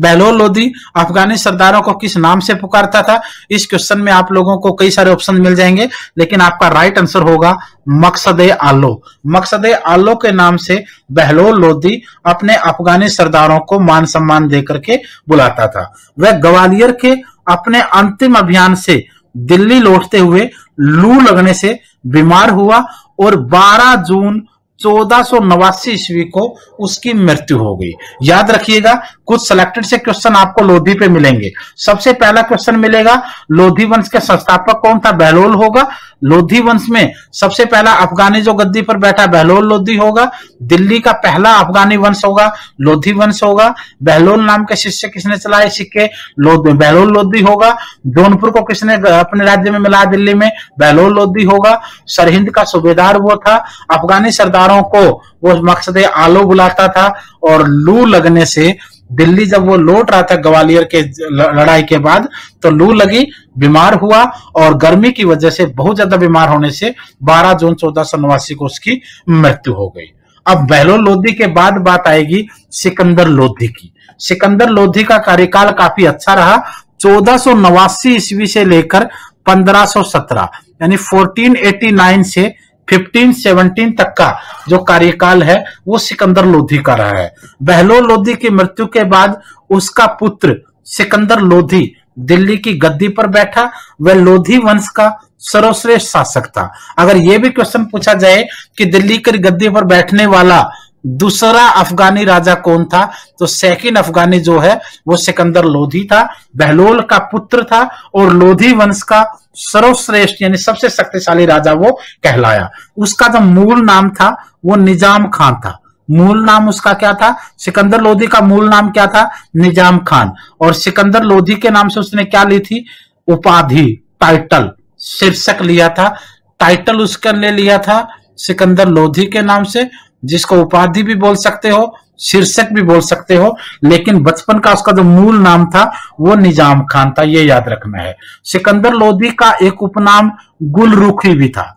बहलोल लोधी अफगानी सरदारों को किस नाम से पुकारता था? इस क्वेश्चन में आप लोगों को कई सारे ऑप्शन मिल जाएंगे, लेकिन आपका राइट आंसर होगा मकसदे आलो। मकसदे आलो के नाम से बहलोल लोधी अपने अफगानी सरदारों को मान सम्मान देकर के बुलाता था। वह ग्वालियर के अपने अंतिम अभियान से दिल्ली लौटते हुए लू लगने से बीमार हुआ और 12 जून 1489 ईस्वी को उसकी मृत्यु हो गई। याद रखिएगा, कुछ सिलेक्टेड से क्वेश्चन आपको लोधी पे मिलेंगे। सबसे पहला क्वेश्चन मिलेगा लोधी वंश के संस्थापक कौन था? बहलोल होगा। लोधी वंश में सबसे पहला अफगानी जो गद्दी पर बैठा बहलोल लोधी होगा। दिल्ली का पहला अफगानी वंश होगा लोधी वंश होगा। बहलोल नाम के शिष्य किसने चलाए सिक्के? बहलोल लोधी होगा। जौनपुर को किसने अपने राज्य में मिला दिल्ली में? बहलोल लोधी होगा। सरहिंद का सूबेदार वो था। अफगानी सरदारों को वो मकसदे आलो बुलाता था, और लू लगने से दिल्ली जब वो लौट रहा था ग्वालियर के लड़ाई के बाद, तो लू लगी, बीमार हुआ, और गर्मी की वजह से बहुत ज्यादा बीमार होने से 12 जून 1489 को उसकी मृत्यु हो गई। अब बहलोल लोधी के बाद बात आएगी सिकंदर लोधी की। सिकंदर लोधी का कार्यकाल काफी अच्छा रहा। 1489 ईस्वी से लेकर 1517 यानी 1489 से 1517 तक का जो कार्यकाल है वो सिकंदर लोधी का रहा है। बहलोल लोधी की मृत्यु के बाद उसका पुत्र सिकंदर लोधी दिल्ली की गद्दी पर बैठा। वह लोधी वंश का सर्वश्रेष्ठ शासक था। अगर यह भी क्वेश्चन पूछा जाए कि दिल्ली की गद्दी पर बैठने वाला दूसरा अफगानी राजा कौन था, तो सेकंड अफगानी जो है वो सिकंदर लोधी था। बहलोल का पुत्र था और लोधी वंश का सर्वश्रेष्ठ यानी सबसे शक्तिशाली राजा वो कहलाया। उसका जो मूल नाम था वो निजाम खान था। मूल नाम उसका क्या था? सिकंदर लोधी का मूल नाम क्या था? निजाम खान। और सिकंदर लोधी के नाम से उसने क्या ली थी? उपाधि, टाइटल, शीर्षक लिया था। टाइटल उसका ले लिया था सिकंदर लोधी के नाम से, जिसको उपाधि भी बोल सकते हो, शीर्षक भी बोल सकते हो, लेकिन बचपन का उसका जो मूल नाम था वो निजाम खान था, ये याद रखना है। सिकंदर लोधी का एक उपनाम गुलरुखी भी था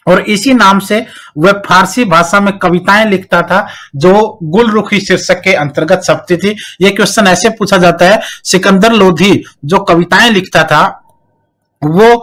और इसी नाम से वह फारसी भाषा में कविताएं लिखता था जो गुलरुखी शीर्षक के अंतर्गत छपती थी। यह क्वेश्चन ऐसे पूछा जाता है, सिकंदर लोधी जो कविताएं लिखता था वो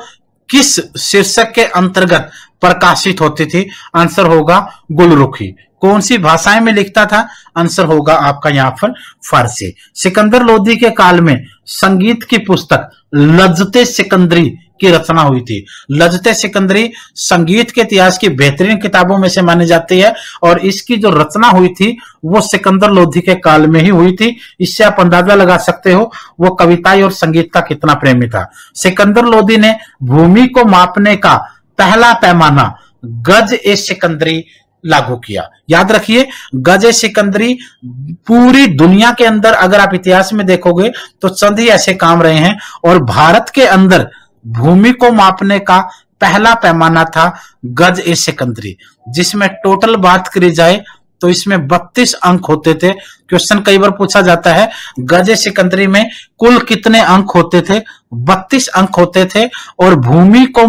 किस शीर्षक के अंतर्गत प्रकाशित होती थी? आंसर होगा गुलरुखी। कौन सी भाषाएं में लिखता था? आंसर होगा आपका यहां पर फारसी। सिकंदर लोधी के काल में संगीत की पुस्तक लज्जते सिकंदरी की रचना हुई थी। लज्जते सिकंदरी संगीत के इतिहास की बेहतरीन किताबों में से मानी जाती है और इसकी जो रचना हुई थी वो सिकंदर लोधी के काल में ही हुई थी। इससे आप अंदाजा लगा सकते हो वो कविताएं और संगीत का कितना प्रेमी था। सिकंदर लोधी ने भूमि को मापने का पहला पैमाना गज ए सिकंदरी लागू किया। याद रखिए, गज ए सिकंदरी पूरी दुनिया के अंदर अगर आप इतिहास में देखोगे तो चंद ही ऐसे काम रहे हैं और भारत के अंदर भूमि को मापने का पहला पैमाना था गज ए सिकंदरी, जिसमें टोटल बात करी जाए तो इसमें 32 अंक होते थे। क्वेश्चन कई बार पूछा जाता है गज ए सिकंदरी में कुल कितने अंक होते थे? 32 अंक होते थे और भूमि को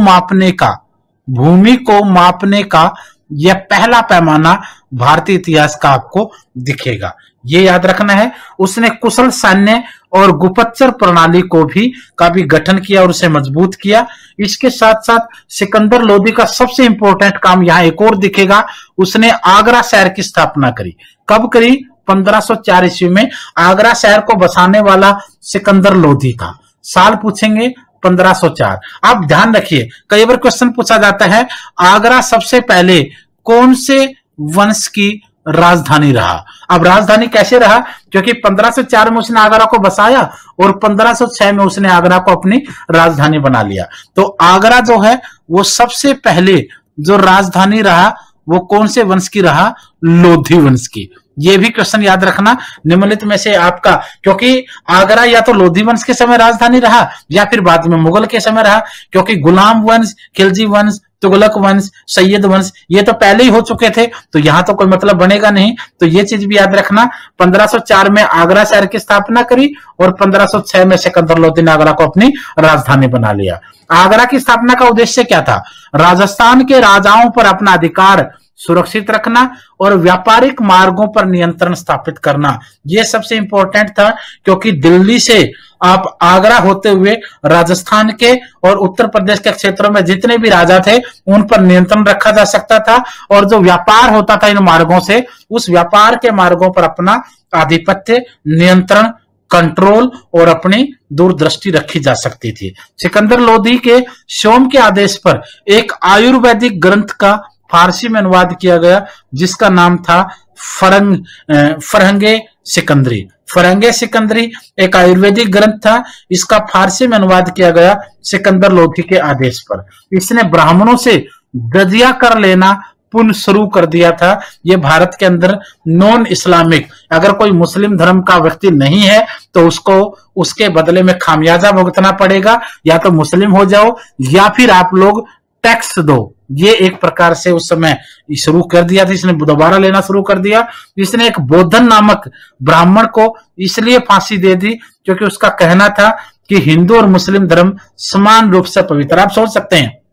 मापने का यह पहला पैमाना भारतीय इतिहास का आपको दिखेगा, ये याद रखना है। उसने कुशल सैन्य और गुप्तचर प्रणाली का भी गठन किया और उसे मजबूत किया। इसके साथ साथ सिकंदर लोधी का सबसे इंपॉर्टेंट काम यहां एक और दिखेगा, उसने आगरा शहर की स्थापना करी। कब करी? 1504 ईस्वी में। आगरा शहर को बसाने वाला सिकंदर लोधी था। साल पूछेंगे 1504। आप ध्यान रखिए, कई बार क्वेश्चन पूछा जाता है आगरा सबसे पहले कौन से वंश की राजधानी रहा? अब राजधानी कैसे रहा? क्योंकि 1504 में उसने आगरा को बसाया और 1506 में उसने आगरा को अपनी राजधानी बना लिया। तो आगरा जो है वो सबसे पहले जो राजधानी रहा वो कौन से वंश की रहा? लोधी वंश की। ये भी क्वेश्चन याद रखना निम्नलिखित में से आपका, क्योंकि आगरा या तो लोधी वंश के समय राजधानी रहा या फिर बाद में मुगल के समय रहा, क्योंकि गुलाम वंश, खिलजी वंश, तुगलक वंश, सैयद वंश ये तो पहले ही हो चुके थे, तो यहां तो कोई मतलब बनेगा नहीं। तो ये चीज भी याद रखना। 1504 में आगरा शहर की स्थापना करी और 1506 में सिकंदर लोधी ने आगरा को अपनी राजधानी बना लिया। आगरा की स्थापना का उद्देश्य क्या था? राजस्थान के राजाओं पर अपना अधिकार सुरक्षित रखना और व्यापारिक मार्गों पर नियंत्रण स्थापित करना, यह सबसे इंपॉर्टेंट था, क्योंकि दिल्ली से आप आगरा होते हुए राजस्थान के और उत्तर प्रदेश के क्षेत्रों में जितने भी राजा थे उन पर नियंत्रण रखा जा सकता था और जो व्यापार होता था इन मार्गों से, उस व्यापार के मार्गों पर अपना आधिपत्य, नियंत्रण, कंट्रोल और अपनी दूरदृष्टि रखी जा सकती थी। सिकंदर लोधी के सोम के आदेश पर एक आयुर्वेदिक ग्रंथ का फारसी में अनुवाद किया गया जिसका नाम था फरहंगे सिकंदरी। फरहंगे सिकंदरी एक आयुर्वेदिक ग्रंथ था, इसका फारसी में अनुवाद किया गया सिकंदर लोधी के आदेश पर। इसने ब्राह्मणों से जजिया कर लेना पुनः शुरू कर दिया था। यह भारत के अंदर नॉन इस्लामिक, अगर कोई मुस्लिम धर्म का व्यक्ति नहीं है तो उसको उसके बदले में खामियाजा भुगतना पड़ेगा, या तो मुस्लिम हो जाओ या फिर आप लोग टैक्स दो। ये एक प्रकार से उस समय शुरू कर दिया था, इसने दोबारा लेना शुरू कर दिया। इसने एक बोधन नामक ब्राह्मण को इसलिए फांसी दे दी क्योंकि उसका कहना था कि हिंदू और मुस्लिम धर्म समान रूप से पवित्र। आप सोच सकते हैं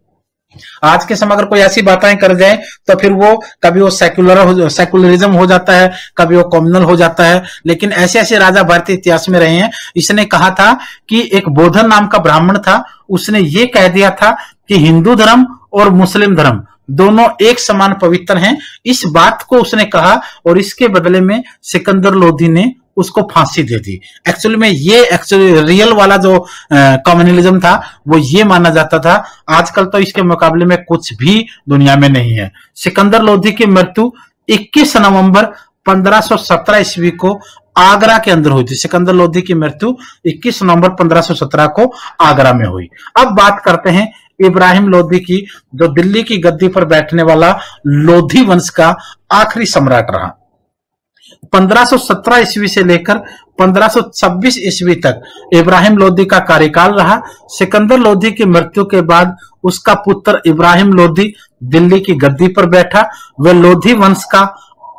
आज के समय अगर कोई ऐसी बातें कर जाए तो फिर वो कभी वो सेकुलरिज्म हो जाता है, कभी वो कम्युनल हो जाता है, लेकिन ऐसे ऐसे राजा भारतीय इतिहास में रहे हैं। इसने कहा था कि एक बोधन नाम का ब्राह्मण था, उसने ये कह दिया था कि हिंदू धर्म और मुस्लिम धर्म दोनों एक समान पवित्र हैं। इस बात को उसने कहा और इसके बदले में सिकंदर लोधी ने उसको फांसी दे दी। एक्चुअली में ये रियल वाला जो कम्युनलिज्म था वो ये माना जाता था। आजकल तो इसके मुकाबले में कुछ भी दुनिया में नहीं है। सिकंदर लोधी की मृत्यु 21 नवंबर 1517 ईस्वी को आगरा के अंदर हुई थी। सिकंदर लोधी की मृत्यु 21 नवंबर 1517 को आगरा में हुई। अब बात करते हैं इब्राहिम लोधी की, जो दिल्ली की गद्दी पर बैठने वाला लोधी वंश का आखिरी सम्राट रहा। 1517 ईस्वी से लेकर 1526 ईस्वी तक इब्राहिम लोधी का कार्यकाल रहा। सिकंदर लोधी की मृत्यु के बाद उसका पुत्र इब्राहिम लोधी दिल्ली की गद्दी पर बैठा। वह लोधी वंश का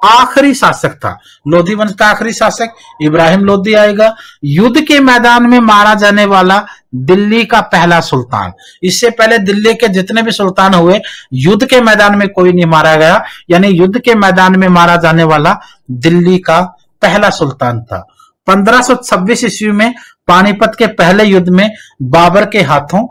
आखिरी शासक था। लोधी वंश का आखिरी शासक इब्राहिम लोधी आएगा। युद्ध के मैदान में मारा जाने वाला दिल्ली का पहला सुल्तान। इससे पहले दिल्ली के जितने भी सुल्तान हुए, युद्ध के मैदान में कोई नहीं मारा गया, यानी युद्ध के मैदान में मारा जाने वाला दिल्ली का पहला सुल्तान था। 1526 ईस्वी में पानीपत के पहले युद्ध में बाबर के हाथों